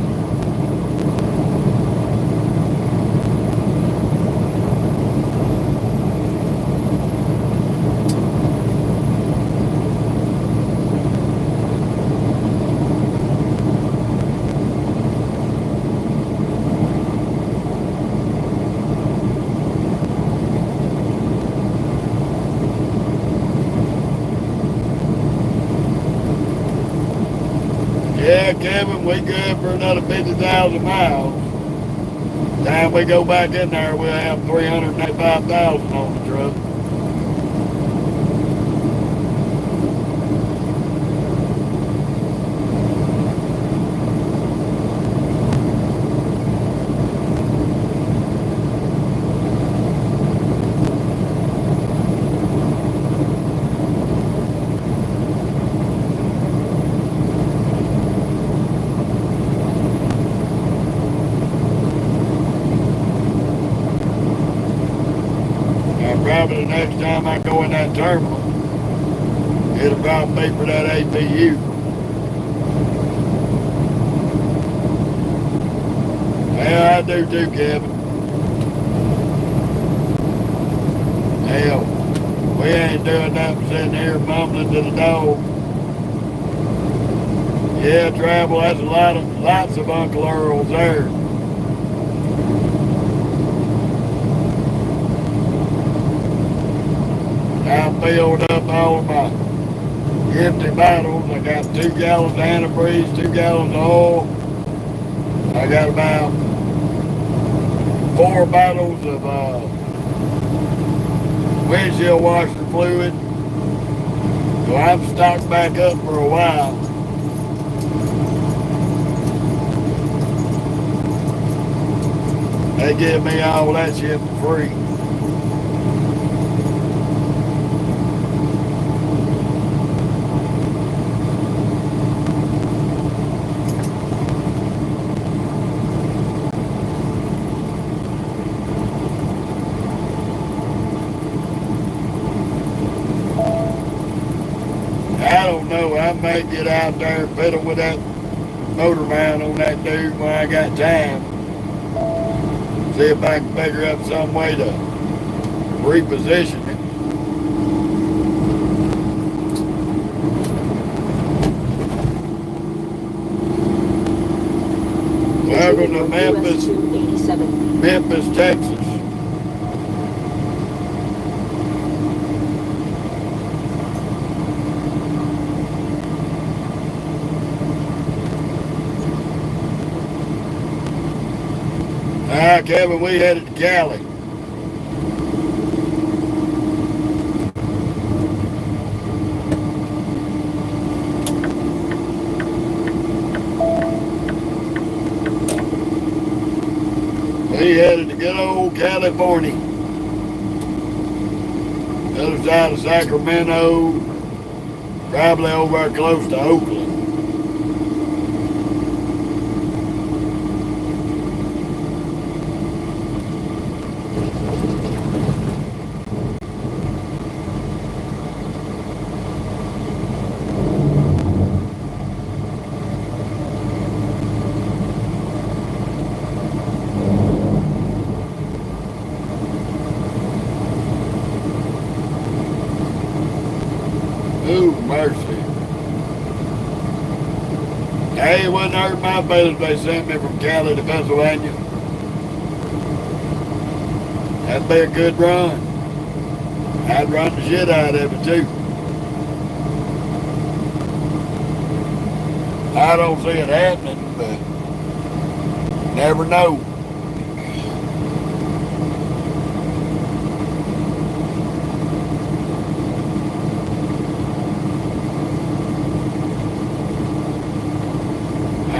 Yeah, Kevin, we good for another 50,000 miles. Time we go back in there, we'll have 385,000 on the truck. Probably the next time I go in that terminal, it'll probably be for that APU. Well, I do too, Kevin. Hell, we ain't doing nothing sitting here mumbling to the dog. Yeah, travel, that's lots of Uncle Earls there. I filled up all of my empty bottles. I got 2 gallons of antifreeze, 2 gallons of oil. I got about 4 bottles of windshield washer fluid. So I'm stocked back up for a while. They give me all that shit for free. I don't know, I may get out there and fiddle with that motor mount on that dude when I got time. See if I can figure out some way to reposition it. Welcome to Memphis, Texas. Kevin, we headed to Cali. We headed to good old California. Other side of Sacramento. Probably over close to Oakland. Ooh, mercy. Hey, it wouldn't hurt my feelings if they sent me from Cali to Pennsylvania. That'd be a good run. I'd run the shit out of it too. I don't see it happening, but never know.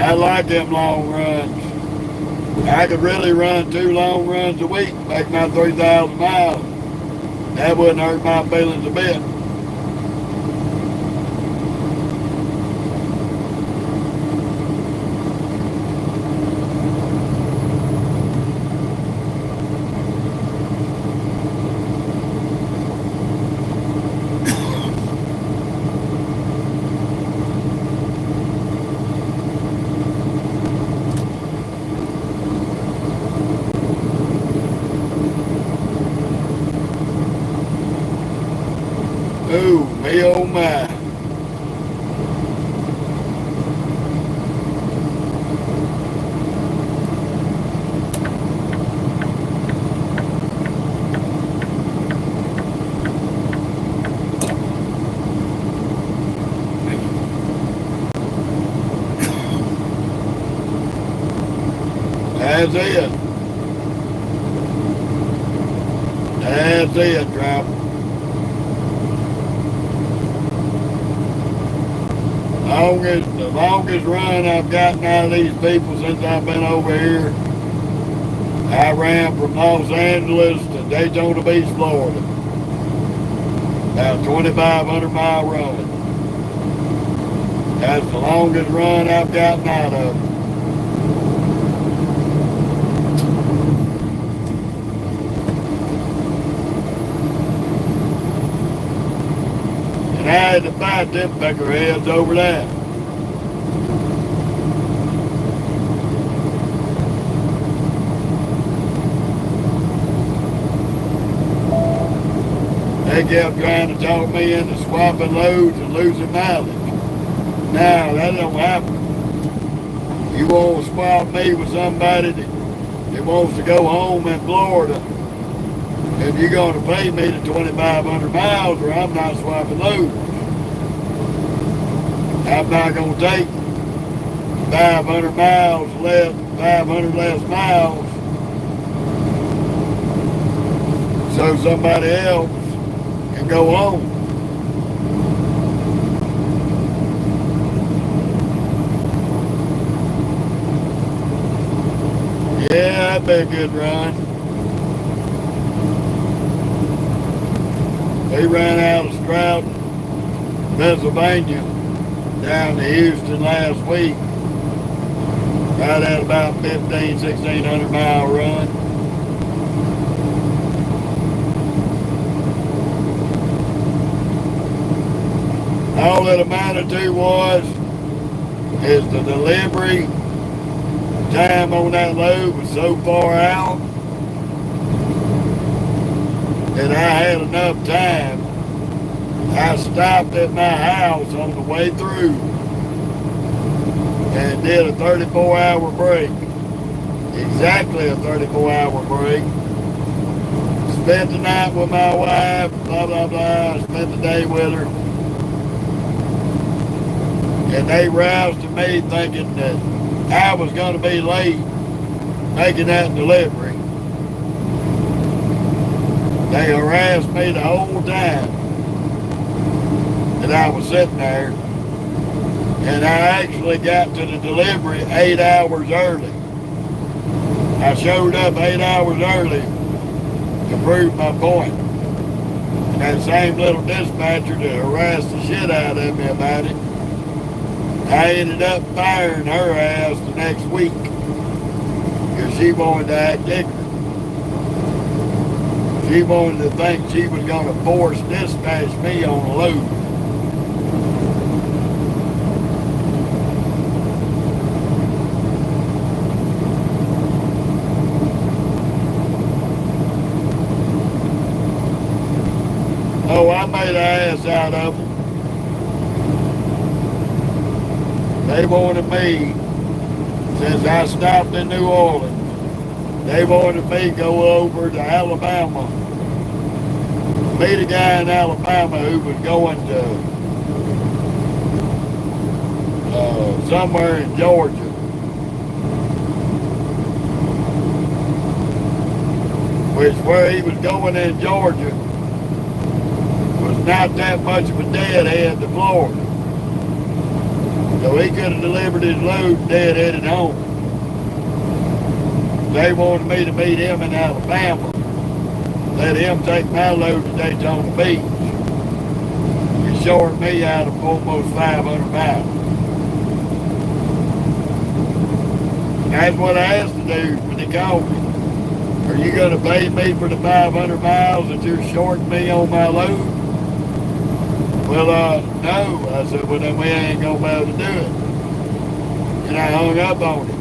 I like them long runs. I could really run 2 long runs a week, make my 3,000 miles. That wouldn't hurt my feelings a bit. Ooh, me oh my. That's it. That's it, Trap. The longest run I've gotten out of these people since I've been over here, I ran from Los Angeles to Daytona Beach, Florida. About 2,500-mile run. That's the longest run I've gotten out of it. And I had to fight them peckerheads over that. They kept trying to talk me into swapping loads and losing mileage. Now, that don't happen. You want to swap me with somebody that wants to go home in Florida, if you're going to pay me the 2,500 miles, or I'm not swapping loads. I'm not going to take 500 miles less, 500 less miles, so somebody else can go home. Yeah, that'd be a good run. We ran out of Stroud, Pennsylvania, down to Houston last week. Right at about 1,600 mile run. All that amounted to is the delivery time on that load was so far out that I had enough time. I stopped at my house on the way through and did a 34-hour break. Exactly a 34-hour break. Spent the night with my wife, blah, blah, blah. Spent the day with her. And they roused to me thinking that I was going to be late making that delivery. They harassed me the whole time that I was sitting there. And I actually got to the delivery 8 hours early. I showed up 8 hours early to prove my point. That same little dispatcher that harassed the shit out of me about it, I ended up firing her ass the next week because she wanted to act ignorant. She wanted to think she was going to force dispatch me on a load. Oh, I made an ass out of them. They wanted me, since I stopped in New Orleans, they wanted me to go over to Alabama, meet a guy in Alabama who was going to somewhere in Georgia. Which where he was going in Georgia was not that much of a deadhead to Florida. So he could have delivered his load deadheaded home. They wanted me to meet him in Alabama. Let him take my load to Daytona Beach. He shorted me out of almost 500 miles. And that's what I asked to do when they called me. Are you going to pay me for the 500 miles that you're shorting me on my load? Well, no. I said, well, then we ain't going to be able to do it. And I hung up on him.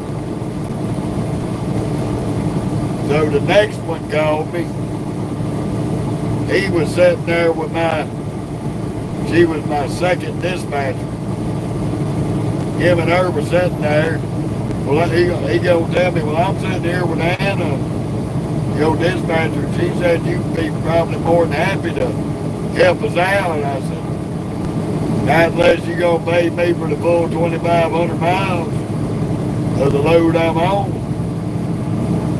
So the next one called me. He was sitting there with she was my second dispatcher. Him and her were sitting there. Well, he gonna tell me, well, I'm sitting here with Anna, your dispatcher. She said you'd be probably more than happy to help us out. And I said, not unless you're gonna pay me for the full 2,500 miles of the load I'm on.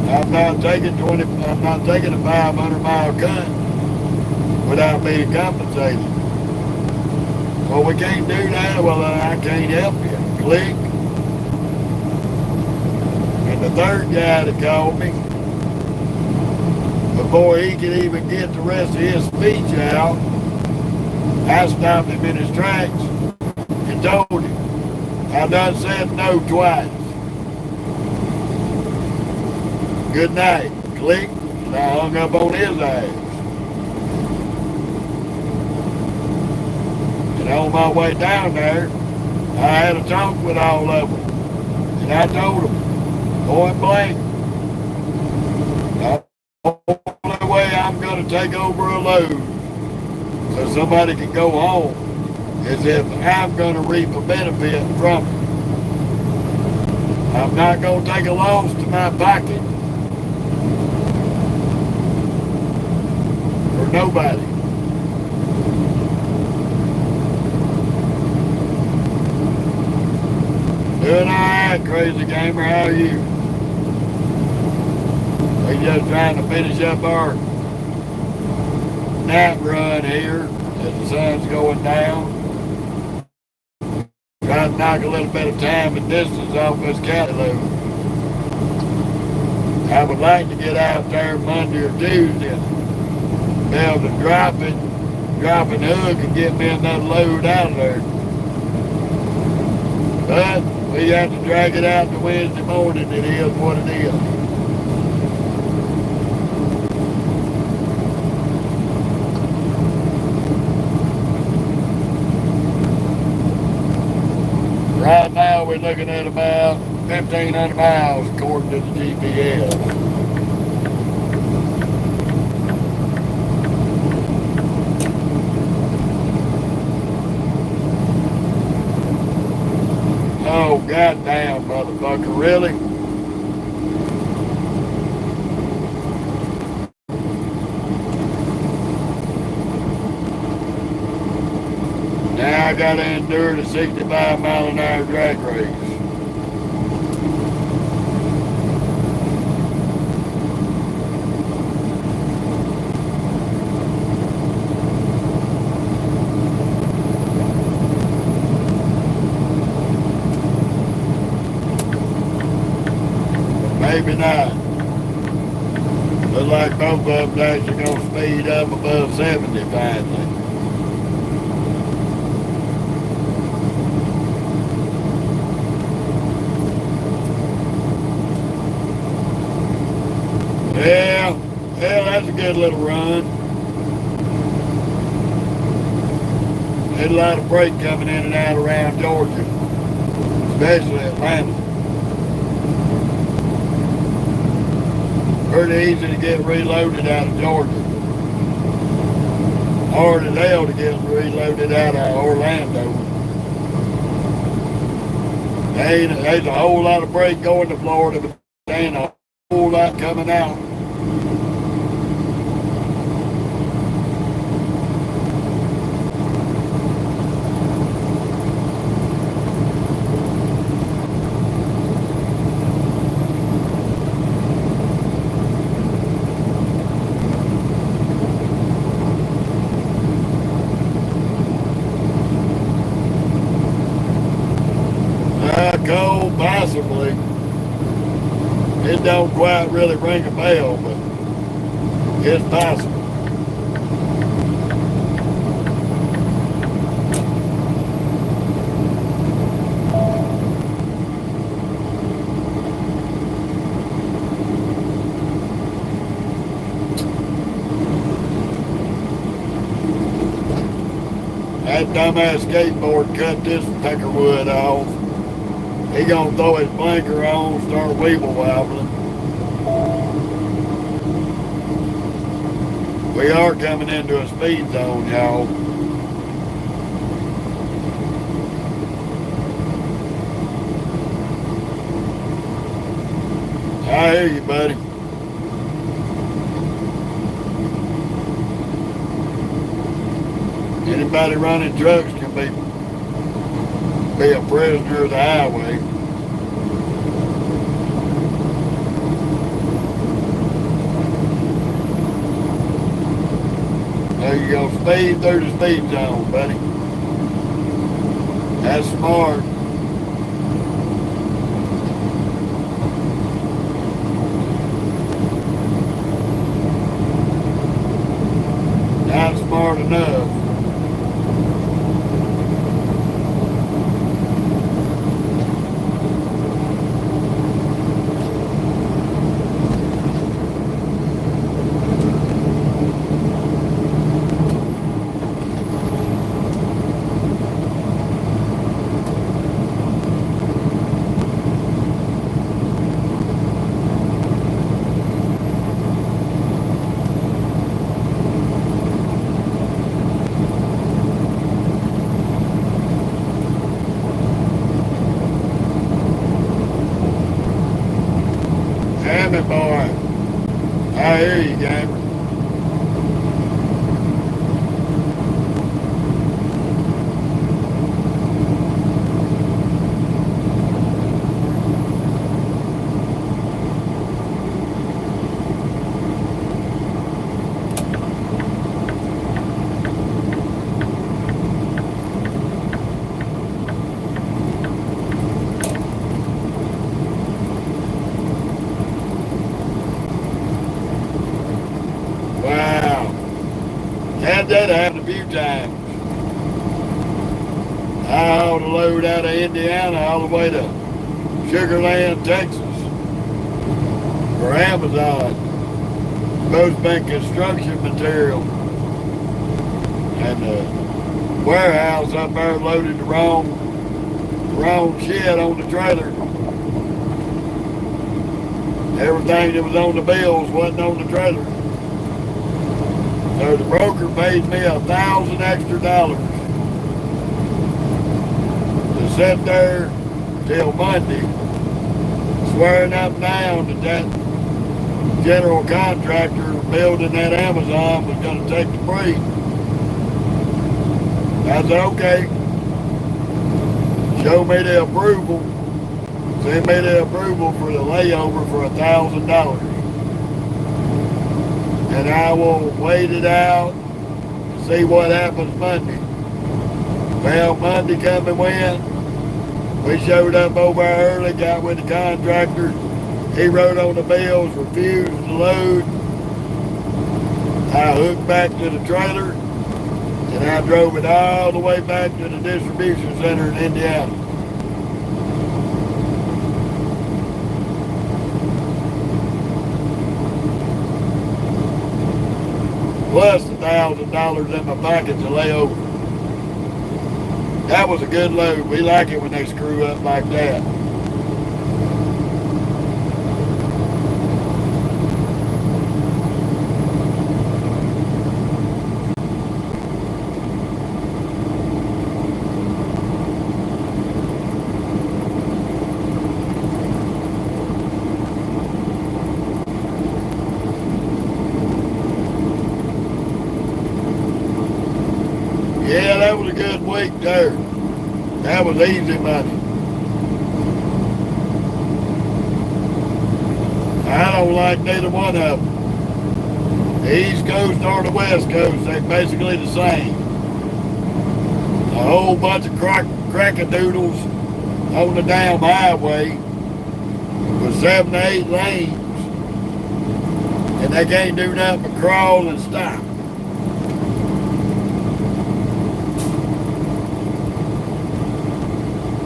I'm not taking a 500-mile cut without being compensated. Well, we can't do that. Well, I can't help you. Click. And the third guy that called me, before he could even get the rest of his speech out, I stopped him in his tracks and told him, I done said no twice. Good night. Click. And I hung up on his ass. And on my way down there, I had a talk with all of them. And I told them, point blank, the only way I'm going to take over a load so somebody can go home is if I'm going to reap a benefit from it. I'm not going to take a loss to my pocket for nobody. Doing alright, Crazy Gamer. How are you? We just trying to finish up our night run here as the sun's going down. Trying to knock a little bit of time and distance off this cat load. I would like to get out there Monday or Tuesday and be able to drop and hook and get me another load out of there. But we have to drag it out to Wednesday morning. It is what it is. Right now we're looking at about 1,500 miles according to the GPS. Oh, goddamn, motherfucker, really? Now I gotta endure the 65-mile-an-hour drag race. Maybe not. Looks like both of them's actually going to speed up above 70 finally. Yeah, that's a good little run. There's a lot of freight coming in and out around Georgia, especially Atlanta. Pretty easy to get reloaded out of Georgia. Hard as hell to get reloaded out of Orlando. There's a whole lot of freight going to Florida, but there ain't a whole lot coming out. Cold, possibly. It don't quite really ring a bell, but it's possible. That dumbass skateboard cut this peckerwood off. He gonna throw his blinker on, start weeble wobbling. We are coming into a speed zone, y'all. I hear you, buddy. Anybody running trucks can be a prisoner of the highway. There you go, speed through the speed zone, buddy. That's smart. Not smart enough. Boy, I hear you, gamer. Had that happen a few times. I hauled a load out of Indiana all the way to Sugar Land, Texas for Amazon. Both been construction material. And the warehouse up there loaded the wrong shit on the trailer. Everything that was on the bills wasn't on the trailer. So the broker paid me $1,000 extra to sit there till Monday, swearing up and down that general contractor building that Amazon was going to take the freight. I said, okay, show me the approval, send me the approval for the layover for $1,000. And I will wait it out and see what happens Monday. Well, Monday come and went. We showed up over early, got with the contractor. He wrote on the bills, refused to load. I hooked back to the trailer, and I drove it all the way back to the distribution center in Indiana. Plus $1,000 in my pocket to lay over. That was a good load. We like it when they screw up like that. Yeah, that was a good week there. That was easy money. I don't like neither one of them. The East Coast or the West Coast, they're basically the same. A whole bunch of crackadoodles on the damn highway with 7 to 8 lanes, and they can't do nothing but crawl and stop.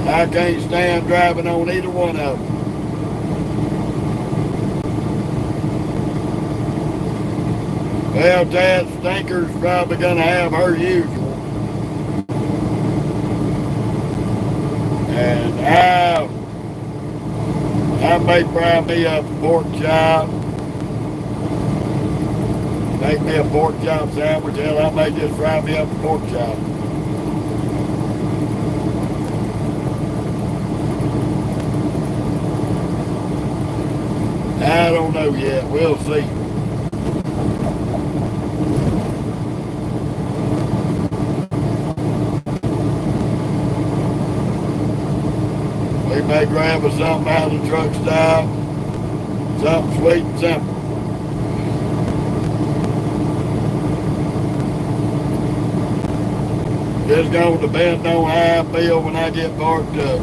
I can't stand driving on either one of them. Well, that stinker's probably going to have her usual. And I may fry me a pork chop. Make me a pork chop sandwich. Hell, I may just fry me up a pork chop. I don't know yet. We'll see. We may grab us something out of the truck stop. Something sweet and simple. Just going to depend on how I feel when I get parked up.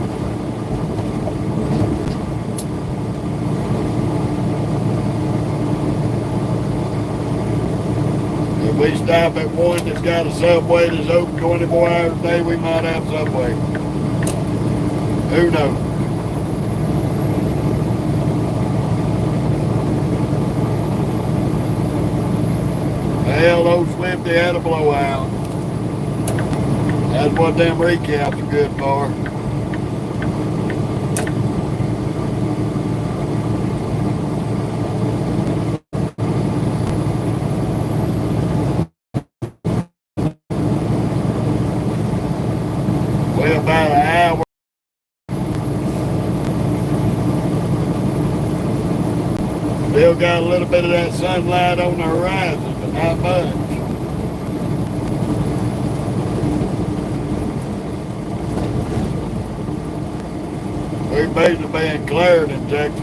If we stop at one that's got a Subway that's open 24 hours a day, we might have Subway. Who knows? Hell, old Swifty had a blowout. That's what them recaps are good for. Well, about an hour. Still got a little bit of that sunlight on the horizon, but not much. We're basically being cleared in Texas.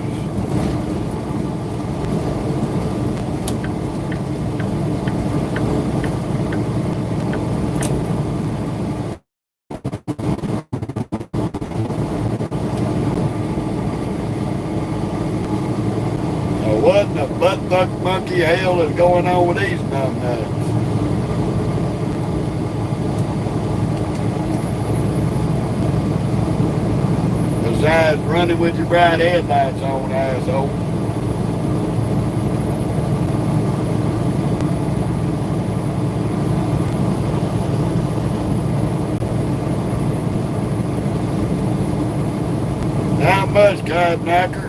Now what in the butt-fuck monkey hell is going on with these numbnuts? Besides running with your bright headlights on, asshole. Not much, cod knocker.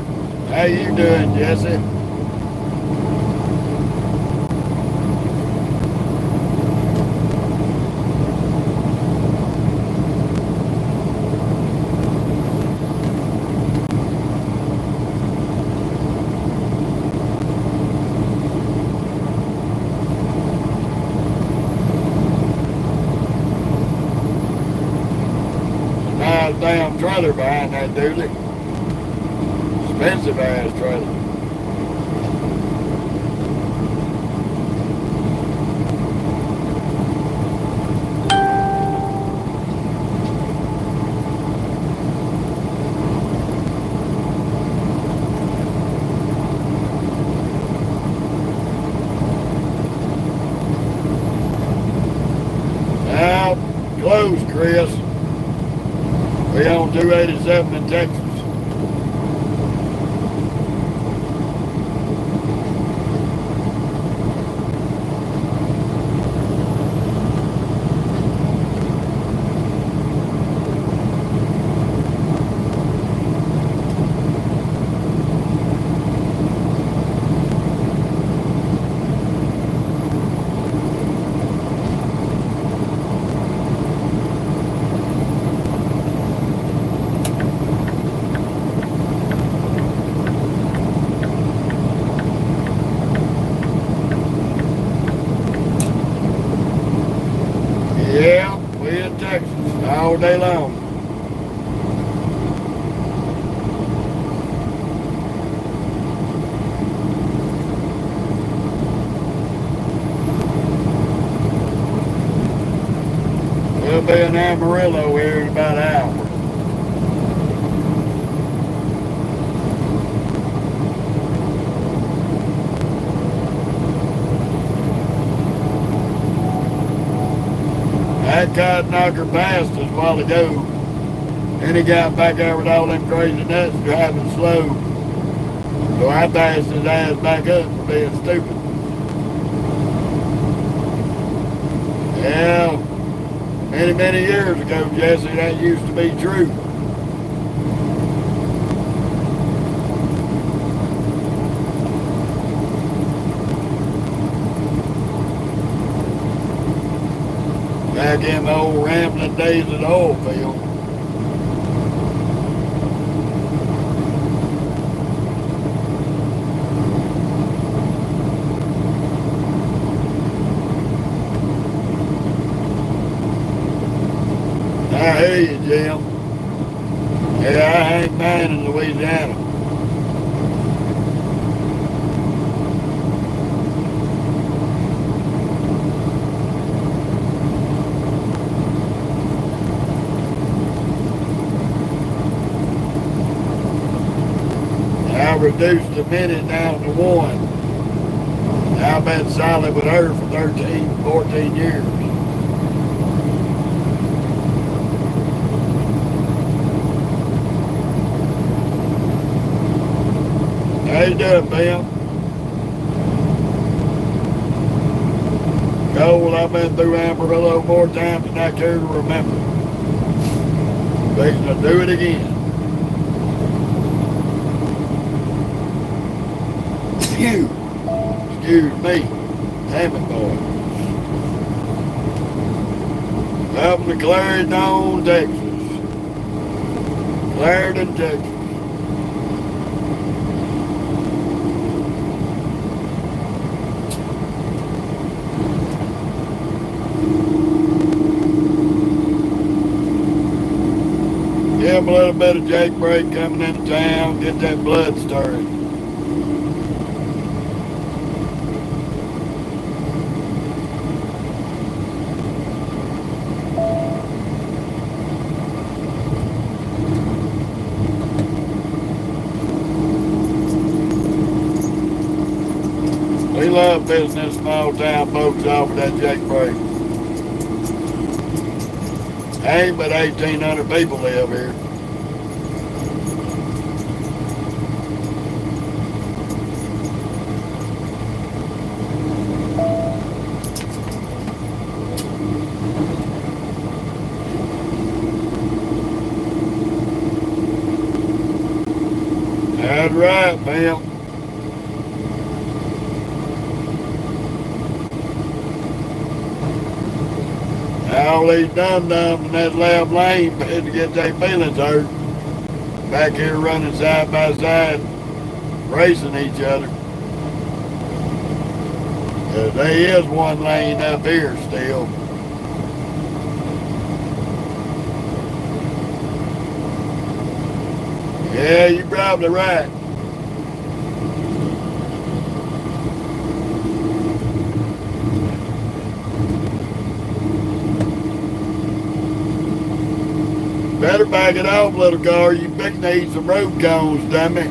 How you doing, Jesse? Damn trailer behind that dually. Expensive ass trailer. 7 in Texas. Yeah, we in Texas all day long. We'll be in Amarillo here in about an hour. That cod knocker passed us a while ago. Then he got back there with all them crazy nuts driving slow. So I passed his ass back up for being stupid. Yeah, many years ago, Jesse, that used to be true. Back in the old rambling days of the oil field. I hear you, Jim. Yeah, I ain't mine in Louisiana. I reduced the minute down to 1. I've been solid with her for 13, 14 years. How you doing, Bill? Gold, I've been through Amarillo more times than I care to remember. Fixing to do it again. Excuse me, damn it, boy. Up to Clarendon, Texas. Clarendon, Texas. Give him a little bit of Jake break coming into town, get that blood stirring. We love business small town folks off with that Jake break. Ain't but 1,800 people live here. That's right, Bill. All these dum-dums in that left lane had to get their feelings hurt. Back here running side by side, racing each other. There is one lane up here still. Yeah, you're probably right. Better back it off, little car. You fixing to eat some road cones, dummy.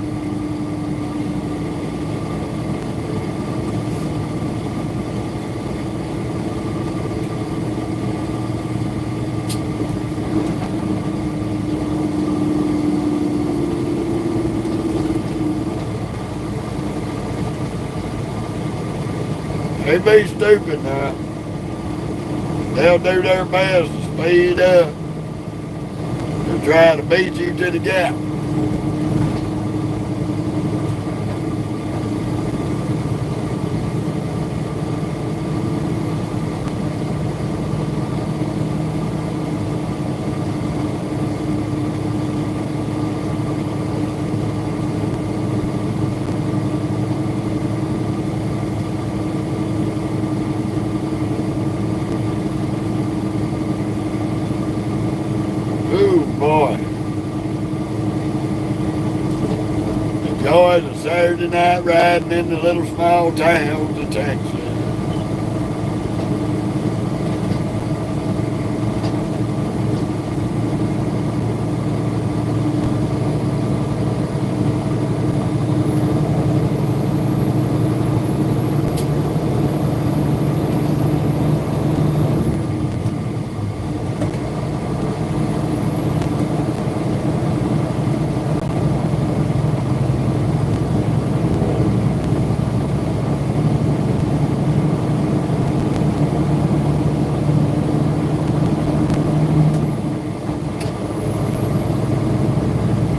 They be stupid now. They'll do their best to speed up and try to beat you to the gap. Ooh, boy. The joys of Saturday night riding in the little small towns of Texas.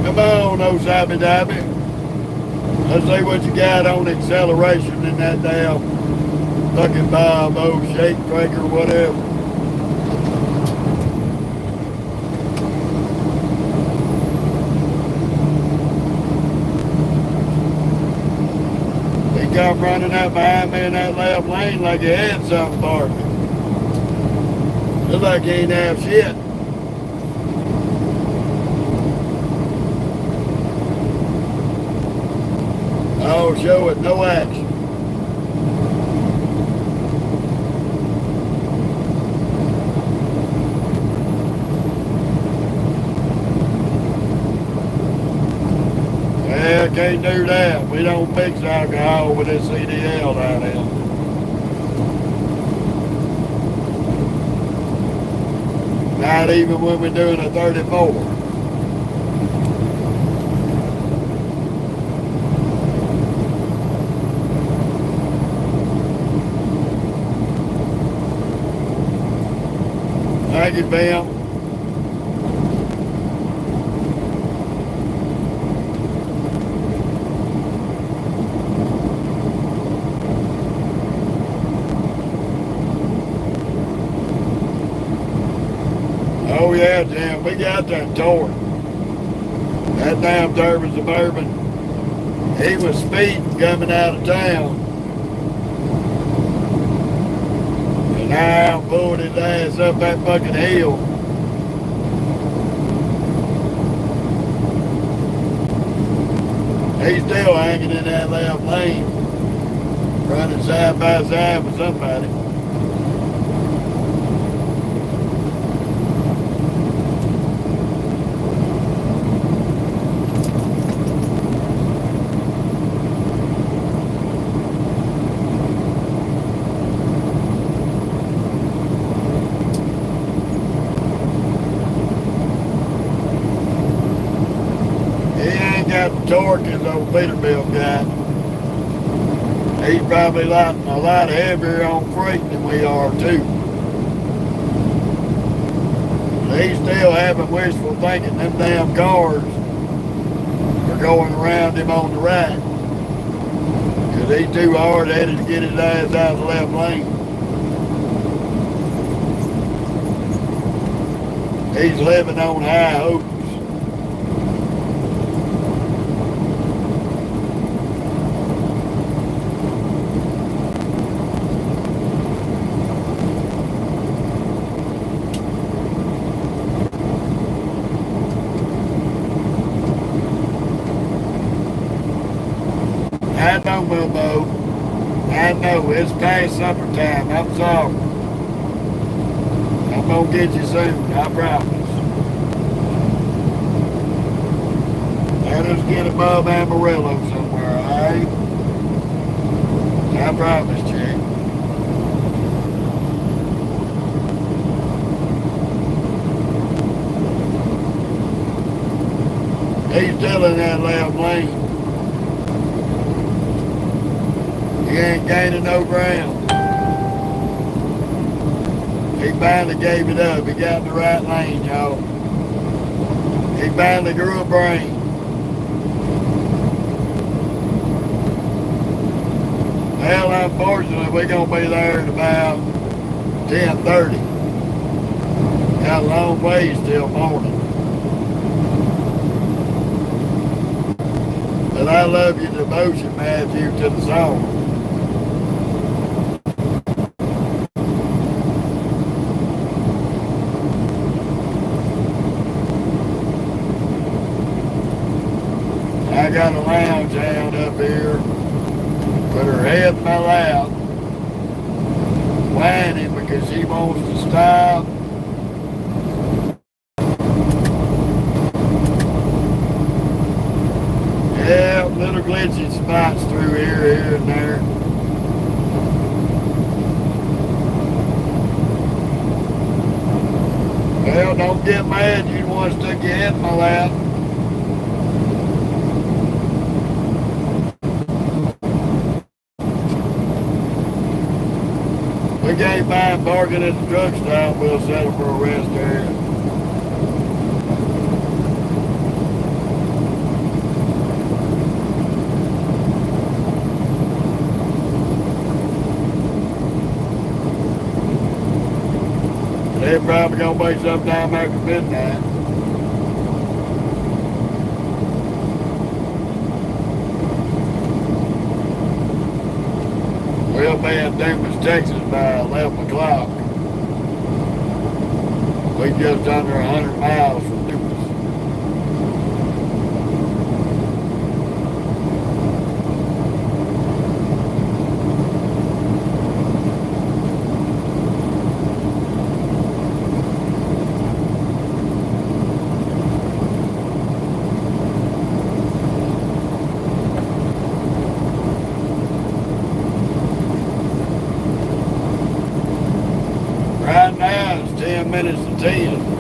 Come on, old Sabby Dabby. Let's see what you got on acceleration in that damn fucking Bob O shake breaker, whatever. He come running up behind me in that left lane like he had something for me. Looks like he ain't have shit. Oh, show it, no action. Well, can't do that. We don't mix alcohol with this CDL down here. Not even when we're doing a 34. Thank you, Bill. Oh yeah, Jim, we got that torque. That damn Durban Suburban, he was speeding coming out of town. And I pulled his ass up that fucking hill. He's still hanging in that left lane, running side by side with somebody. Got the torque as old Peterbilt guy. He's probably a lot heavier on freight than we are too. But he's still having wishful thinking them damn cars are going around him on the right. Because he's too hard-headed to get his ass out of the left lane. He's living on high hopes. I know, Momo. I know. It's past supper time. I'm sorry. I'm gonna get you soon. I promise. Let us get above Amarillo somewhere, alright? I promise, Chick. He's still in that left lane. He ain't gaining no ground. He finally gave it up. He got in the right lane, y'all. He finally grew a brain. Well, unfortunately, we're going to be there at about 10:30. Got a long ways till morning. But I love your devotion, Matthew, to the song. I got a lounge hound up here, put her head in my lap, whining because she wants to stop. Yeah, little glitchy spots through here and there. Well, don't get mad. You the one stuck your head in my lap. We can't find parking at the truck stop. We'll settle for a rest area. They're probably gonna be sometime after midnight. We'll be in Dumas, Texas by 11 o'clock. We just under 100 miles from Dumas. Right now it's 10 minutes to 10.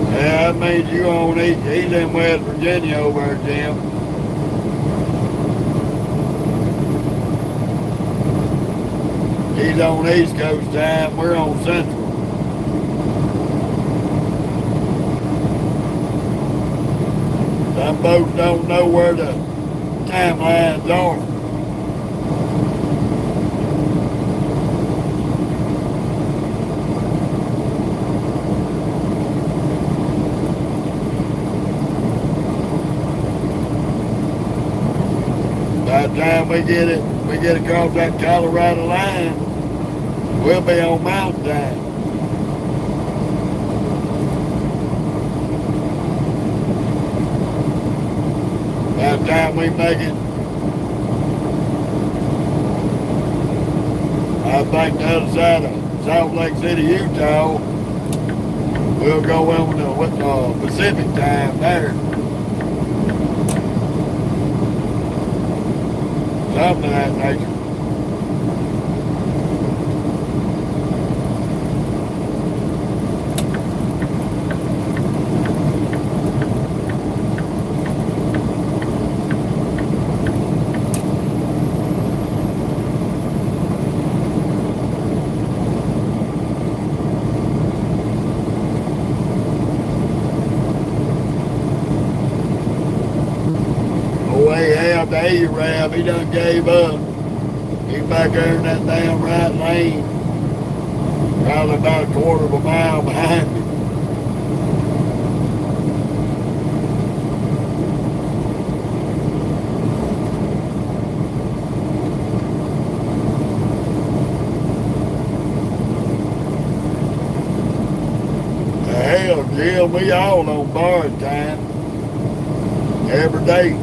Yeah, that means you on east. He's in West Virginia over there, Jim. He's on East Coast time. We're on Central. Some folks don't know where the timelines are. By the time we get across that Colorado line, we'll be on mountain time. By the time we make it, I think the other side of Salt Lake City, Utah, we'll go on the Pacific time there. Something of that nature. The Arab, he done gave up. He's back there in that damn right lane, probably about a quarter of a mile behind me. The hell, Jim, we all on borrowed time. every day.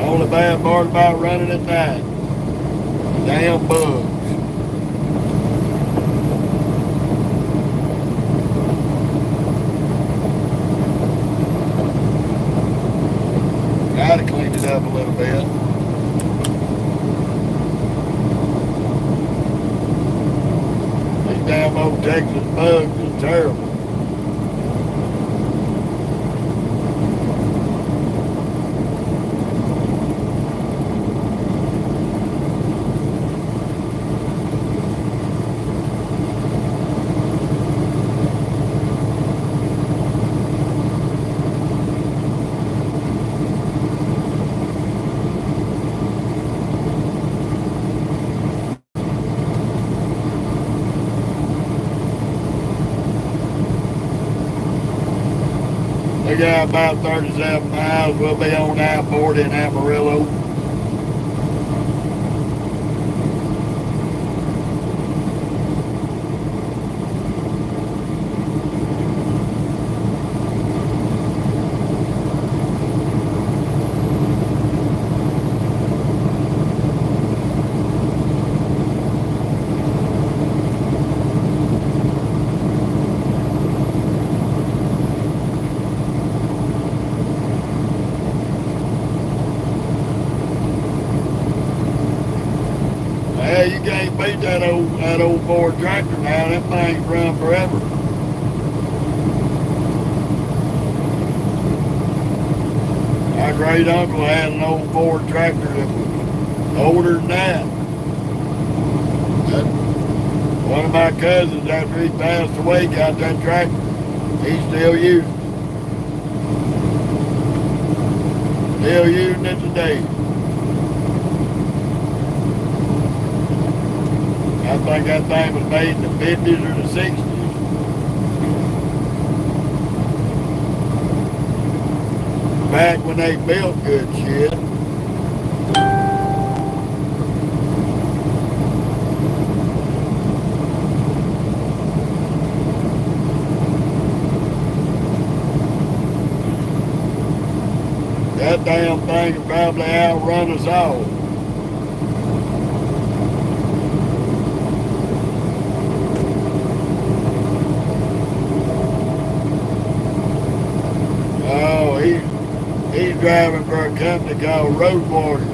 Only bad part about running at night, damn bugs. Gotta clean it up a little bit. These damn old Texas bugs is terrible. We got about 37 miles. We'll be on I-40 in Amarillo. Yeah, you can't beat that old Ford tractor now. Them things run forever. My great uncle had an old Ford tractor that was older than that. One of my cousins, after he passed away, got that tractor. He's still using it. Still using it today. I think that thing was made in the 50s or the 60s. Back when they built good shit. That damn thing could probably outrun us all. Oh, he's driving for a company called Road Warrior.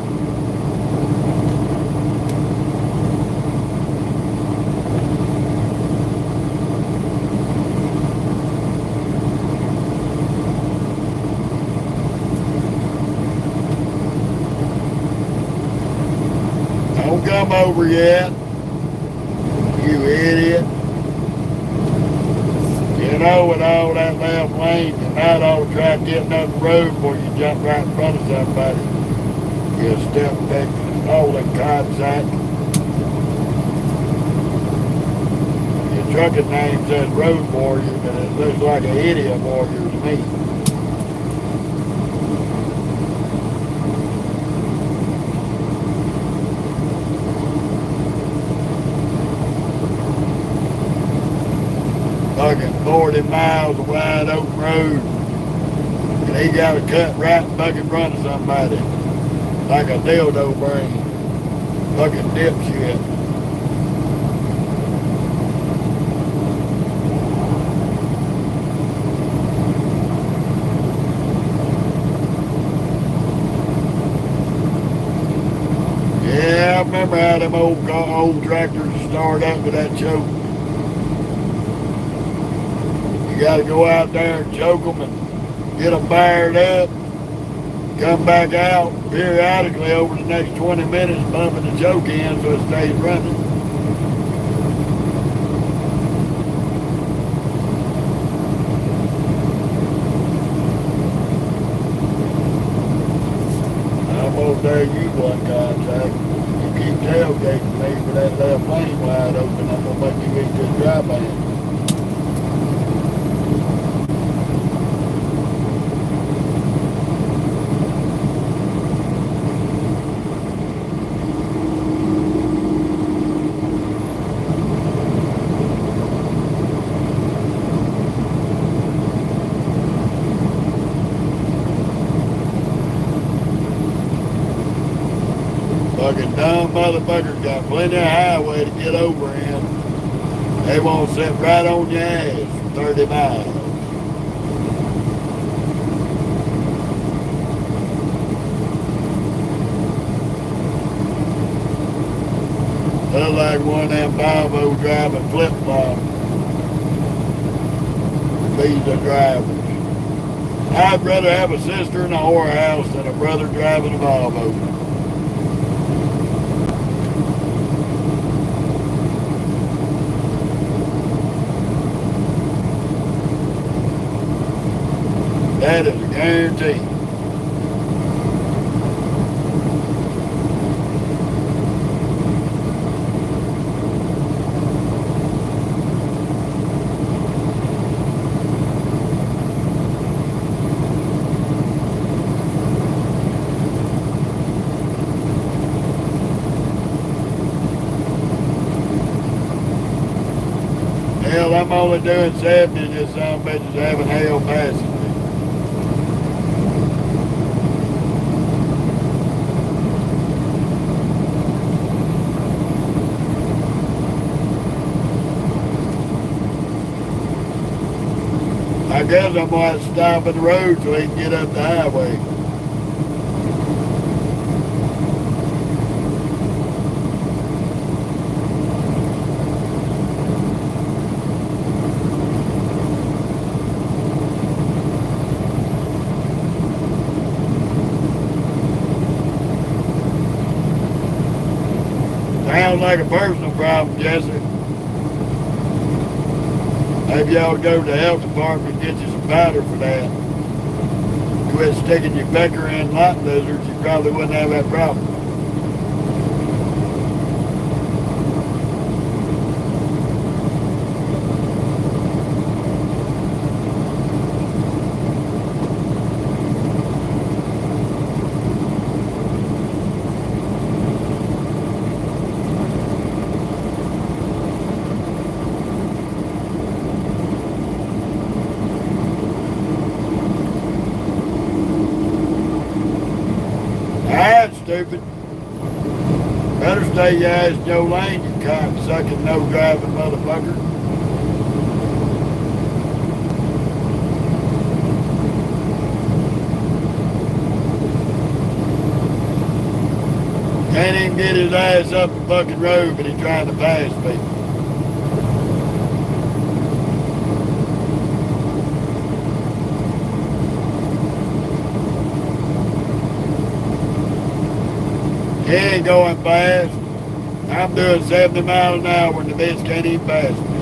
Don't come over yet, you idiot. You know, with all that left lane, you might ought to try getting up the road before you jump right in front of somebody. You step back all in contact. Your trucking name says Road Warrior, but it looks like an idiot warrior to me. Fucking 40 miles of wide open road. And he got to cut right back in front of somebody. Like a dildo brain. Fucking dipshit. Yeah, I remember how them old tractors start up with that choke. You got to go out there and choke them and get them fired up. Come back out periodically over the next 20 minutes, bumping the choke in so it stays running. I'm over there, you one contact. You keep tailgating me for that left lane wide open, I'm going to make you eat this dry band. Fucking dumb motherfuckers got plenty of highway to get over in. They won't sit right on your ass for 30 miles. Look like one of them Volvo driving flip-flops. These are drivers. I'd rather have a sister in a whorehouse than a brother driving a Volvo. That is a guarantee. Hell, I'm only doing 70 and this son of a bitch is having hell passing me. I guess I'm going to have to stop at the road so he can get up the highway. Sounds like a personal problem, Jesse. Maybe you ought to go to the health department and get you some powder for that. Quit sticking your pecker in lot lizards, you probably wouldn't have that problem. Stupid. Better stay your ass in your lane, you cocksucking, no driving motherfucker. Can't even get his ass up the fucking road, but he's trying to pass people. He ain't going fast. I'm doing 70 miles an hour and the bitch can't even pass me.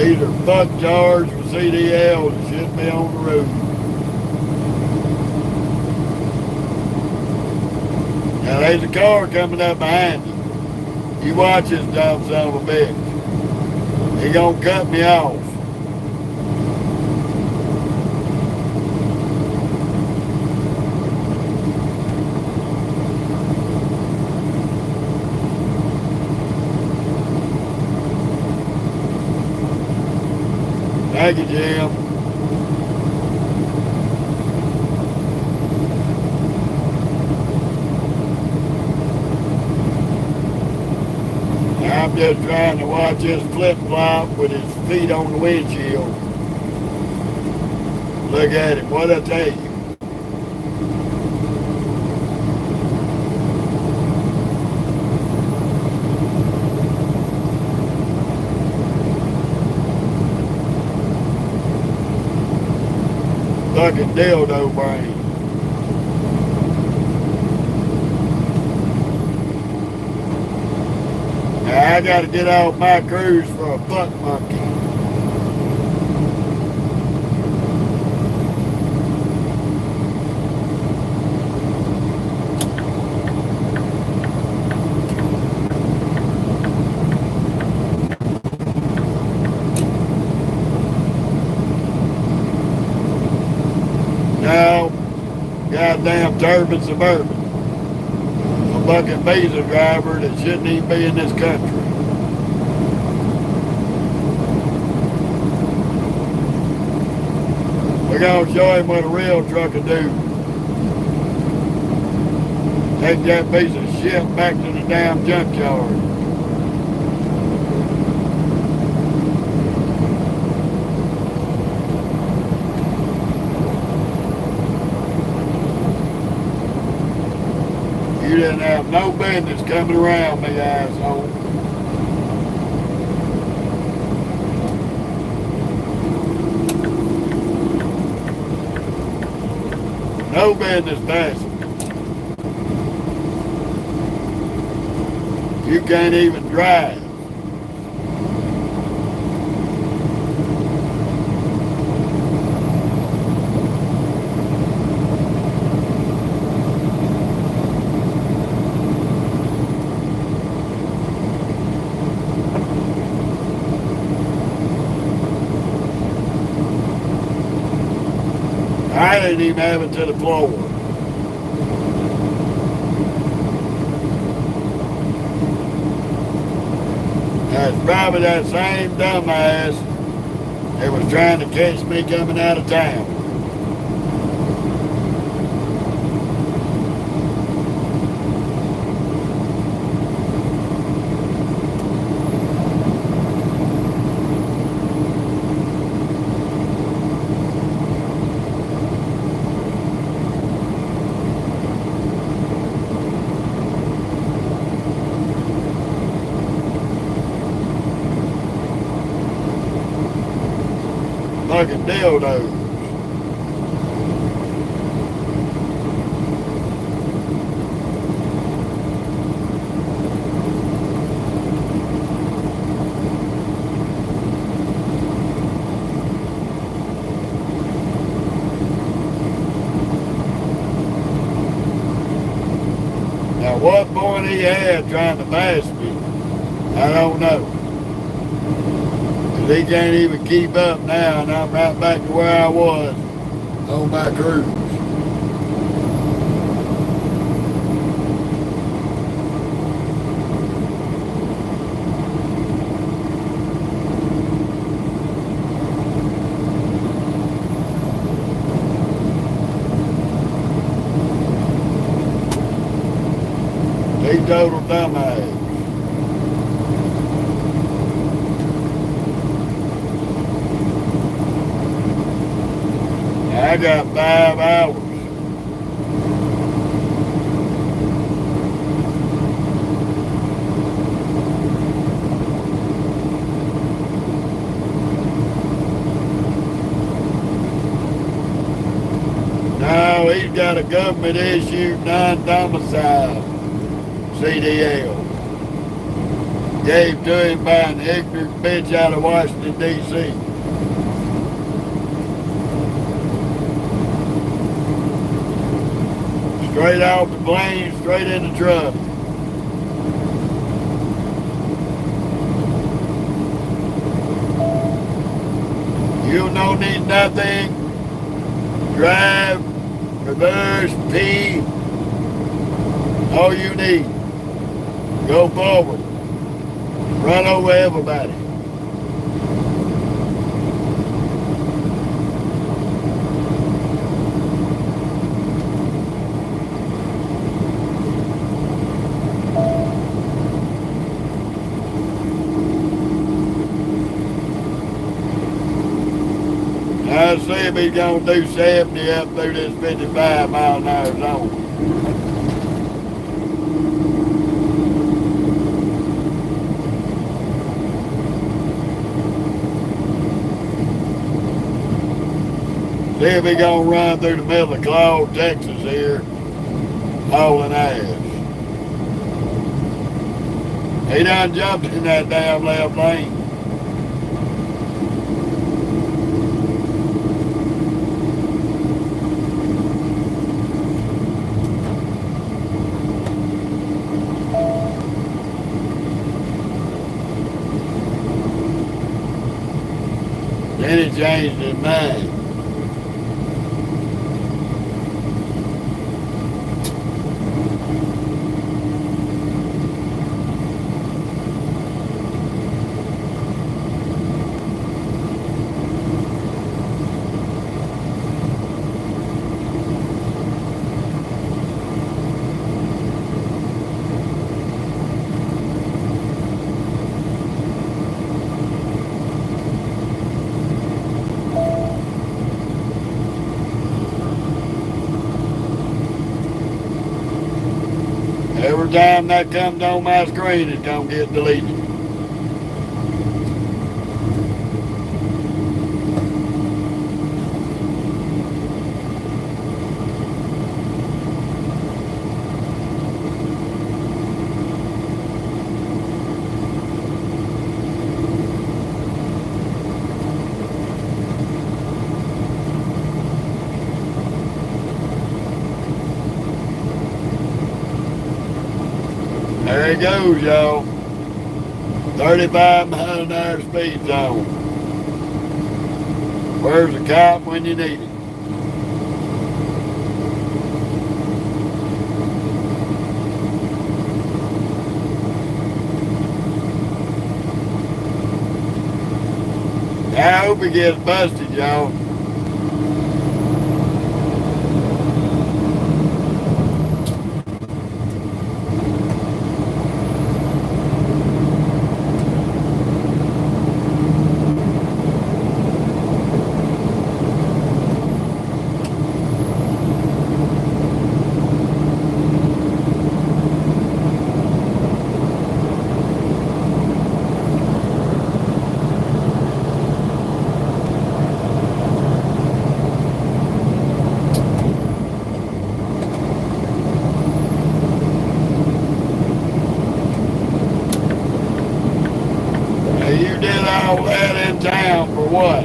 These are fuck jars with CDLs that shouldn't be on the road. Now there's a car coming up behind you. You watch this dumb son of a bitch. He gonna cut me off. Thank you, Jim. I'm just trying to watch this flip-flop with his feet on the windshield. Look at him, what'd I tell you? Fucking dildo brain. Now I gotta get off my cruise for a buck monkey. goddamn turbid Suburban. A bucket visa driver that shouldn't even be in this country. We're gonna show him what a real trucker do. Take that piece of shit back to the damn junkyard. You didn't have no business coming around me, asshole. No business passing. You can't even drive. I didn't even have it to the floor. That's probably that same dumbass that was trying to catch me coming out of town. Fucking dildos. Now what point he had trying to bash me, I don't know. He can't even keep up now, and I'm right back to where I was on my cruise. He total dumbass. I got 5 hours. No, he's got a government issued non-domicile CDL. Gave to him by an ignorant bitch out of Washington, D.C. Straight off the plane, straight in the truck. You don't need nothing. Drive, reverse, P. All you need. Go forward. Run over everybody. I see if he's gonna do 70 up through this 55-mile-an-hour zone. See if he's gonna run through the middle of Claude, Texas here, hauling ass. He done jumped in that damn left lane. Then he changed his mind. every time that comes on my screen, it's gonna get deleted. There he goes, y'all. 35 mile an hour speed zone. Where's the cop when you need it? I hope he gets busted, y'all. You did all that in town for what?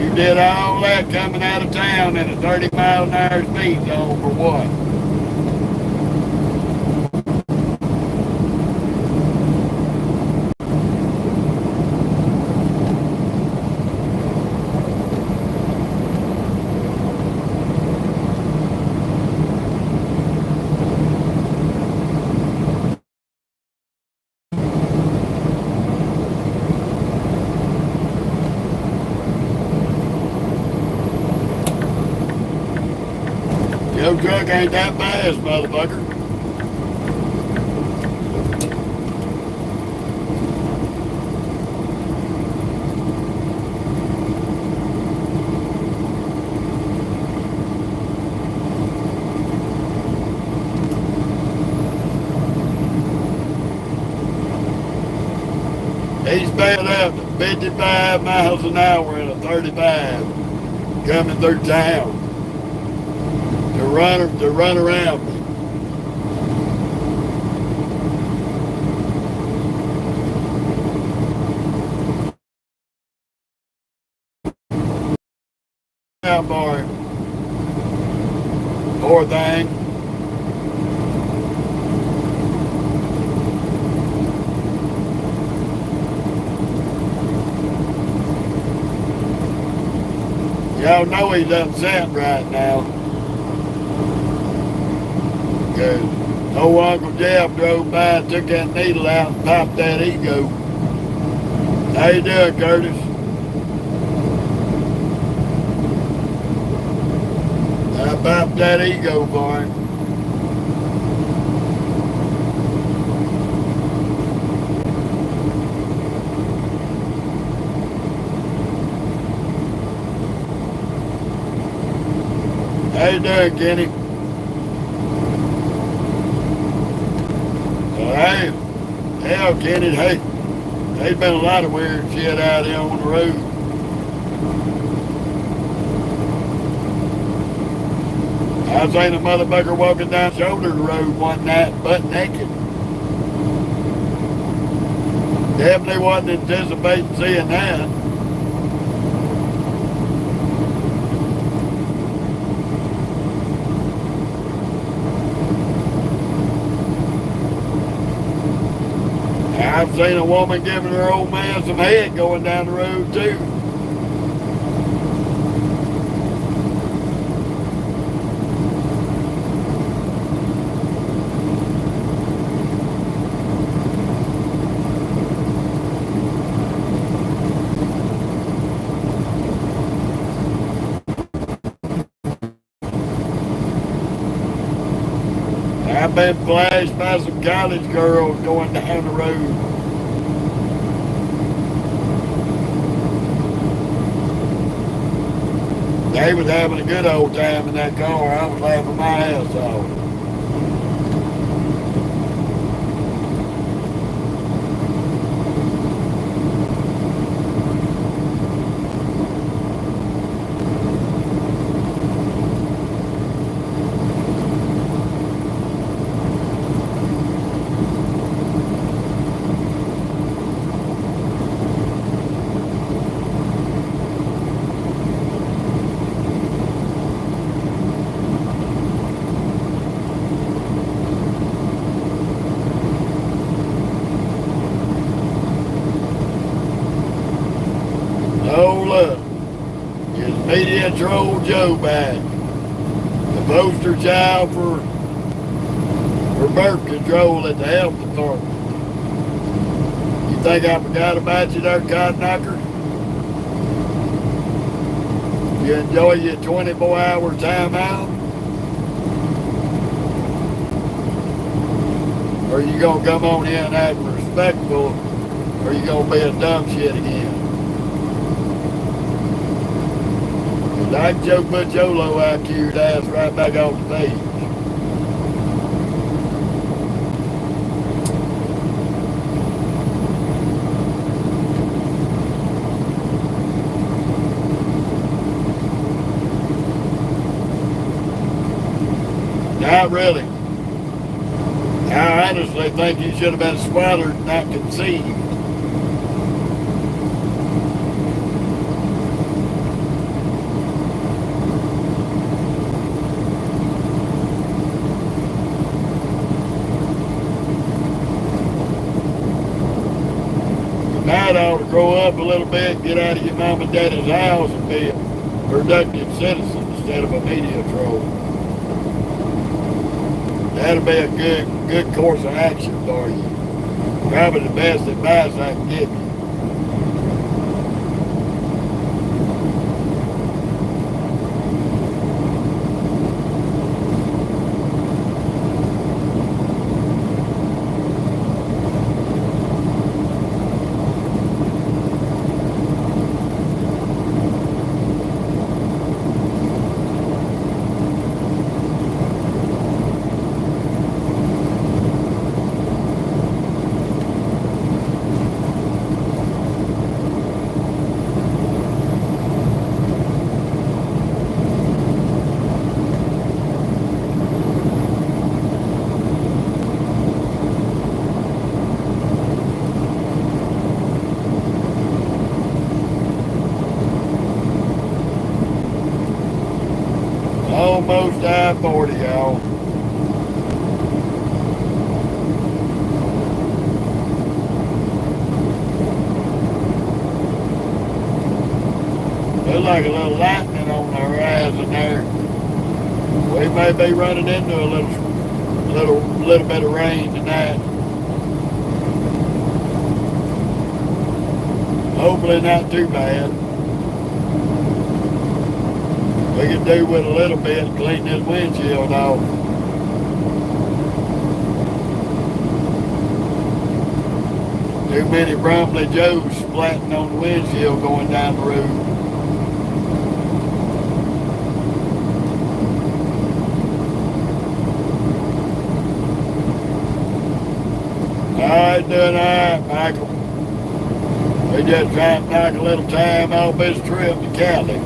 You did all that coming out of town in a 30 mile an hour speed zone for what? Your truck ain't that fast, motherfucker. He's sped up to 55 miles an hour in a 35 coming through town to run around me. Out for him. Poor thing. Y'all know he's upset right now. Cause old Uncle Jeff drove by and took that needle out and popped that ego. How you doing, Curtis? I popped that ego for him. How you doing, Kenny? Hey, hell, Kenny, hey, there's been a lot of weird shit out here on the road. I seen a motherfucker walking down the shoulder of the road one night, butt naked. Definitely wasn't anticipating seeing that. I've seen a woman giving her old man some head going down the road too. I've been flashed by some college girls going down the road. They was having a good old time in that car. I was laughing my ass off. Oh, look. It's Media Troll Joe back. The poster child for birth control at the health department. You think I forgot about you there, cotton knocker? You enjoy your 24-hour timeout? Or you gonna come on in and act respectful, or you gonna be a dumb shit again? Cause I can joke put your low IQ'd ass right back off the page. Not really. I honestly think you should have been smothered, not conceived. You might ought to grow up a little bit, get out of your mom and daddy's house and be a productive citizen instead of a media troll. That'll be a good course of action for you. Probably the best advice I can give you. Almost I-40, y'all. Looks like a little lightning on the horizon there. We may be running into a little bit of rain tonight. Hopefully not too bad. We can do with a little bit to clean this windshield off. Too many Brumley Joes splatting on the windshield going down the road. Alright, doing alright, Michael. We just trying to knock a little time off this trip to Cali.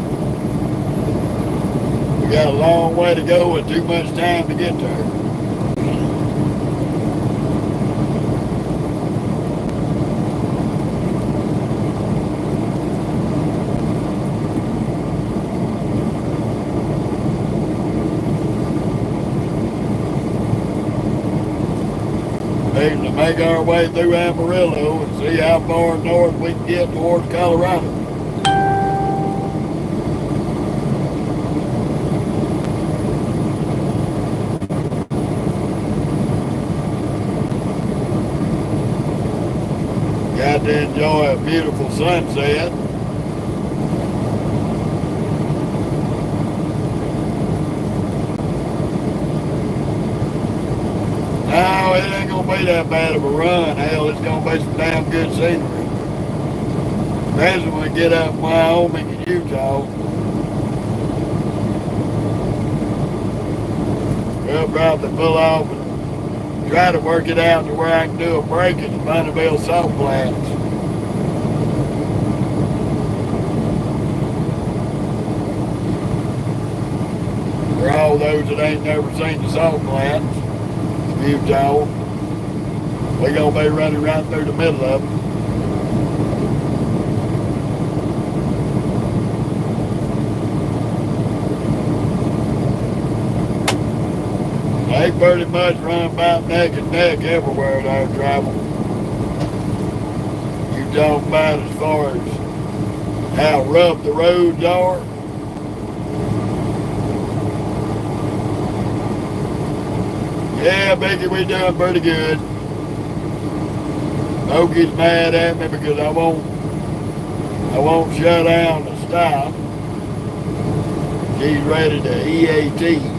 We got a long way to go and too much time to get there. Needing to make our way through Amarillo and see how far north we can get towards Colorado. Got to enjoy a beautiful sunset. No, it ain't gonna be that bad of a run. Hell, it's gonna be some damn good scenery. Especially when we get up in Wyoming and Utah. We'll probably pull off and try to work it out to where I can do a break at the Finalizing salt plants. For all those that ain't never seen the salt plants, Utah, we're going to be running right through the middle of them. They pretty much run about neck and neck everywhere that I travel. You talking about as far as how rough the roads are? Yeah, Becky, we doing pretty good. Oki's mad at me because I won't shut down and stop. She's ready to EAT.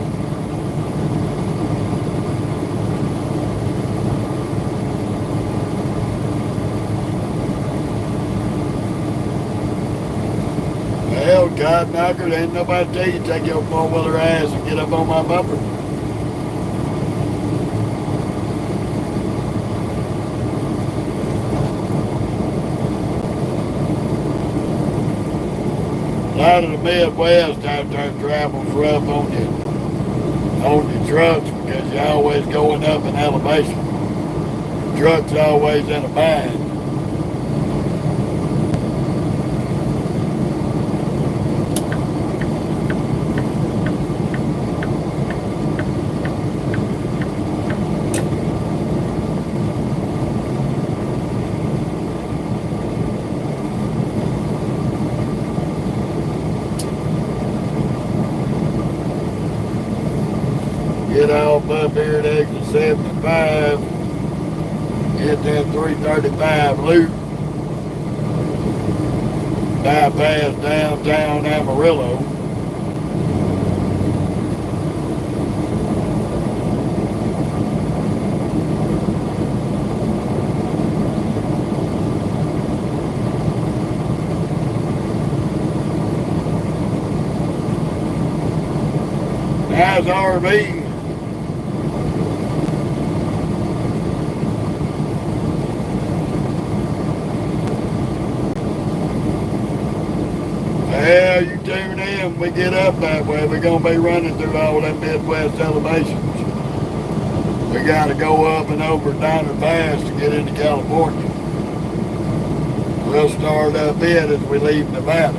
Well, God knocker, ain't nobody tell you to take your four-wheeler ass and get up on my bumper. A lot of the Midwest out there travels rough on your trucks because you're always going up in elevation. The truck's always in a bind. Get off up here at exit 75, hit that 335 loop, bypass downtown Amarillo. How's RV? Well, you tune in, we get up that way, we're going to be running through all them Midwest elevations. We got to go up and over Diner Pass to get into California. We'll start up it as we leave Nevada.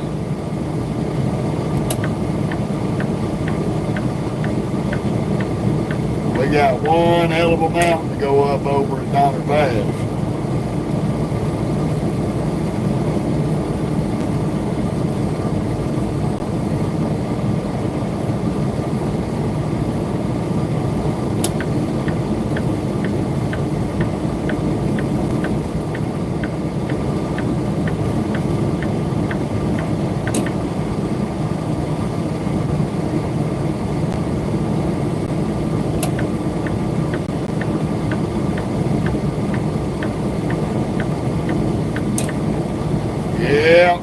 We got one hell of a mountain to go up over at Diner Pass. Yeah.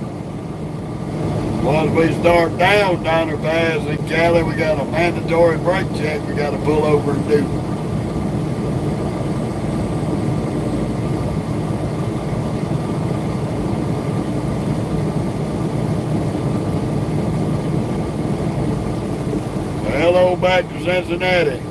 Once we start down Diner Pass in Cali, we got a mandatory brake check we got to pull over and do. Hello, back to Cincinnati.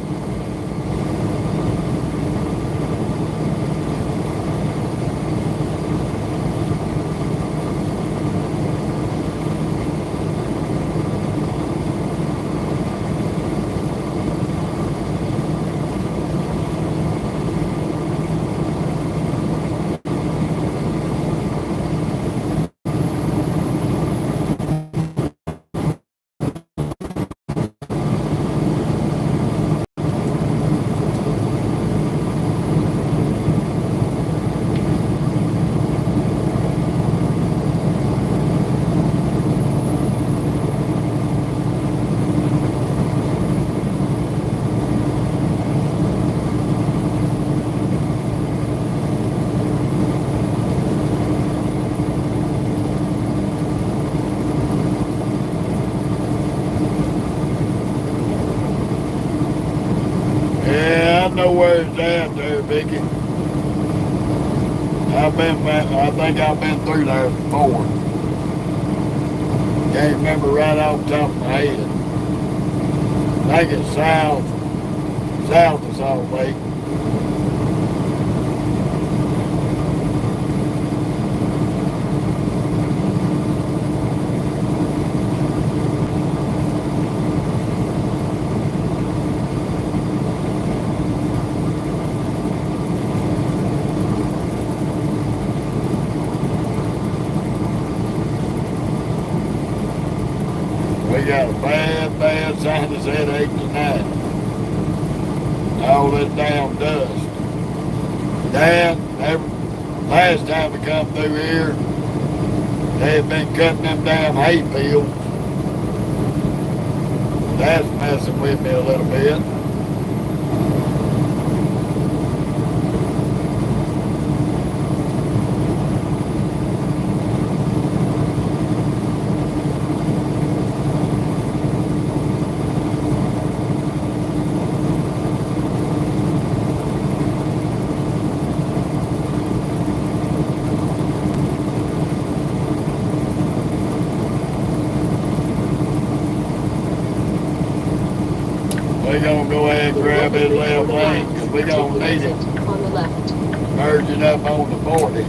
Where's that there, Vicky? I think I've been through there before. Can't remember right off the top of my head. I think it's south of Salt Lake. We got a bad sinus headache tonight. All this damn dust. Last time we come through here, they had been cutting them damn hay fields. That's messing with me a little bit. We're going to go ahead and grab his left lane because we're going to need it. On the left. Merging up on the 40.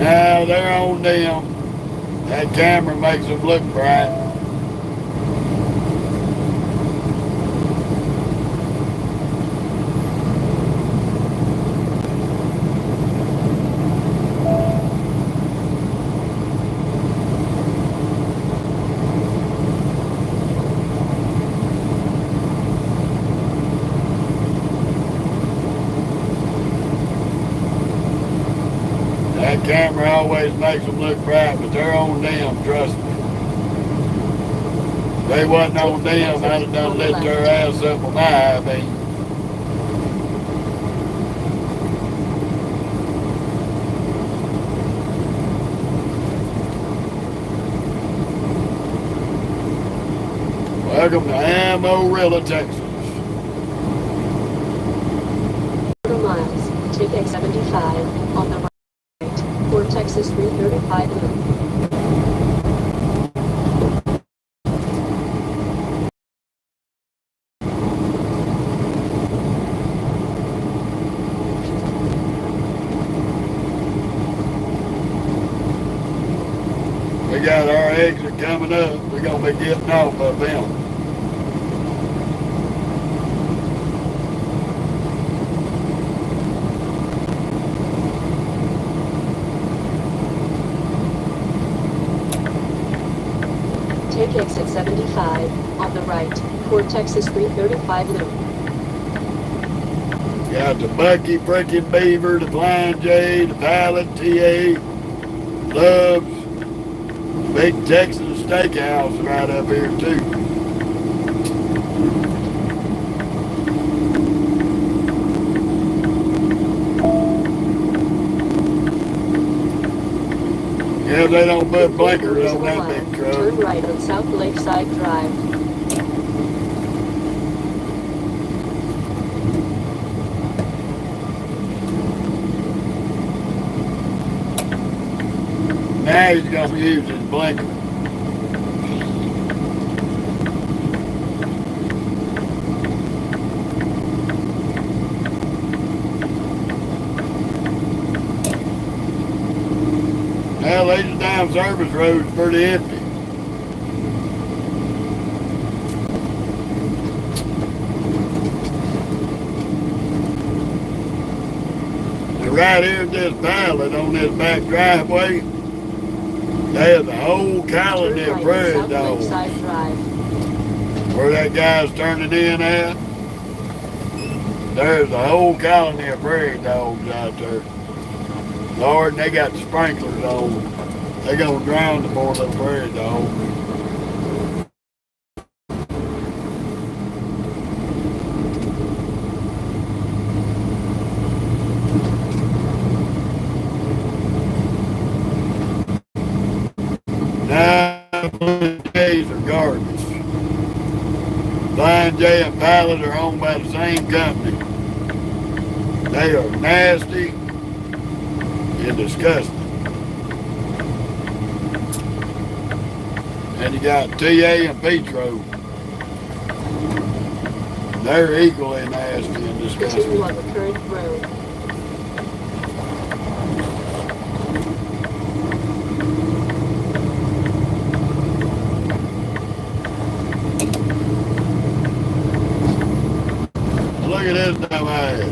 Now they're on them. That camera makes them look bright. That camera always makes them look bright, but they're on them, trust me. If they wasn't on them, I'd have done lit their ass up with my high beam. Welcome to Amarillo, Texas. Miles. Take exit 75 on the right. For Texas 335 loop. We got our exit coming up. We're going to be getting off of them. Take exit 75 on the right for Texas 335 loop. Got the Bucky Frickin' Beaver, the Flying J, the Pilot, TA, Loves, Big Texas Steakhouse right up here too. Yeah, they don't put blinkers on that big truck. Turn right on South Lakeside Drive. Now he's going to use his blinker. Well, these damn service roads pretty empty. And right here at this pilot on this back driveway, there's the whole colony of prairie dogs. Where that guy's turning in at, there's a whole colony of prairie dogs out there. Lord, and they got the sprinklers on. They're gonna drown the poor little prairie dog. J's are garbage. Flying J and Pilot are owned by the same company. They are nasty and disgusting. And you got TA and Petro. They're equally nasty and disgusting. Continue on the current road. Look at this dumb ass.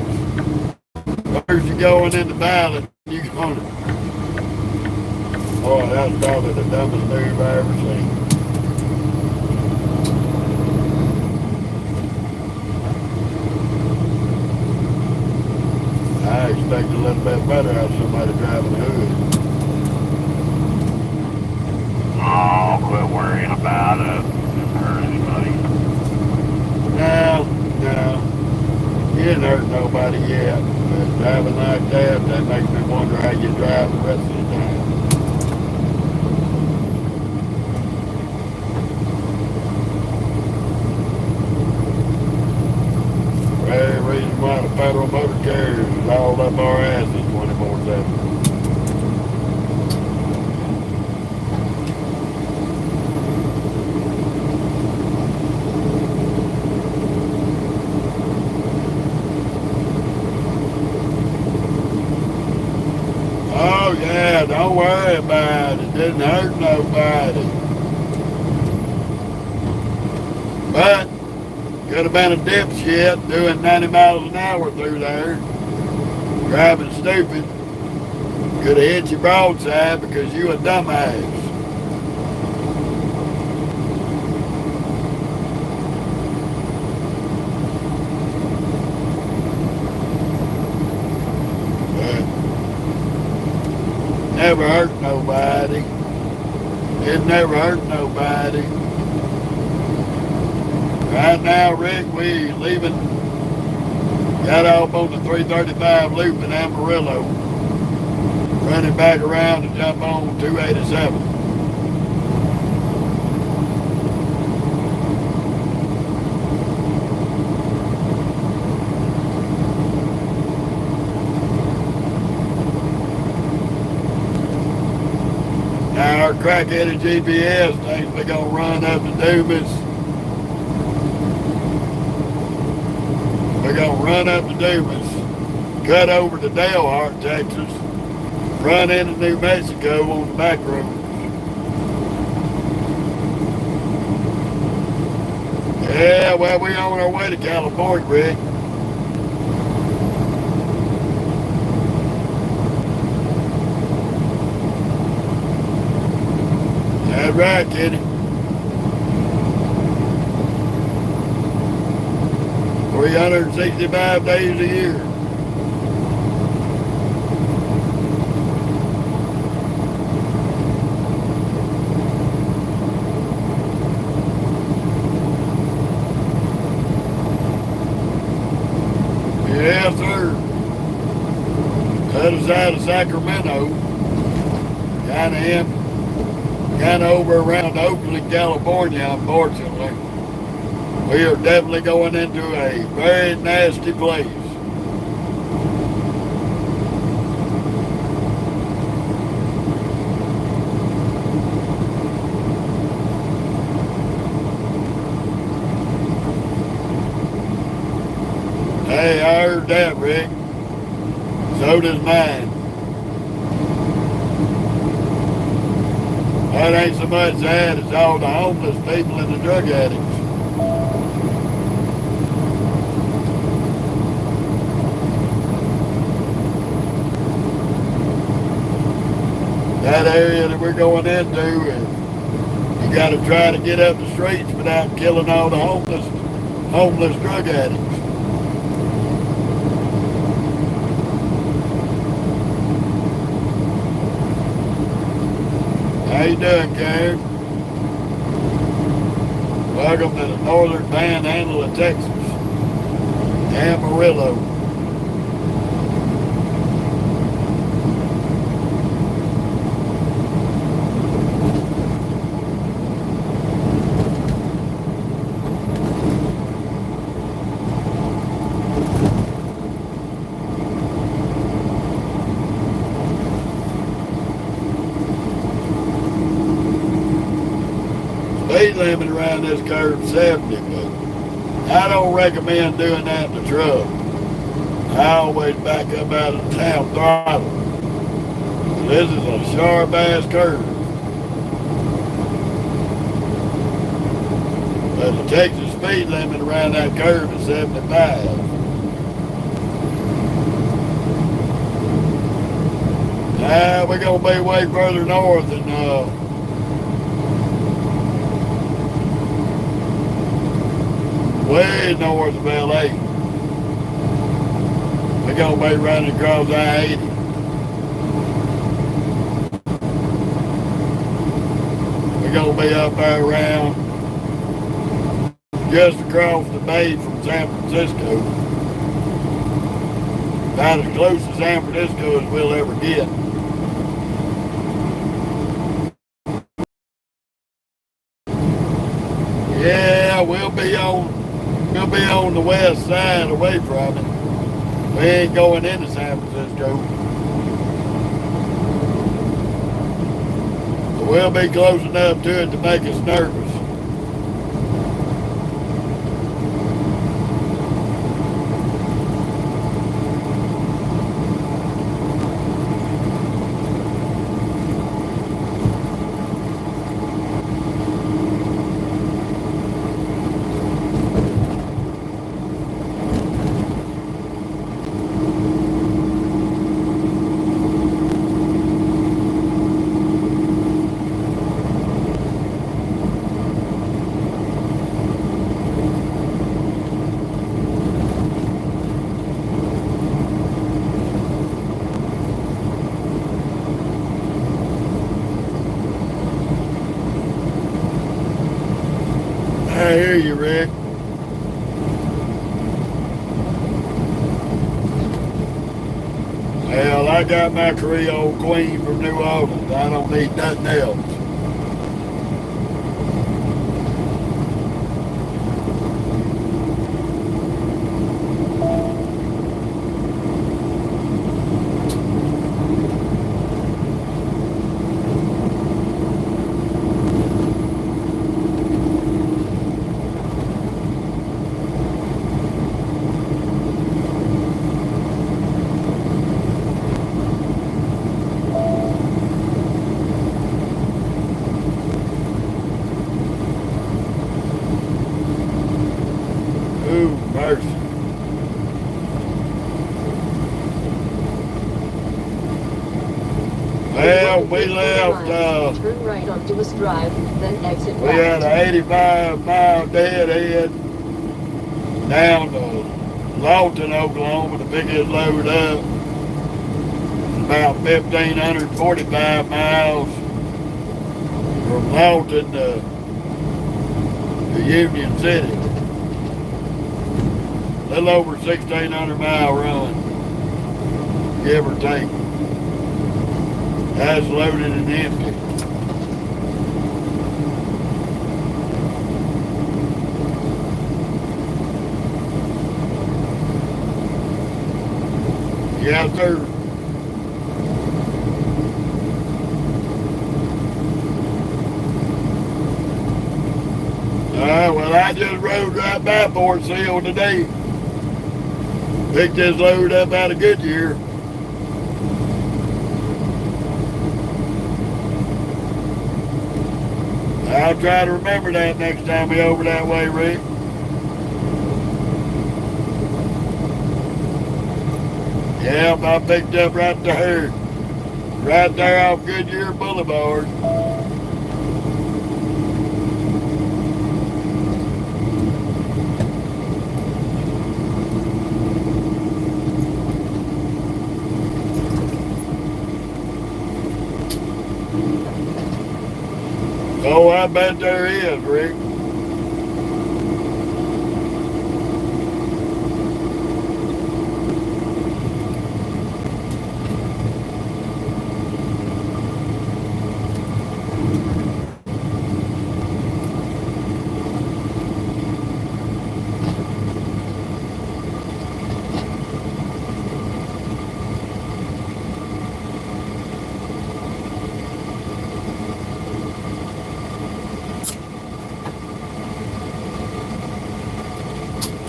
First you going into Pilot, you going to... Boy, that's probably the dumbest move I ever seen. I expect a little bit better out of somebody driving the hood. Oh, quit worrying about it. Didn't hurt anybody. No. You didn't hurt nobody yet. But driving like that makes me wonder how you drive the rest of the time. Very reason why the federal motor carriers is all up our asses 24/7. Oh yeah, don't worry about it. Didn't hurt nobody. But could have been a dipshit doing 90 miles an hour through there. Driving stupid. Could have hit you broadside because you a dumbass. Never hurt nobody. It never hurt nobody. Right now, Rick, we leaving. Got off on the 335 loop in Amarillo. Running back around to jump on 287. Now our crack-headed GPS thinks we're going to run up to Dumas. We're going to run up to Dumas, cut over to Dalhart, Texas, run into New Mexico on the back road. Yeah, well, we're on our way to California, Rick. That's right, Kenny. 365 days a year. Yes, sir. Other side of Sacramento, kind of over around Oakland, California, unfortunately. We are definitely going into a very nasty place. Hey, I heard that, Rick. So does mine. That ain't so much that, it's all the homeless people and the drug addicts. That area that we're going into, and you got to try to get up the streets without killing all the homeless drug addicts. How you doing, Karen? Welcome to the northern panhandle of Texas, Amarillo. this curve 70, but I don't recommend doing that in the truck. I always back up out of the town throttle. This is a sharp ass curve. But the Texas speed limit around that curve is 75. We're going to be way further north than way north of LA. We're going to be running across I-80. We're going to be up there around just across the bay from San Francisco. About as close to San Francisco as we'll ever get. Yeah, we'll be on the west side away from it. We ain't going into San Francisco. But we'll be close enough to it to make us nervous. I hear you, Rick. Well, I got my Creole Queen from New Orleans. I don't need nothing else. Ooh, mercy. Well, we left, turn right on Duas Drive, then exit we left. had an 85-mile deadhead down to Lawton, Oklahoma to pick his load up. About 1,545 miles from Lawton to Union City. A little over 1,600 mile run, give or take. That's loaded and empty. Yes, sir. Well, I just rode right by Fort Sill today. Picked this load up out of Goodyear. I'll try to remember that next time we over that way, Rick. Yep, I picked up right there off Goodyear Boulevard. Oh, I bet there is, Rick.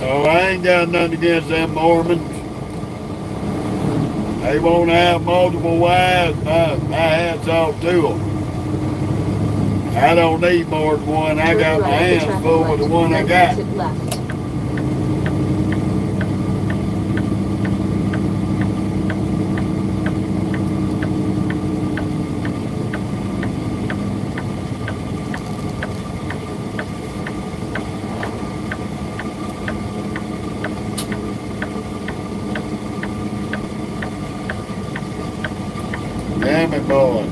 So I ain't got nothing against them Mormons. They want to have multiple wives. My hat's off to them. I don't need more than one. I Turn got my right at the hands traffic full with the light, one I then got. exit left. Damn it, boy.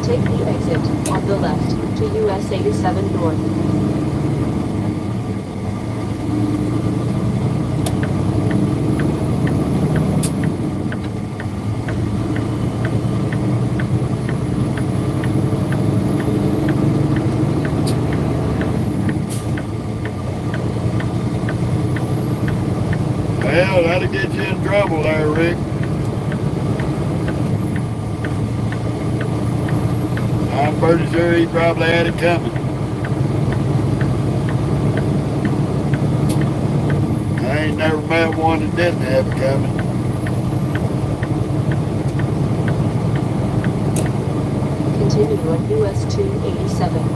Take the exit on the left to US 87 North. Well, that'll get you in trouble there, Rick. I'm pretty sure he probably had it coming. I ain't never met one that didn't have it coming. Continue on US 287.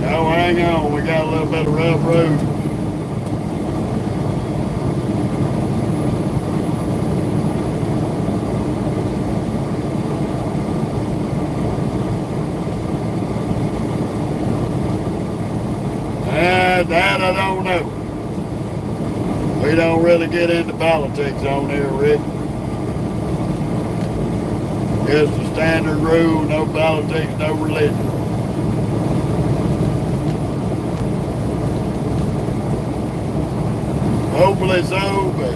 Oh, hang on. We got a little bit of rough road. That I don't know. We don't really get into politics on here, Rick. It's the standard rule, no politics, no religion. Hopefully so, but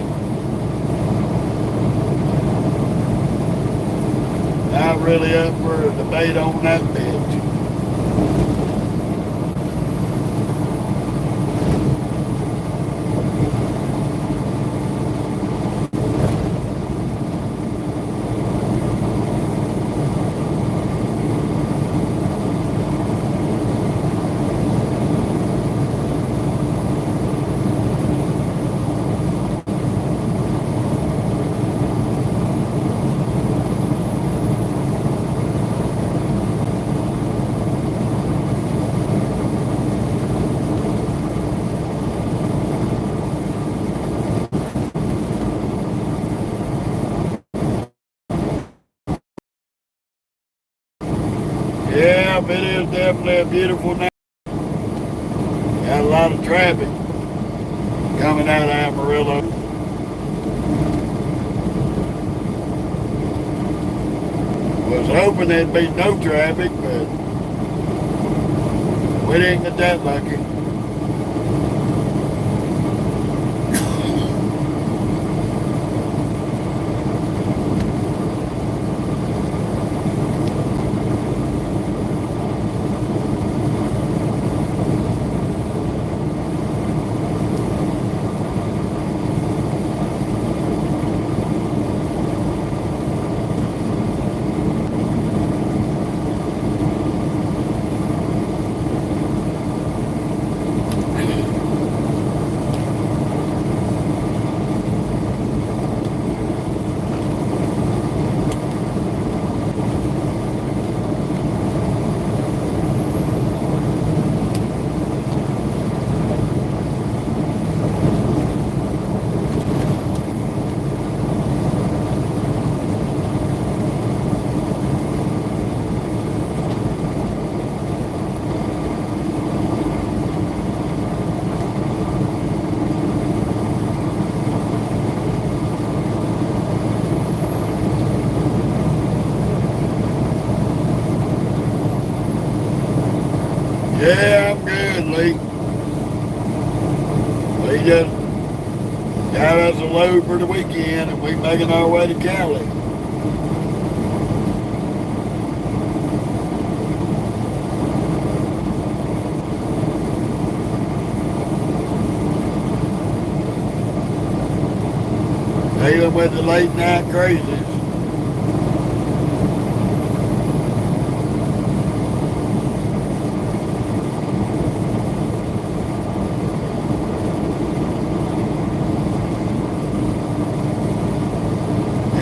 not really up for a debate on that bitch. Yeah, but it is definitely a beautiful night. Got a lot of traffic coming out of Amarillo. Was hoping there'd be no traffic, but we didn't get that lucky. Yeah, I'm good, Lee. We just got us a load for the weekend and we making our way to Cali. Dealing with the late night crazies.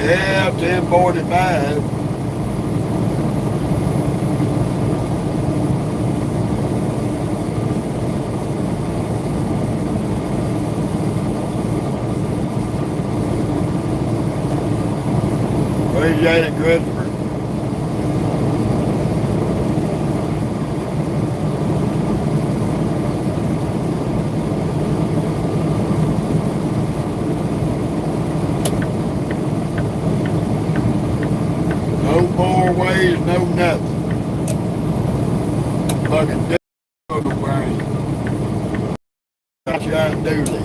Yeah, 10:45. Appreciate it, Christopher. No more ways, no nothing. Fucking do brain. Got you out and do this.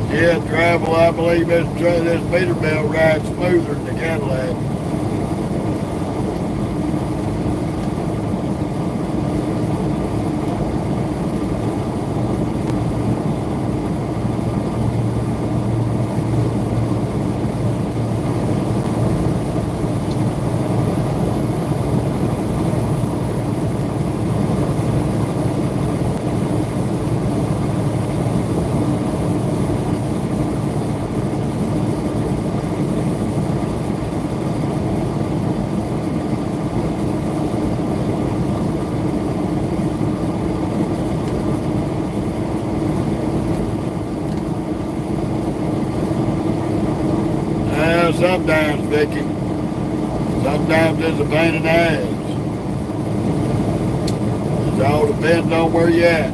Yeah, travel, I believe this Peterbilt rides smoother than the Cadillac. Sometimes, Vicky. Sometimes it's a pain in the ass. It all depends on where you're at.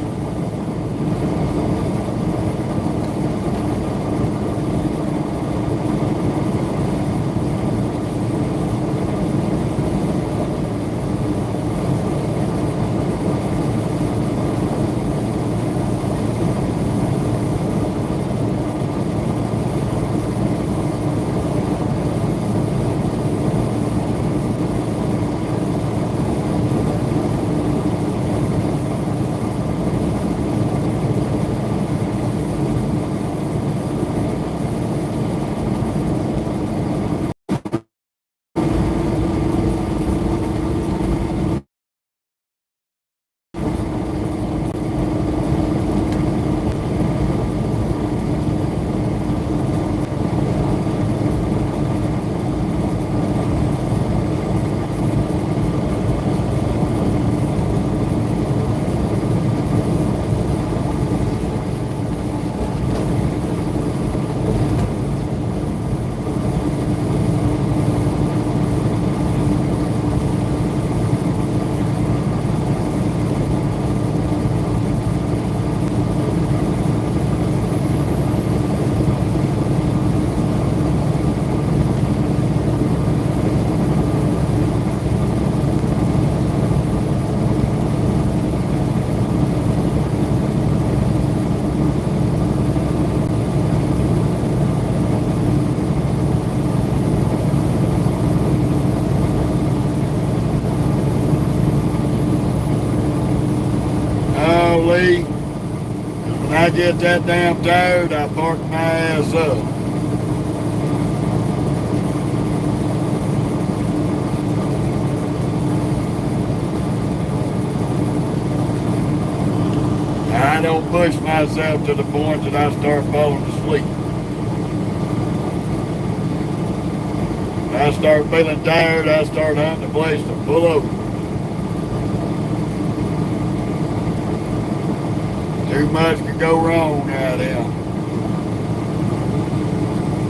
Lee, when I get that damn tired, I park my ass up. I don't push myself to the point that I start falling asleep. When I start feeling tired, I start hunting a place to pull over. Too much could go wrong out there.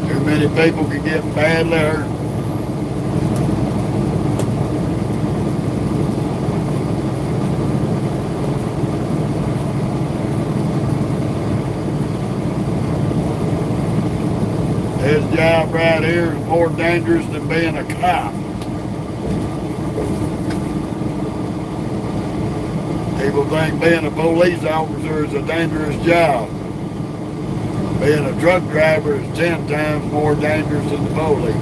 Too many people could get badly hurt. This job right here is more dangerous than being a cop. People think being a police officer is a dangerous job. Being a truck driver is 10 times more dangerous than the police.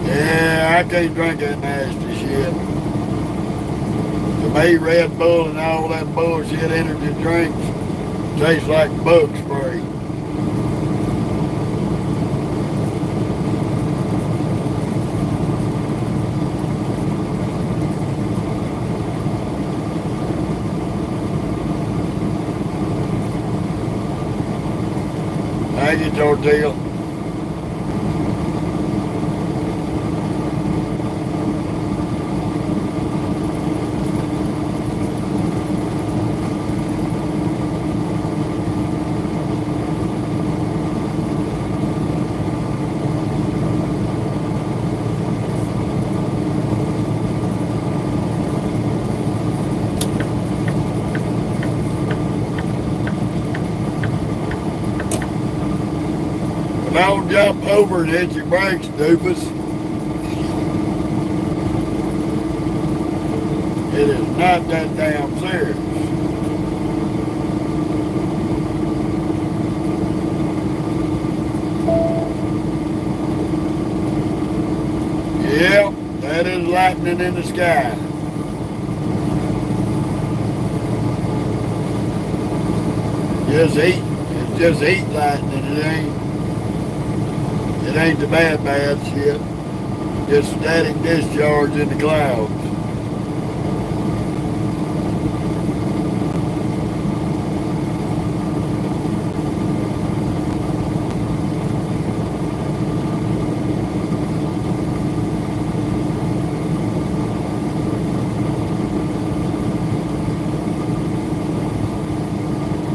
Yeah, I can't drink that nasty shit. To me, Red Bull and all that bullshit energy drinks tastes like bug spray. Thank you, Tortilla. Don't jump over and hit your brakes, doofus. It is not that damn serious. Yep, that is lightning in the sky. Just heat. It's just heat lightning. It ain't the bad shit. Just static discharge in the clouds.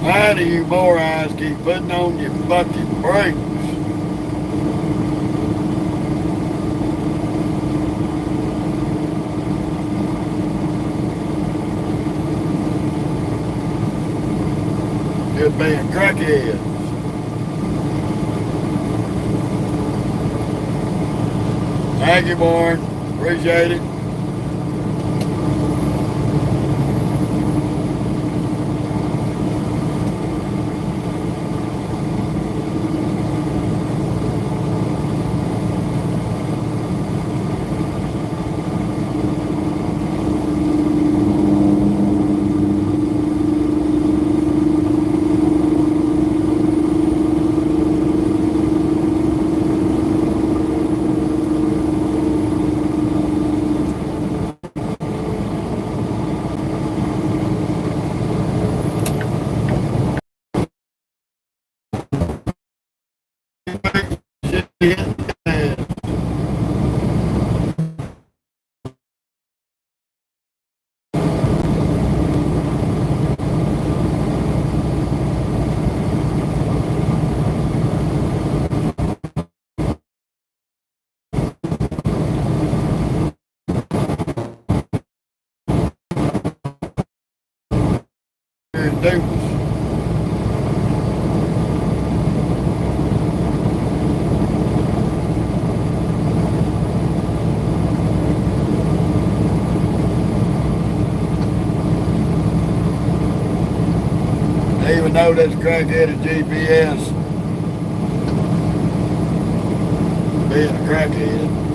Why do you morons keep putting on your fucking brakes? Just being crackheads. Thank you, Warren. Appreciate it. They even know that's crackheaded GPS. Being a crackhead.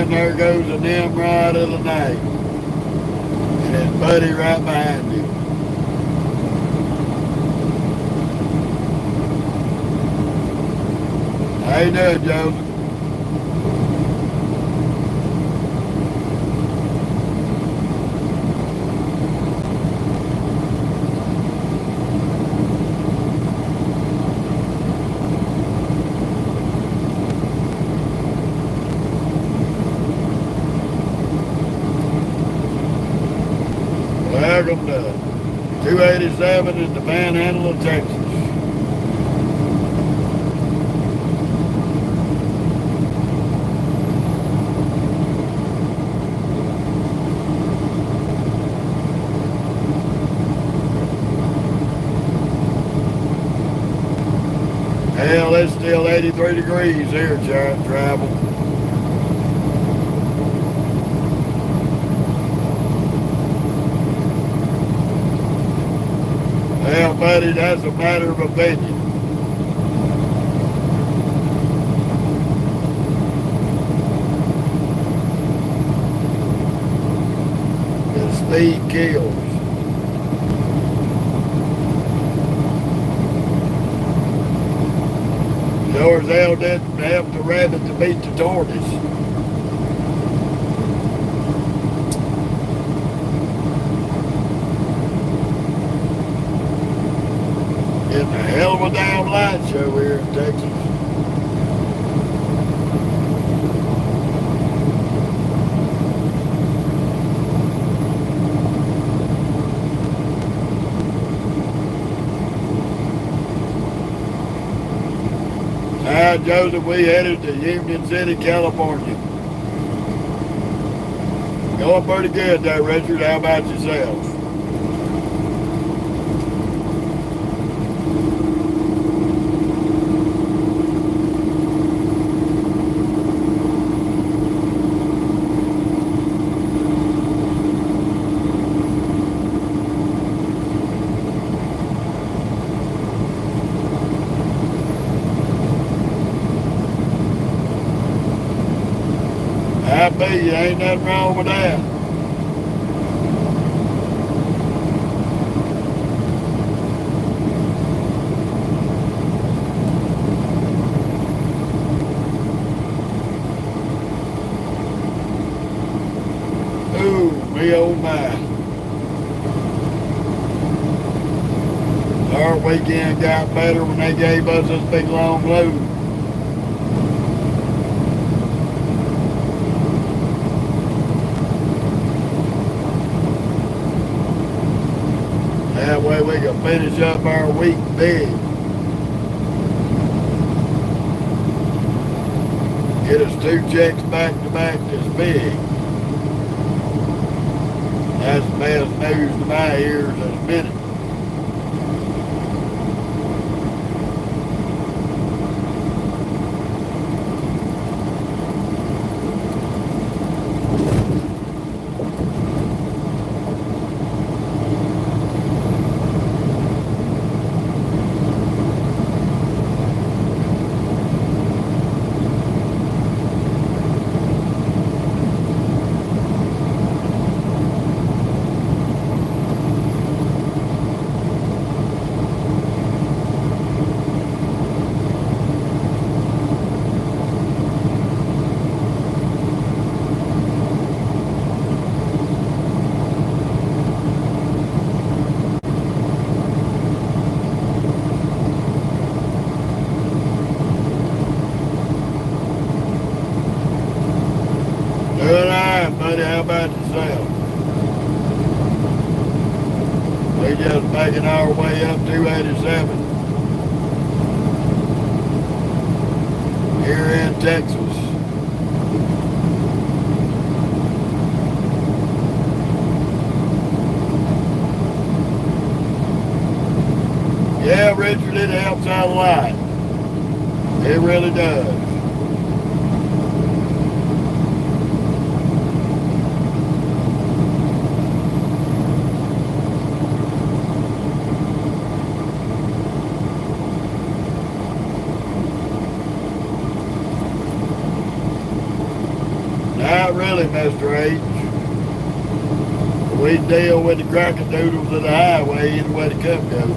There goes the Nimrod of the night. And his buddy right behind him. How you doing, Joseph? Welcome to 287 in the Panhandle of Texas. Hell, it's still 83 degrees here, travel. Well, buddy, that's a matter of opinion. The speed kills. Sure as hell didn't help the rabbit to beat the tortoise. Getting a hell of a damn light show here in Texas. Now, Joseph, we headed to Union City, California. Going pretty good there, Richard. How about yourself? I bet you ain't nothing wrong with that. Ooh, me oh my. Our weekend got better when they gave us this big long load. That way we can finish up our week big. Get us 2 checks back to back this big. That's the best news to my ears in a minute. Doing alright, buddy. How about yourself? We just making our way up 287 here in Texas. Yeah, Richard, it helps out a lot. It really does. Not really, Mr. H. We deal with the crackadoodles of the highway any way the cup goes.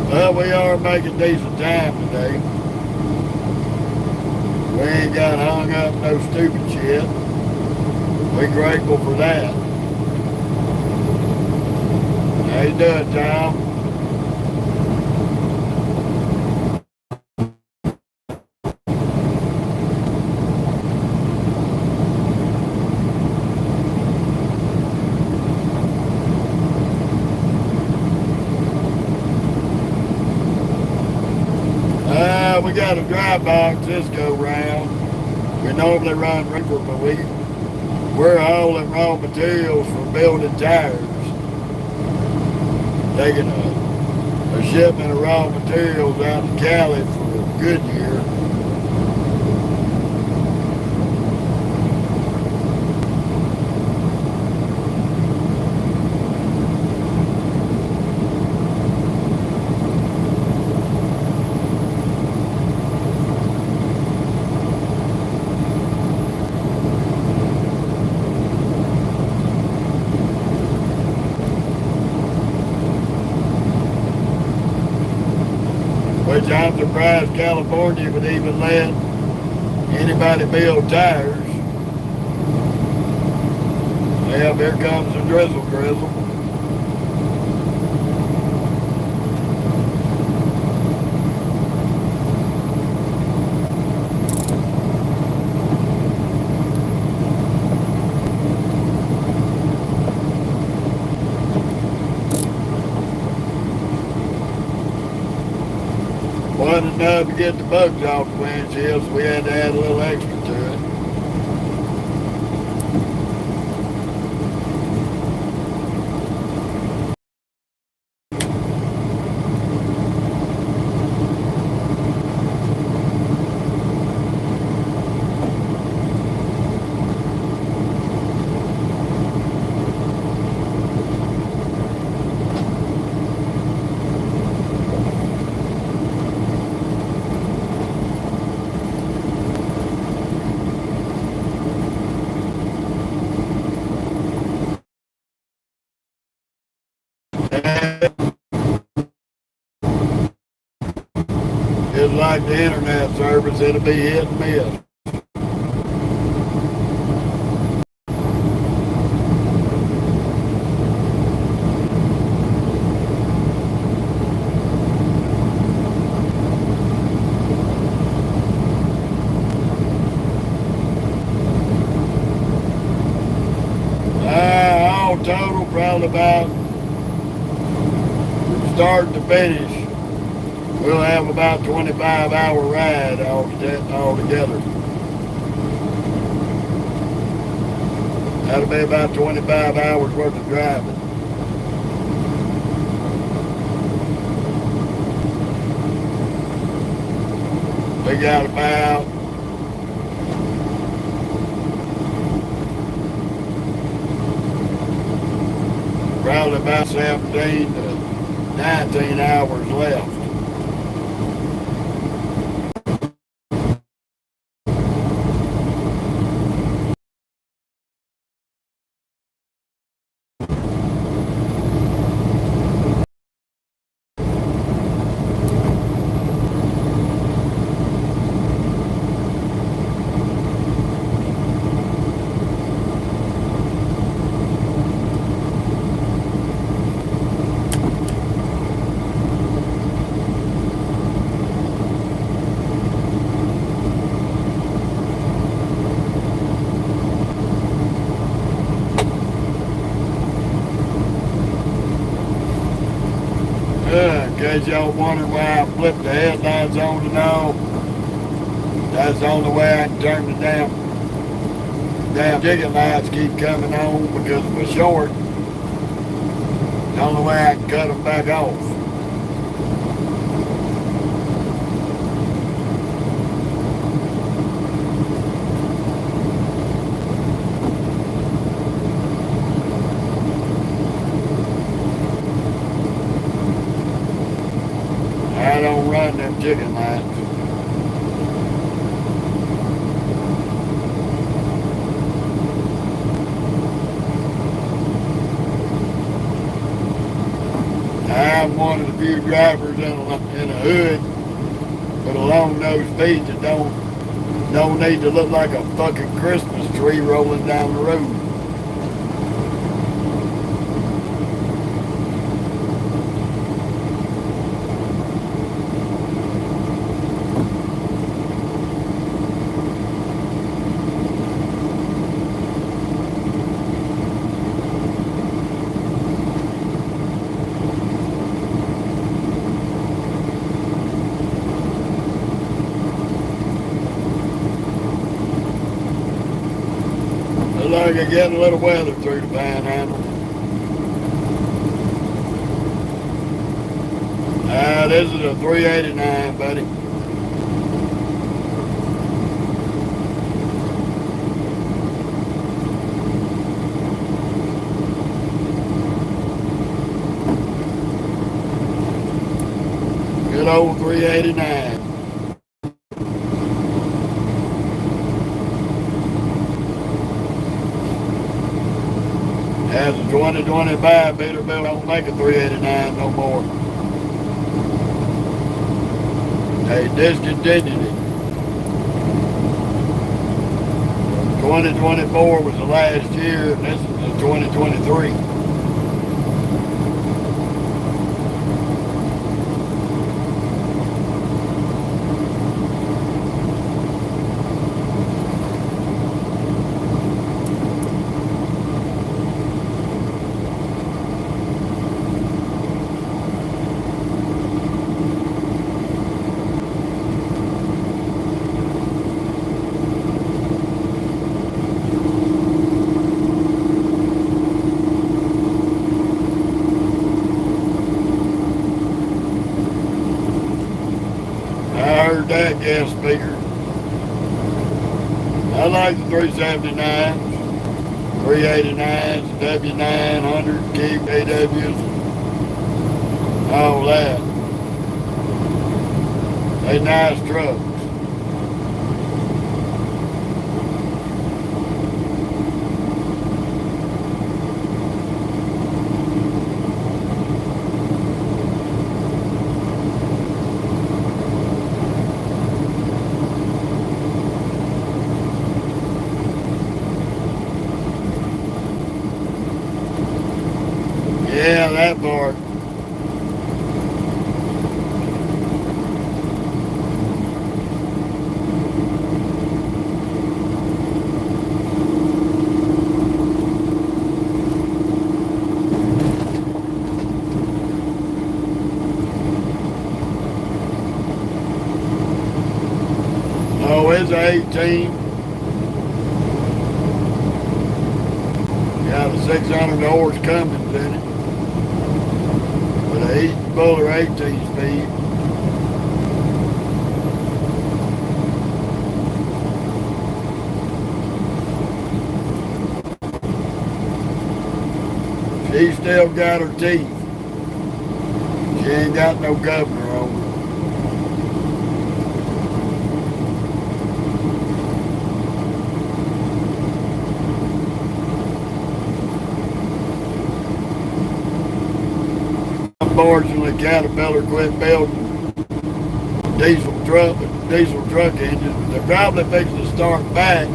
Well, we are making decent time today. We ain't got hung up no stupid shit. We're grateful for that. How you doing, Tom? We got a dry box this go round. We normally run reefer, but we're hauling raw materials for building tires. Taking a shipment of raw materials out to Cali for Goodyear. Which I'm surprised California would even let anybody build tires. Yeah, here comes the drizzle. Wasn't enough to get the bugs off the windshield, so we had to add a little extra to it. Just like the internet service, it'll be hit and miss. All total, probably about start to finish, we'll have about 25-hour ride altogether. That'll be about 25 hours worth of driving. We got about probably about 17 to 19 hours left. In case y'all wonder why I flipped the headlights on and off, that's the only way I can turn the damn ticket lights keep coming on because we're short. The only way I can cut them back off. I don't run them chicken lights. I'm one of the few drivers in a hood with a long nose feet that don't need to look like a fucking Christmas tree rolling down the road. Looks like you're getting a little weather through the panhandle. This is a 389, buddy. Good old 389. As a 2025 Peterbilt don't make a 389 no more. They discontinued it. 2024 was the last year, and this is the 2023. I heard that gas speaker. I like the 379s, 389s, W900, KWs, all that. They nice trucks. Yeah, that part. Oh, it's a 18. Got a 600 horse Cummins in it. With a heat buller 18 speed. She still got her teeth. She ain't got no governor on her. Unfortunately, Caterpillar quit building diesel truck engines. They're probably fixing to start back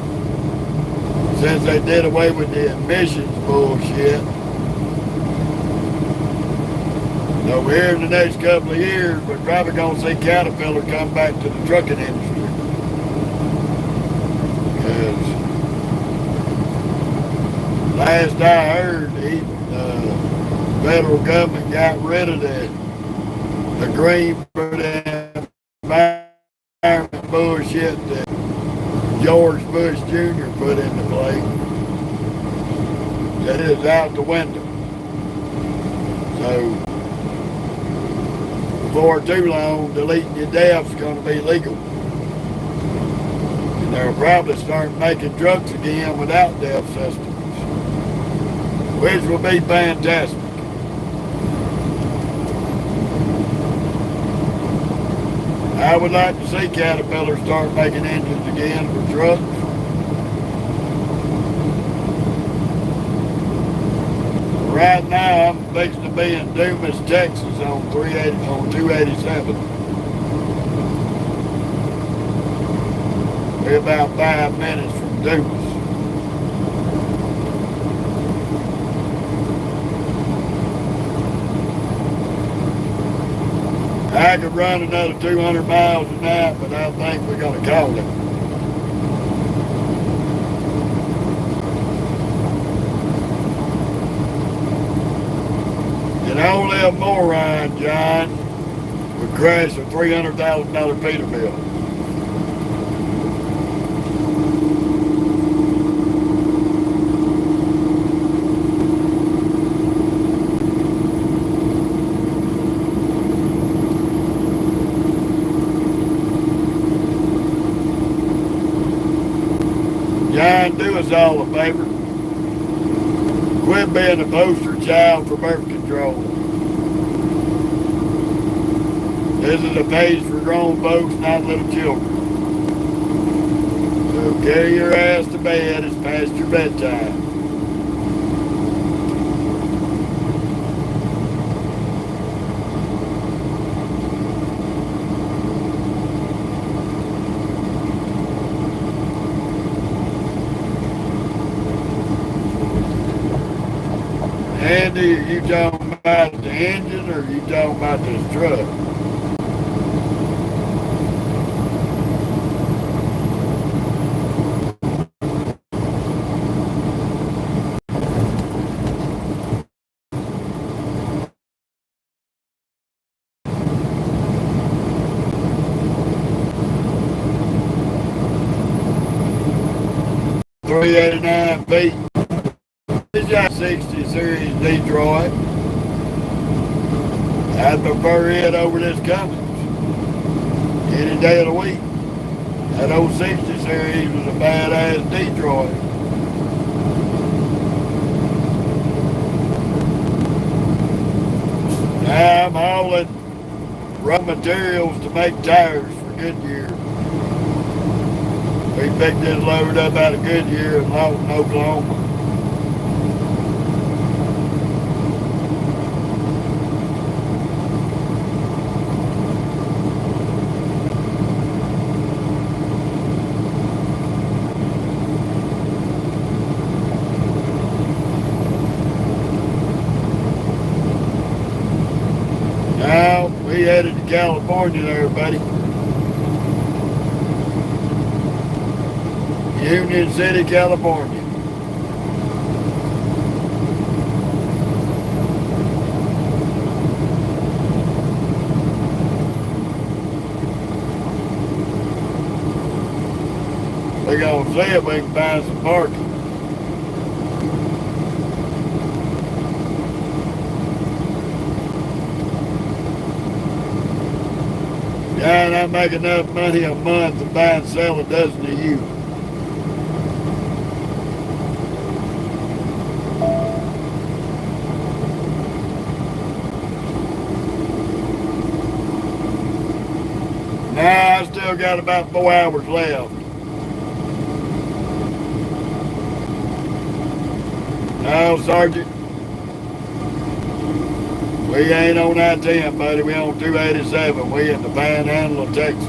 since they did away with the emissions bullshit. So here in the next couple of years, we're probably going to see Caterpillar come back to the trucking industry. Because last I heard, the federal government got rid of the green for the environment bullshit that George Bush Jr. put into play. That is out the window. So before too long, deleting your DEF is going to be legal. And they'll probably start making trucks again without DEF systems, which will be fantastic. I would like to see Caterpillar start making engines again for trucks. Right now, fixing to be in Dumas, Texas on 287. We're about 5 minutes from Dumas. I could run another 200 miles a night, but I think we're going to call it. And only a moron, John, would crash a $300,000 Peterbilt. John, do us all a favor. Quit being a poster child for birth control. This is a page for grown folks, not little children. So carry your ass to bed. It's past your bedtime. Andy, are you talking about the engine or are you talking about this truck? $389 feet. It's got 60 series Detroit. I'd prefer it over this Cummins any day of the week. That old 60 series was a badass Detroit. Now I'm hauling raw materials to make tires for Goodyear. We picked this load up out of Goodyear in Lawton, Oklahoma. Now we headed to California there, buddy. Union City, California. We're gonna see if we can find some parking. God, I make enough money a month to buy and sell a dozen of you. Now I still got about 4 hours left. No, Sergeant. We ain't on I-10, buddy. We on 287. We in the Panhandle of Texas.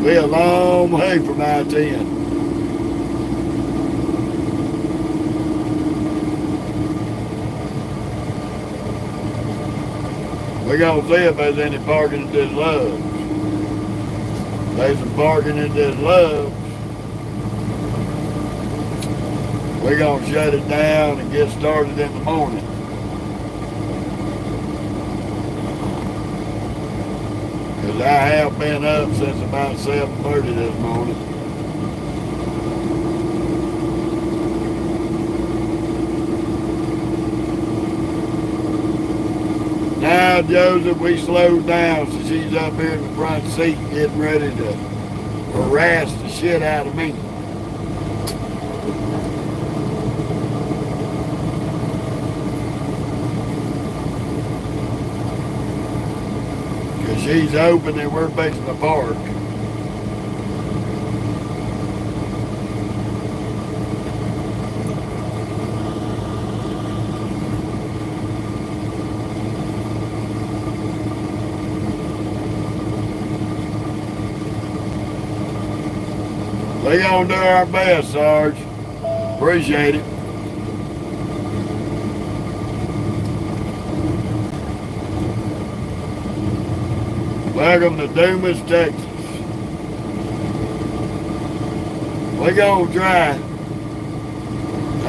We a long way from I-10. We're gonna see if there's any parking at this Love's. There's some parking at this Love's. We're gonna shut it down and get started in the morning. Cause I have been up since about 7:30 this morning. Now, Joseph, we slowed down, so she's up here in the front seat getting ready to harass the shit out of me. Because she's hoping that we're fixing to park. We gonna do our best, Sarge. Appreciate it. Welcome to Dumas, Texas. We gonna try.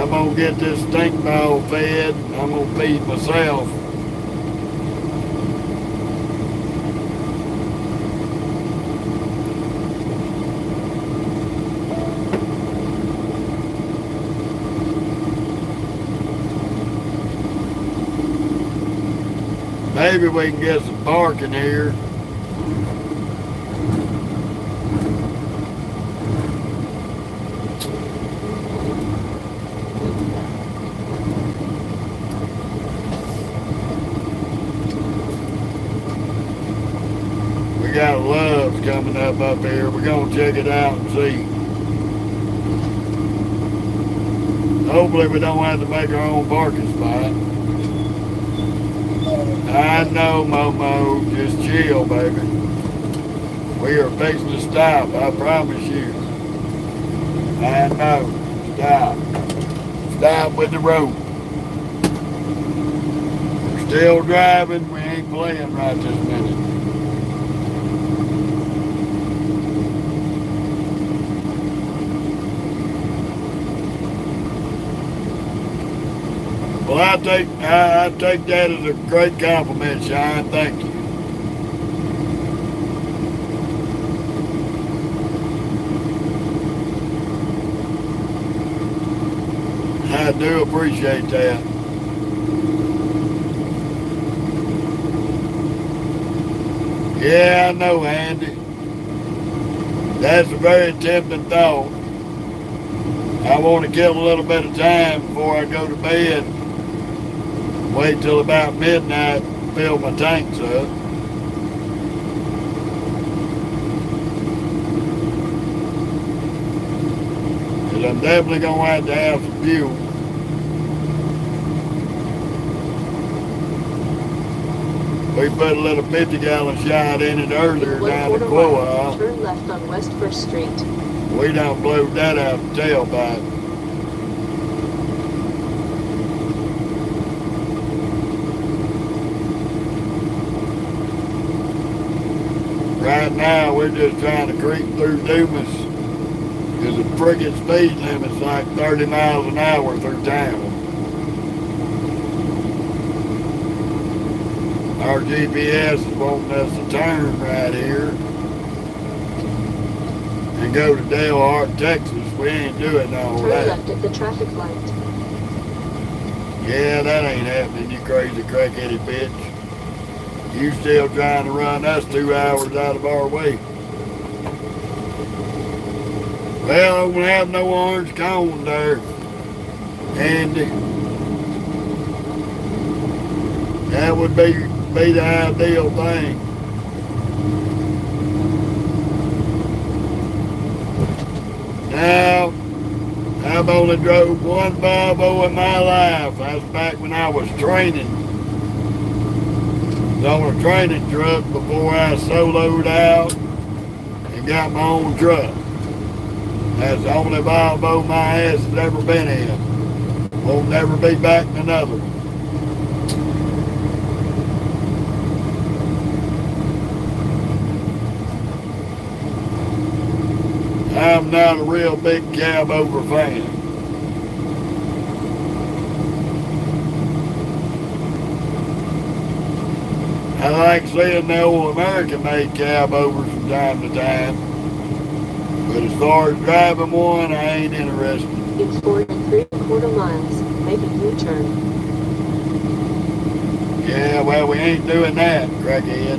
I'm gonna get this stink ball fed. I'm gonna feed myself. Maybe we can get some parking here. We got Love's coming up here. We're gonna check it out and see. Hopefully we don't have to make our own parking spot. I know, Momo. Just chill, baby. We are fixing to stop, I promise you. I know. Stop. Stop with the road. We're still driving. We ain't playing right this minute. Well, I take that as a great compliment, Sean. Thank you. I do appreciate that. Yeah, I know, Andy. That's a very tempting thought. I want to kill a little bit of time before I go to bed. Wait till about midnight and fill my tanks up. Because I'm definitely going to have some fuel. We put a little 50-gallon shot in it earlier down at Quoa. Turn left on West 1st Street. We done blew that out the tailpipe. Right now, we're just trying to creep through Dumas because the friggin' speed limit's like 30 miles an hour through town. Our GPS is wanting us to turn right here and go to Dale Hart, Texas. We ain't doing all Turn that. left at the traffic light. Yeah, that ain't happening, you crazy crackheaded bitch. You still trying to run us 2 hours out of our way. Well, I don't have no orange cone there, Andy. That would be the ideal thing. Now, I've only drove one Volvo in my life. That's back when I was training. I was on a training truck before I soloed out and got my own truck. That's the only Volvo my ass has ever been in. Won't never be back in another one. I'm not a real big cab over fan. I like seeing the old American-made cab overs from time to time. But as far as driving one, I ain't interested. It's 4 3/4 miles. Make a U-turn. Yeah, well, we ain't doing that, crackhead.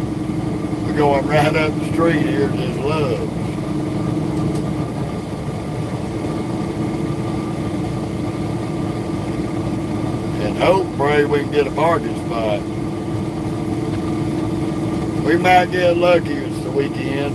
We're going right up the street here to this Love. And hope, pray we can get a parking spot. We might get lucky it's the weekend.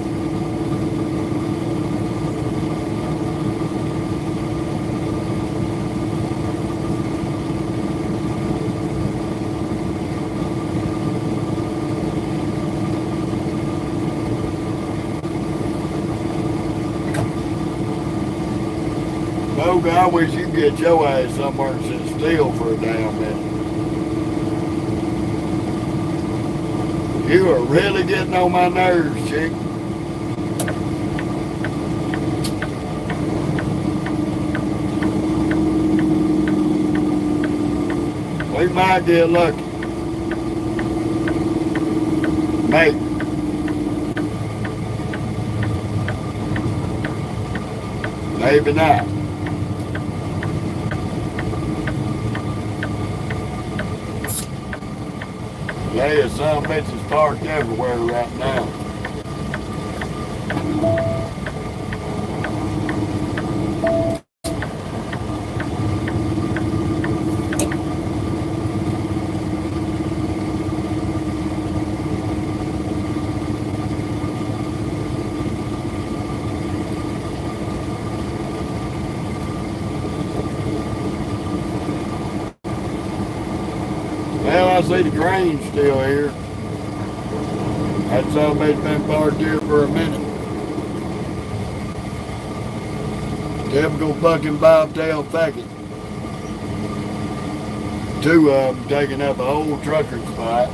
I wish you could get your ass somewhere and sit still for a damn minute. You are really getting on my nerves, chick. We might get lucky. Maybe. Maybe not. Yeah, some bitches parked everywhere right now. Well, I see the crane's still here. That somebody's been parked here for a minute. Typical fucking bobtail packet. Two of them taking up a whole trucker spot.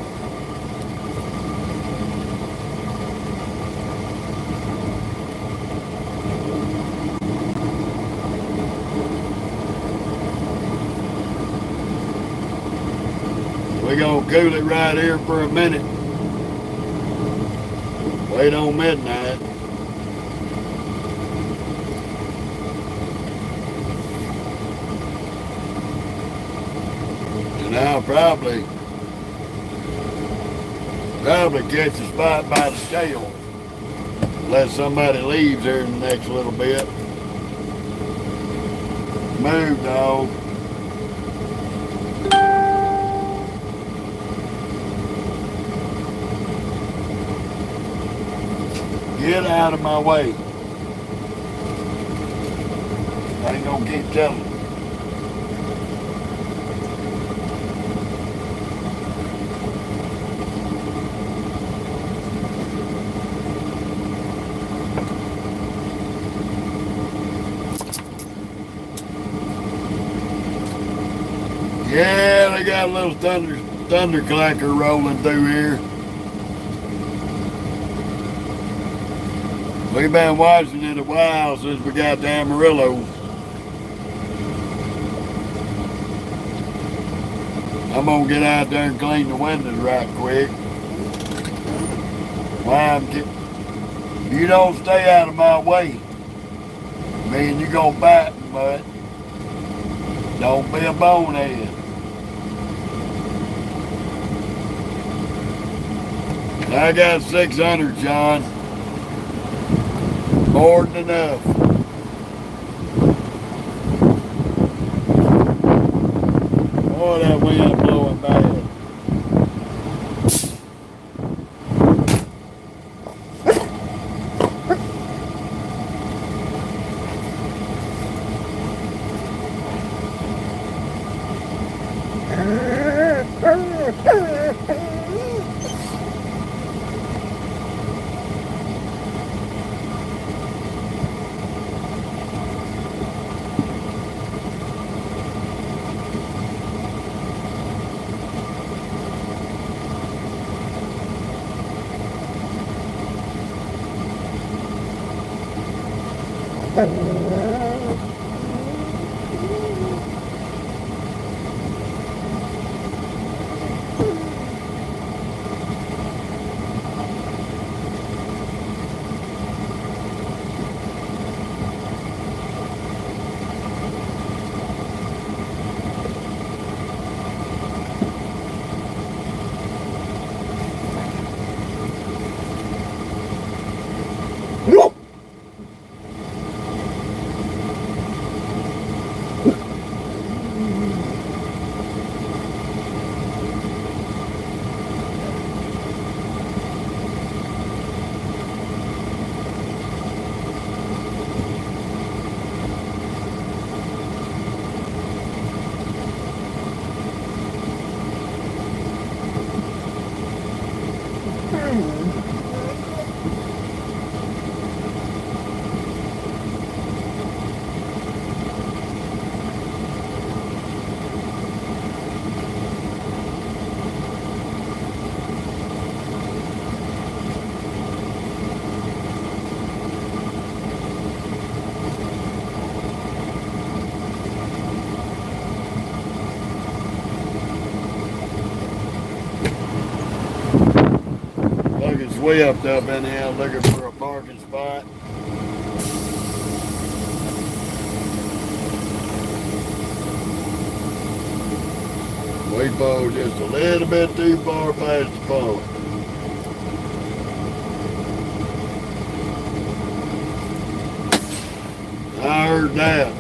We're gonna cool it right here for a minute. Wait on midnight. And I'll probably catch a spot by the scale. Unless somebody leaves here in the next little bit. Move, dog. Get out of my way. I ain't gonna keep telling you. Yeah, they got a little thunderclacker rolling through here. We've been watching it a while since we got to Amarillo. I'm gonna get out there and clean the windows right quick. You don't stay out of my way. Man, you gonna bite me, bud. Don't be a bonehead. I got 600, John. More than enough. Boy, that wind blowing bad. Swift up in here looking for a parking spot. We pulled just a little bit too far past the point. I heard that.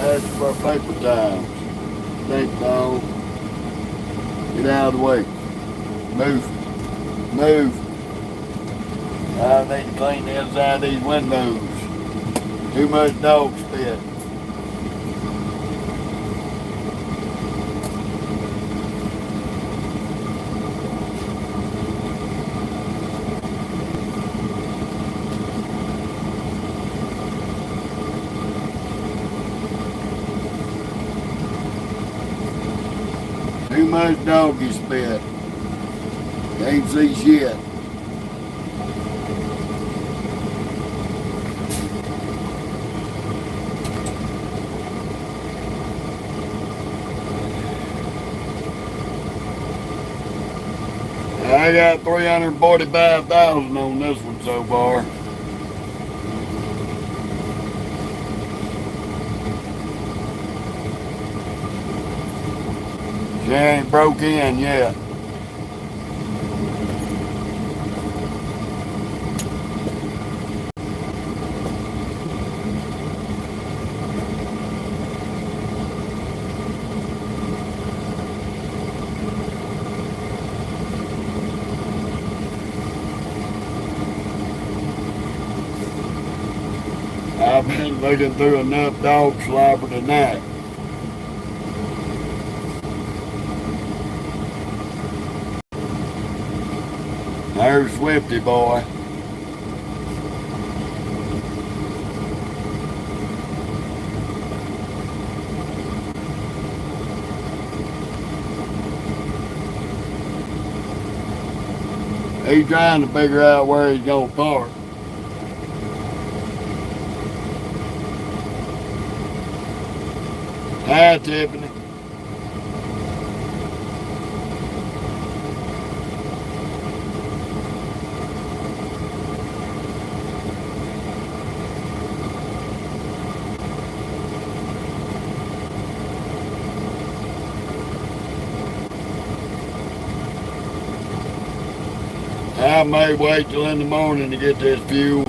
That's for paper times. Think dog. Get out of the way. Move. Move. I need to clean the inside of these windows. Too much dog spit. Too much doggy spit. Can't see shit. I got 345,000 on this one so far. She ain't broke in yet. I've been looking through enough dog slobber tonight. There's Swifty boy. He's trying to figure out where he's gonna park. Hi, Tiffany. I may wait till in the morning to get this fuel.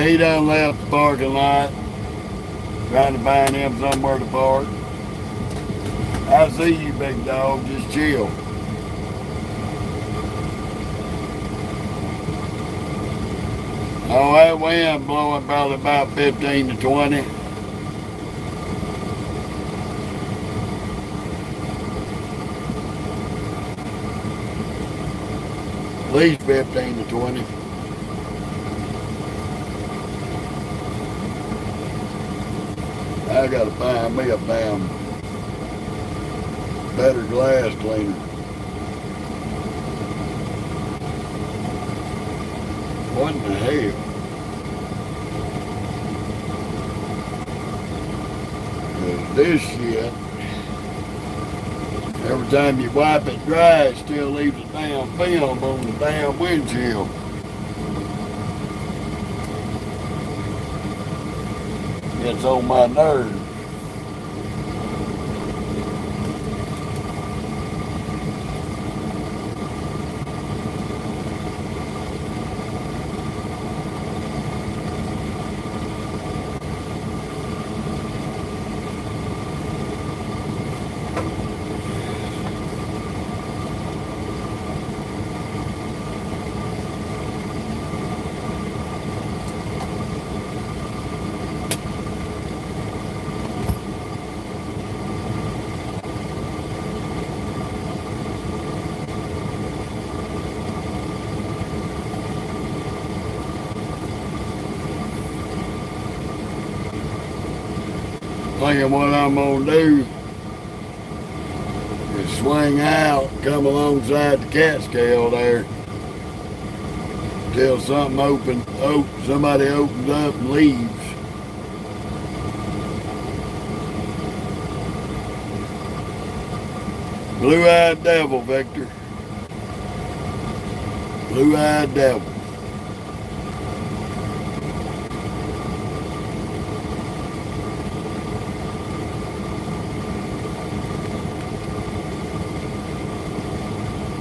He done left the parking lot, trying to find him somewhere to park. I see you, big dog, just chill. Oh, that wind blowing probably about 15 to 20. At least 15 to 20. I gotta find me a damn better glass cleaner. What in the hell? 'Cause this shit, every time you wipe it dry, it still leaves a damn film on the damn windshield. Gets on my nerves. Thinking what I'm gonna do is swing out, come alongside the Catskill there till something somebody opens up and leaves. Blue-eyed devil, Victor. Blue-eyed devil.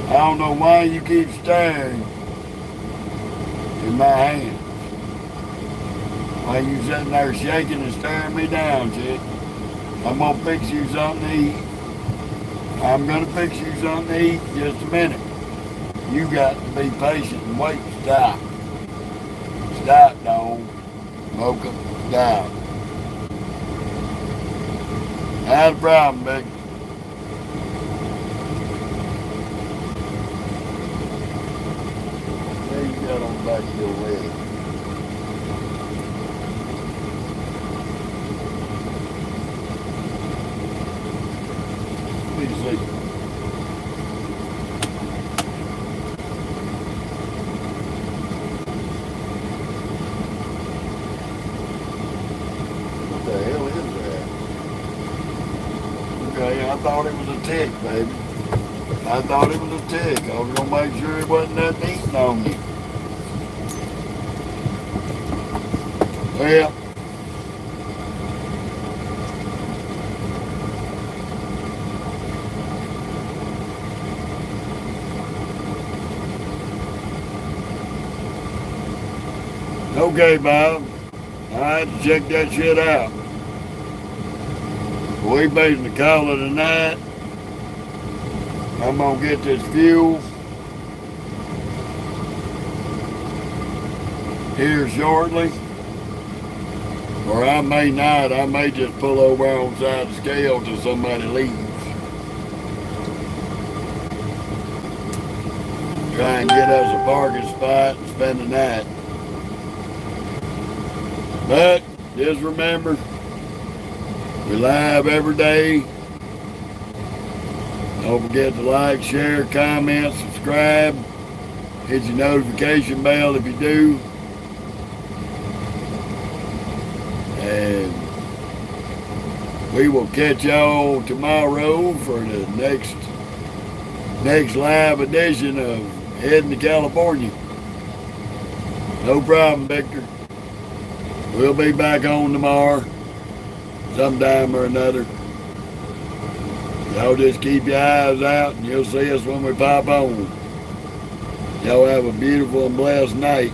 I don't know why you keep staring in my hand. Why you sitting there shaking and staring me down, chick? I'm gonna fix you something to eat. I'm gonna fix you something to eat in just a minute. You got to be patient and wait. Stop. Stop, dog. Mocha. Stop. Not a problem, big. There you got on the back of your leg. Let me see. What the hell is that? Okay, I thought it was a tick, baby. I thought it was a tick. I was gonna make sure it wasn't nothing eating on me. Well, okay, Bob. I had to check that shit out. We basically call it a night. I'm gonna get this fuel here shortly. Or I may not. I may just pull over on the side of the scale till somebody leaves. Try and get us a parking spot and spend the night. But just remember, we live every day. Don't forget to like, share, comment, subscribe. Hit your notification bell if you do. And we will catch y'all tomorrow for the next live edition of Heading to California. No problem, Victor. We'll be back on tomorrow, sometime or another. Y'all just keep your eyes out and you'll see us when we pop on. Y'all have a beautiful and blessed night.